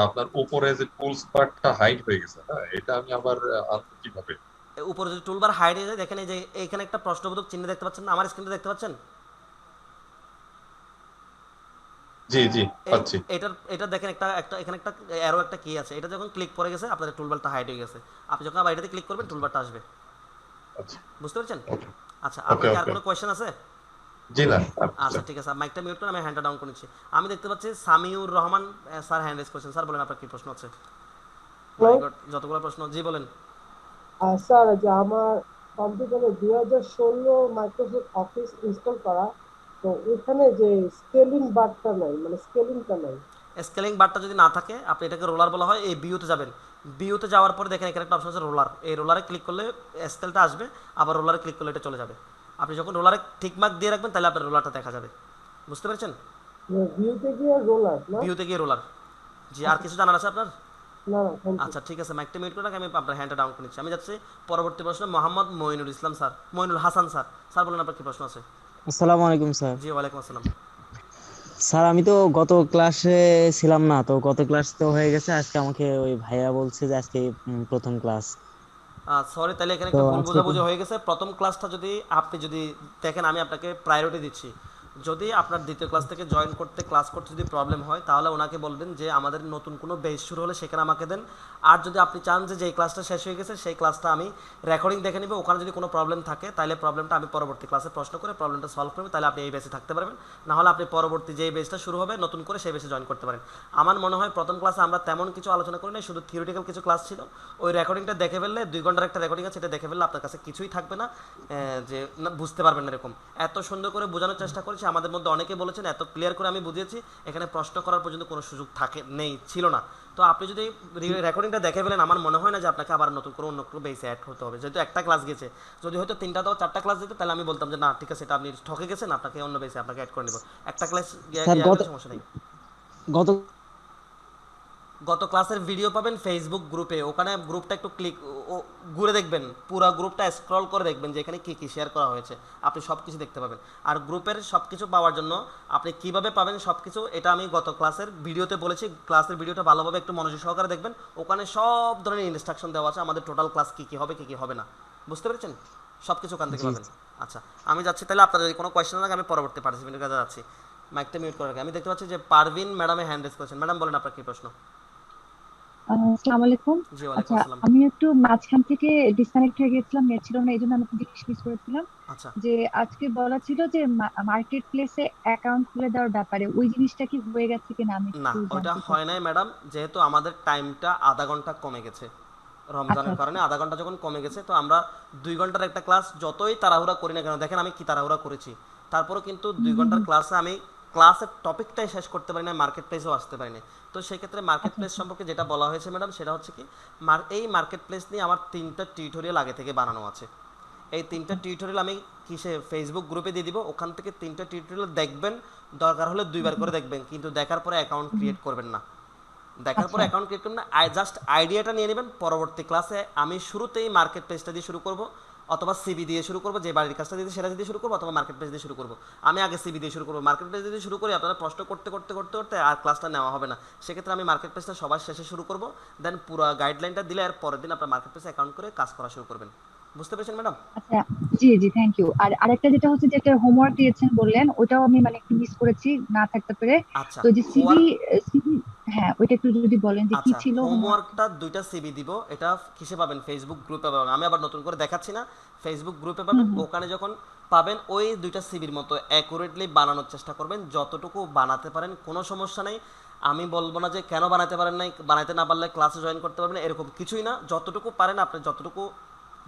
আপনার উপরে যে টুলস বারটা হাইড হয়ে গেছে, হ্যাঁ, এটা আমি আবার আনবো কিভাবে? উপরে যদি টুলবার হাইড হয়ে যায়, দেখেন এই যে এইখানে একটা প্রশ্নবোধক চিহ্ন দেখতে পাচ্ছেন না? আমার স্ক্রিনে দেখতে পাচ্ছেন? জি জি, পাচ্ছি। এটা দেখেন, এখানে একটা অ্যারো একটা কি আছে, এটা যখন ক্লিক পড়ে গেছে আপনাদের টুলবারটা হাইড হয়ে গেছে। আপনি যখন আবার এটাতে ক্লিক করবেন, টুলবারটা আসবে। আচ্ছা, বুঝতে পেরেছেন? ওকে আচ্ছা, আপনার কি আর ওকে। কোনো কোয়েশ্চেন আছে? জি না, আচ্ছা, ঠিক আছে, মাইকটা মিউট করে আমি হ্যান্ডটা ডাউন করছি। আমি দেখতে পাচ্ছি Samiur Rahman sir hand raise করেছেন। স্যার বলেন আপনার কি প্রশ্ন আছে। মাই গড, যতগুলো প্রশ্ন। জি বলেন। স্যার, যে আমার কম্পিউটারে 2016 মাইক্রোসফট অফিস ইনস্টল করা, তো এখানে যে স্কেলিং বারটা নাই, মানে স্কেলিংটা নাই। স্কেলিং বারটা যদি না থাকে, আপনি এটাকে রোলার বলা হয়, এই ভিউতে যাবেন। ভিউতে যাওয়ার পরে দেখেন এখানে একটা অপশন আছে রোলার। এই রোলারে ক্লিক করলে স্কেলটা আসবে, আবার রোলারে ক্লিক করলে এটা চলে যাবে। আপনি যখন রোলারে ঠিক মার্ক দিয়ে রাখবেন, তাহলে আপনার রোলারটা দেখা যাবে। বুঝতে পেরেছেন? ভিউতে গিয়ে রোলার না? ভিউতে গিয়ে রোলার। জি, আর কিছু জানার আছে আপনার? না না, থ্যাংক ইউ। আচ্ছা ঠিক আছে, মাইকটা মিউট করে রাখ, আমি আপনার হ্যান্ডটা ডাউন করে নিচ্ছি। আমি যাচ্ছি পরবর্তী প্রশ্ন, Mohammad Moinul Islam sir, Moinul Hasan sir. Sir বলুন আপনার কি প্রশ্ন আছে? আসসালামু আলাইকুম স্যার। জি ওয়ালাইকুম আসসালাম। স্যার আমি তো গত ক্লাসে ছিলাম না, তো গত ক্লাস তো হয়ে গেছে, আজকে আমাকে ওই ভাইয়া বলছে যে আজকে প্রথম ক্লাস। সরি, তাহলে এখানে তো একটা ভুল আজকে বোঝাবুঝি হয়ে গেছে। প্রথম ক্লাসটা যদি আপনি যদি দেখেন, আমি আপনাকে প্রায়োরিটি দিচ্ছি। যদি আপনার দ্বিতীয় ক্লাস থেকে জয়েন করতে ক্লাস করতে যদি প্রবলেম হয়, তাহলে ওনাকে বলবেন যে আমাদের নতুন কোনো বেস শুরু হলে সেখানে আমাকে দেন। আর যদি আপনি চান যে যেই ক্লাসটা শেষ হয়ে গেছে সেই ক্লাসটা আমি রেকর্ডিং দেখে নিব, ওখানে যদি কোনো প্রবলেম থাকে তাহলে প্রবলেমটা আমি পরবর্তী ক্লাসে প্রশ্ন করে প্রবলেমটা সলভ করবো, তাহলে আপনি এই বেসে থাকতে পারবেন। না হলে আপনি পরবর্তী যেই বেসটা শুরু হবে নতুন করে সেই বেসে জয়েন করতে পারেন। আমার মনে হয় প্রথম ক্লাসে আমরা তেমন কিছু আলোচনা করি না, শুধু থিওরিটিক্যাল কিছু ক্লাস ছিল। ওই রেকর্ডিংটা দেখে ফেললে, 2 ঘন্টার একটা রেকর্ডিং আছে, এটা দেখে ফেললে আপনার কাছে কিছুই থাকবে না, যে না বুঝতে পারবেন না এরকম। এত সুন্দর করে বোঝানোর চেষ্টা করেছি, আমাদের মধ্যে অনেকে বলেছেন এত ক্লিয়ার করে আমি বুঝিয়েছি, এখানে প্রশ্ন করার পর্যন্ত কোনো সুযোগ ছিল না। তো আপনি যদি রেকর্ডিংটা দেখে ফেলেন, আমার মনে হয় না যে আপনাকে আবার নতুন করে অন্য কোনো বেসে অ্যাড করতে হবে, যেহেতু একটা ক্লাস গেছে। যদি হয়তো 3টা অথবা 4টা ক্লাস দিত, তাহলে আমি বলতাম যে না ঠিক আছে, এটা আপনি ঠকে গেছেন, আপনাকে অন্য বেসে আপনাকে অ্যাড করে নিব। একটা ক্লাস স্যার সমস্যা নেই। গত গত ক্লাসের ভিডিও পাবেন ফেসবুক গ্রুপে, ওখানে গ্রুপটা একটু ঘুরে দেখবেন, পুরো গ্রুপটা স্ক্রল করে দেখবেন যে এখানে কী কী শেয়ার করা হয়েছে, আপনি সব কিছু দেখতে পাবেন। আর গ্রুপের সব কিছু পাওয়ার জন্য আপনি কিভাবে পাবেন সব কিছু, এটা আমি গত ক্লাসের ভিডিওতে বলেছি। ক্লাসের ভিডিওটা ভালোভাবে একটু মনোযোগ সহকারে দেখবেন, ওখানে সব ধরনের ইনস্ট্রাকশন দেওয়া আছে, আমাদের টোটাল ক্লাস কী কী হবে, কী কী হবে না, বুঝতে পেরেছেন? সব কিছু ওখান থেকে পাবেন। আচ্ছা আমি যাচ্ছি, তাহলে আপনার যদি কোনো কোয়েশ্চেন থাকে আমি পরবর্তী পার্টিসিপেন্টের কাছে যাচ্ছি। মাইকটা মিউট করে রাখি। আমি দেখতে পাচ্ছি যে পারভিন ম্যাডামে হ্যান্ড রেজ করেছেন। ম্যাডাম বলেন আপনার কী প্রশ্ন? আসসালামু আলাইকুম। জি ওয়ালাইকুম আচ্ছা, আসসালাম। আমি একটু মাঝখান থেকে ডিসকানেক্ট হয়ে গেছিলাম, নেট ছিল না, এই জন্য আমি একটা জিনিস মিস করেছিলাম। আচ্ছা যে আজকে বলা ছিল যে মার্কেট প্লেসে অ্যাকাউন্ট খুলে দেওয়ার ব্যাপারে, ওই জিনিসটা কি হয়ে গেছে কিনা আমি না, একটু ওইটা জানতে হয় চাচ্ছি। নাই ম্যাডাম, যেহেতু আমাদের টাইমটা আধা ঘন্টা কমে গেছে আচ্ছা রমজানের আচ্ছা। কারণে। আধা ঘন্টা যখন কমে গেছে, তো আমরা 2 ঘন্টার একটা ক্লাস যতই তাড়াহুড়া করি না কেন, দেখেন আমি কি তাড়াহুড়া করেছি, তারপরেও কিন্তু হুম 2 হুম ঘন্টার হুম। ক্লাসে আমি ক্লাসের টপিকটাই শেষ করতে পারি না, মার্কেট প্লেসেও আসতে পারি না। তো সেক্ষেত্রে মার্কেট আচ্ছা প্লেস আচ্ছা। সম্পর্কে যেটা বলা হয়েছে ম্যাডাম, সেটা হচ্ছে কি, এই মার্কেট প্লেস নিয়ে আমার 3টা টিউটোরিয়াল আগে থেকে বানানো আছে। এই 3টা টিউটোরিয়াল আমি কিসে ফেসবুক গ্রুপে দিয়ে দিব, ওখান থেকে 3টা টিউটোরিয়াল দেখবেন, দরকার হলে 2বার করে দেখবেন, কিন্তু দেখার পরে অ্যাকাউন্ট হুম। ক্রিয়েট করবেন না। দেখার পরে আচ্ছা অ্যাকাউন্ট ক্রিয়েট করবেন না, জাস্ট আইডিয়াটা নিয়ে নেবেন। পরবর্তী ক্লাসে আমি শুরুতেই মার্কেট প্লেসটা দিয়ে শুরু করব, অথবা সিবি দিয়ে শুরু করব, যে বাড়ির কাজটা দিয়ে সেটা দিয়ে শুরু করবো, অথবা মার্কেট প্লেস দিয়ে শুরু করবো। আমি আগে সিবি দিয়ে শুরু করবো, মার্কেট প্লেস দিয়ে শুরু করি, আপনারা প্রশ্ন করতে করতে করতে করতে আর ক্লাসটা নেওয়া হবে না। সেক্ষেত্রে আমি মার্কেট প্লেসটা সবার শেষে শুরু করবো, দেন পুরো গাইডলাইনটা দিলে আর পরের দিন আপনার মার্কেট প্লেসে অ্যাকাউন্ট করে কাজ করা শুরু করবেন। বুঝতে পেরেছেন ম্যাডাম? আচ্ছা। জি জি, থ্যাংক ইউ। আর আরেকটা যেটা হচ্ছে, যে একটা হোমওয়ার্ক দিয়েছেন বললেন, ওটাও আমি মানে একটু মিস করেছি না থাকতে পেরে। আচ্ছা তো যে সিভি, হোমওয়ার্ক, সিভি, হ্যাঁ ওইটা একটু যদি বলেন যে কি আচ্ছা ছিল হোমওয়ার্ক। হোমওয়ার্কটা 2টা সিবি দিব, এটা কিসে পাবেন? ফেসবুক গ্রুপে পাবেন। আমি আবার নতুন করে দেখাচ্ছি না, ফেসবুক গ্রুপে হুম পাবেন। হুম। ওখানে যখন পাবেন, ওই 2টা সিবির মতো অ্যাকুরেটলি বানানোর চেষ্টা করবেন, যতটুকু বানাতে পারেন, কোনো সমস্যা নেই। আমি বলবো না যে কেন বানাতে পারেন নাই, বানাতে না পারলে ক্লাসে জয়েন করতে পারবেন না, এরকম কিছুই না। যতটুকু পারেন, আপনি যতটুকু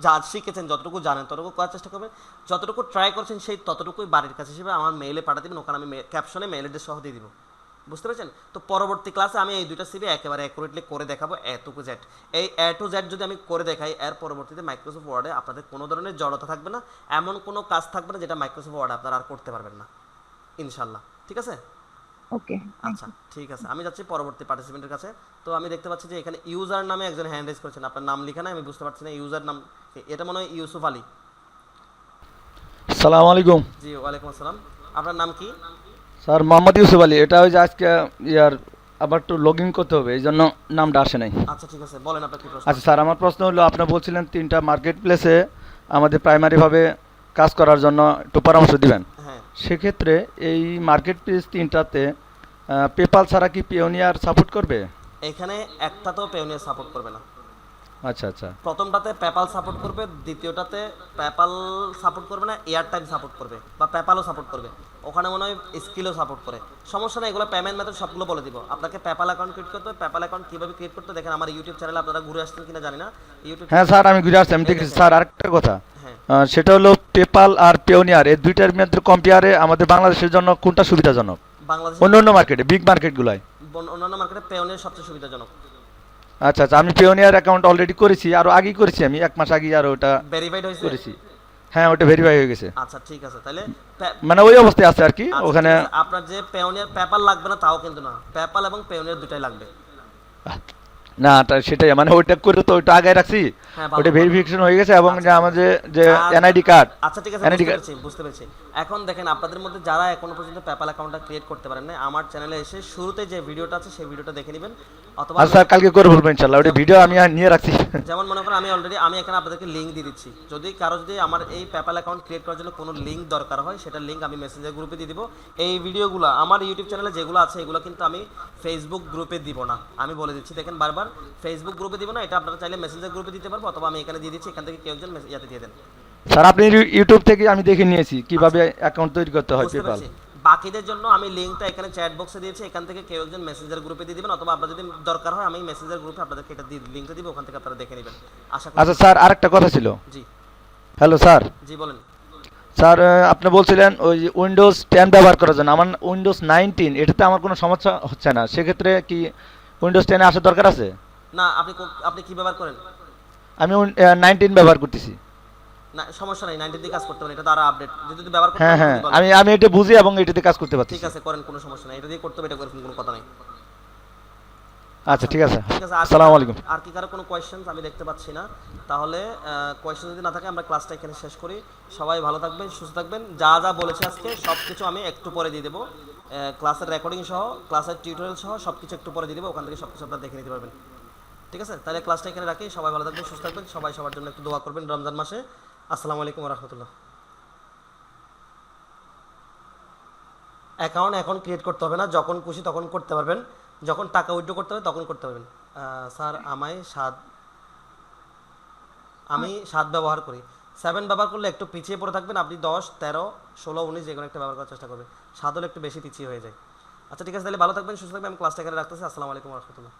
যা শিখেছেন, যতটুকু জানেন, ততটুকু করার চেষ্টা করবেন। যতটুকু ট্রাই করছেন, সেই ততটুকুই বাড়ির কাছে হিসেবে আমার মেইলে পাঠিয়ে দেবেন, ওখানে আমি ক্যাপশনে মেইল অ্যাড্রেস সহ দিয়ে দিব। বুঝতে পেরেছেন? তো পরবর্তী ক্লাসে আমি এই 2টা সিভি একেবারে অ্যাকুরেটলি করে দেখাবো, এ টু জেড। এই এ টু জেড যদি আমি করে দেখাই, এর পরবর্তীতে মাইক্রোসফট ওয়ার্ডে আপনাদের কোনো ধরনের জড়তা থাকবে না, এমন কোনো কাজ থাকবে না যেটা মাইক্রোসফট ওয়ার্ডে আপনারা আর করতে পারবেন না, ইনশাল্লাহ। ঠিক আছে? ওকে, থ্যাংক আচ্ছা ইউ। ঠিক আছে, আমি যাচ্ছি পরবর্তী পার্টিসিপেন্টের কাছে। তো আমি দেখতে পাচ্ছি যে এখানে ইউজার নামে একজন হ্যান্ড রেজ করেছেন, আপনার নাম লেখা নাই, আমি বুঝতে পারছি না ইউজার নাম। এটা মনে হয় ইউসুফ আলী। সালাম আলাইকুম জি ওয়ালাইকুম আসসালাম। আপনার নাম কি? স্যার, মোহাম্মদ ইউসুফ আলী। এটা ওই যে আজকে ইয়ার আবার একটু লগ ইন করতে হবে, এই জন্য নামটা আসে নাই। আচ্ছা ঠিক আছে, বলেন আপনার কি প্রশ্ন আচ্ছা আছে? স্যার, আমার প্রশ্ন হলো, আপনি বলছিলেন 3টা মার্কেট প্লেসে আমাদের প্রাইমারিভাবে কাজ করার জন্য একটু পরামর্শ দিবেন। হ্যাঁ, সেক্ষেত্রে এই মার্কেট প্লেস 3টাতে পেপাল ছাড়া কি পিওনিয়ার সাপোর্ট করবে? এখানে একটাতেও পেওনিয়ার সাপোর্ট করবে না। আচ্ছা আচ্ছা। প্রথমটাতে পেপাল সাপোর্ট করবে, দ্বিতীয়টাতে পেপাল সাপোর্ট করবে না, এয়ারটাইম সাপোর্ট করবে, বা পেপালও সাপোর্ট করবে। ওখানে মনে হয় স্কিলও সাপোর্ট করে। সমস্যা নেই, এগুলো পেমেন্ট মেথড সবগুলো বলে দিব। আপনাকে পেপাল অ্যাকাউন্ট ক্রিয়েট করতে হবে। পেপাল অ্যাকাউন্ট কীভাবে ক্রিয়েট করতে, দেখেন আমার ইউটিউব চ্যানেলে আপনারা ঘুরে আসছেন কিনা জানি না, ইউটিউব হ্যাঁ স্যার, আমি ঘুরে আসছি, আমি এই দেখেছি। দেখেন। স্যার আরেকটা কথা, হ্যাঁ, সেটা হলো পেপাল আর পিওনিয়ার, এই দুইটার মধ্যে কম্পেয়ারে আমাদের বাংলাদেশের জন্য কোনটা সুবিধাজনক বাংলাদেশের অন্য অন্য মার্কেটে, বিগ মার্কেটগুলোয়? অন্যান্য মার্কেটে পেওনিয়ার সবচেয়ে সুবিধাজনক। আচ্ছা আচ্ছা, আমি পিওনিয়ার অ্যাকাউন্ট অলরেডি করেছি, আরও আগেই করেছি, আমি 1 মাস আগে আর ওটা ভেরিফাইড হয়েছে? করেছি। হ্যাঁ, ওটা ভেরিফাই হয়ে গেছে, আচ্ছা ঠিক আছে, তাহলে মানে ওই অবস্থায় আছে আর কি আচ্ছা, ওখানে। ঠিক আছে। আপনার যে পেওনিয়ার পেপাল লাগবে না তাও কিন্তু না, পেপাল এবং পেওনিয়ার দুটাই লাগবে। না সেটাই মানে ওইটা করে তো ওইটা আগে রাখছি, হ্যাঁ, ভালো, ওইটা ভালো। ভেরিফিকেশন হয়ে গেছে এবং আচ্ছা, যে আমাদের যে আর- এনআইডি কার্ড, আচ্ছা ঠিক আছে, এনআইডি বুঝতে কার্ড। পেরেছি বুঝতে পেরেছি। এখন দেখেন আপনাদের মধ্যে যারা এখনো পর্যন্ত পেপ্যাল অ্যাকাউন্টটা ক্রিয়েট করতে পারেন না, আমার চ্যানেলে এসে শুরুতে যে ভিডিওটা আছে সেই ভিডিওটা দেখে নেবেন, অথবা আচ্ছা স্যার কালকে করে বলবো ইনশাআল্লাহ, ওইটা ভিডিও আমি নিয়ে রাখছি। যেমন মনে করেন আমি এখানে আপনাদেরকে লিঙ্ক দিয়ে দিচ্ছি, যদি কারো যদি আমার এই পেপ্যাল অ্যাকাউন্ট ক্রিয়েট করার জন্য কোনো লিঙ্ক দরকার হয় সেটার লিঙ্ক আমি মেসেঞ্জার গ্রুপে দিয়ে দিব। এই ভিডিওগুলো আমার ইউটিউব চ্যানেলে যেগুলো আছে এগুলো কিন্তু আমি ফেসবুক গ্রুপে দিব না, আমি বলে দিচ্ছি দেখেন বারবার, ফেসবুক গ্রুপে দিব না, এটা আপনারা চাইলে মেসেঞ্জার গ্রুপে দিতে পারবো, অথবা আমি এখানে দিয়ে দিচ্ছি, এখান থেকে কেউ একজন ইয়াতে দিয়ে দেন। স্যার আপনি ইউটিউব থেকে আমি দেখে নিয়েছি কিভাবে অ্যাকাউন্ট তৈরি করতে হয় বুঝতে পেপাল। পেরেছি। বাকিদের জন্য আমি লিঙ্কটা এখানে চ্যাট বক্সে দিয়েছি, এখান থেকে কেউ একজন মেসেঞ্জার গ্রুপে দিয়ে দিবেন, অথবা আপনার যদি দরকার হয় আমি মেসেঞ্জার গ্রুপে আপনাদেরকে এটা লিঙ্কটা দিব, ওখান থেকে আপনারা দেখে নেবেন। আশা করি। আচ্ছা স্যার আরেকটা কথা ছিল। জি হ্যালো স্যার। জি বলেন। স্যার আপনি বলছিলেন ওই উইন্ডোজ 10 ব্যবহার করার জন্য, আমার উইন্ডোজ 19 এটাতে আমার কোনো সমস্যা হচ্ছে না, সেক্ষেত্রে কি উইন্ডোজ 10 আসার দরকার আছে? না আপনি কি ব্যবহার করেন? আমি 19 ব্যবহার করতেছি। না সমস্যা নাই, 90 দিয়ে কাজ করতে পারেন, এটা তো আরো আপডেট, যদি ব্যবহার করতে হ্যাঁ পারেন হ্যাঁ, যদি বলেন। আমি এটা বুঝি এবং এটাতে কাজ করতে পারছি। ঠিক আছে করেন, কোনো সমস্যা নাই, এটা দিয়ে করতে হবে, এটা করে কোনো কথা নাই। আচ্ছা ঠিক আছে, ঠিক আছে। আসসালামু আলাইকুম। আর কি কারো কোনো কোয়েশ্চেনস আমি দেখতে পাচ্ছি না, তাহলে কোয়েশ্চেন যদি না থাকে আমরা ক্লাসটা এখানে শেষ করি। সবাই ভালো থাকবেন, সুস্থ থাকবেন। যা যা বলেছি আজকে সব কিছু আমি একটু পরে দিয়ে দেবো, ক্লাসের রেকর্ডিং সহ ক্লাসের টিউটোরিয়াল সহ সব কিছু একটু পরে দিয়ে দেবো, ওখান থেকে সব কিছু আপনারা দেখে নিতে পারবেন। ঠিক আছে, তাহলে ক্লাসটা এখানে রাখি। সবাই ভালো থাকবেন, সুস্থ থাকবেন, সবাই সবার জন্য একটু দোয়া করবেন রমজান মাসে। আসসালামু আলাইকুম রহমতুল্লাহ। অ্যাকাউন্ট এখন ক্রিয়েট করতে হবে না, যখন খুশি তখন করতে পারবেন, যখন টাকা উইথড্র করতে হবে তখন করতে পারবেন। স্যার আমি 7 ব্যবহার করি, 7 ব্যবহার করলে একটু পিছিয়ে পড়ে থাকবেন আপনি, 10, 13, 16, 19 যে কোনো একটা ব্যবহার করার চেষ্টা করবেন, 7 হলে একটু বেশি পিছিয়ে হয়ে যায়। আচ্ছা ঠিক আছে, তাহলে ভালো থাকবেন, সুস্থ থাকবেন, আমি ক্লাসটা এখানে রাখতেছি। আসসালামু আলাইকুম রহমতুল্লাহ।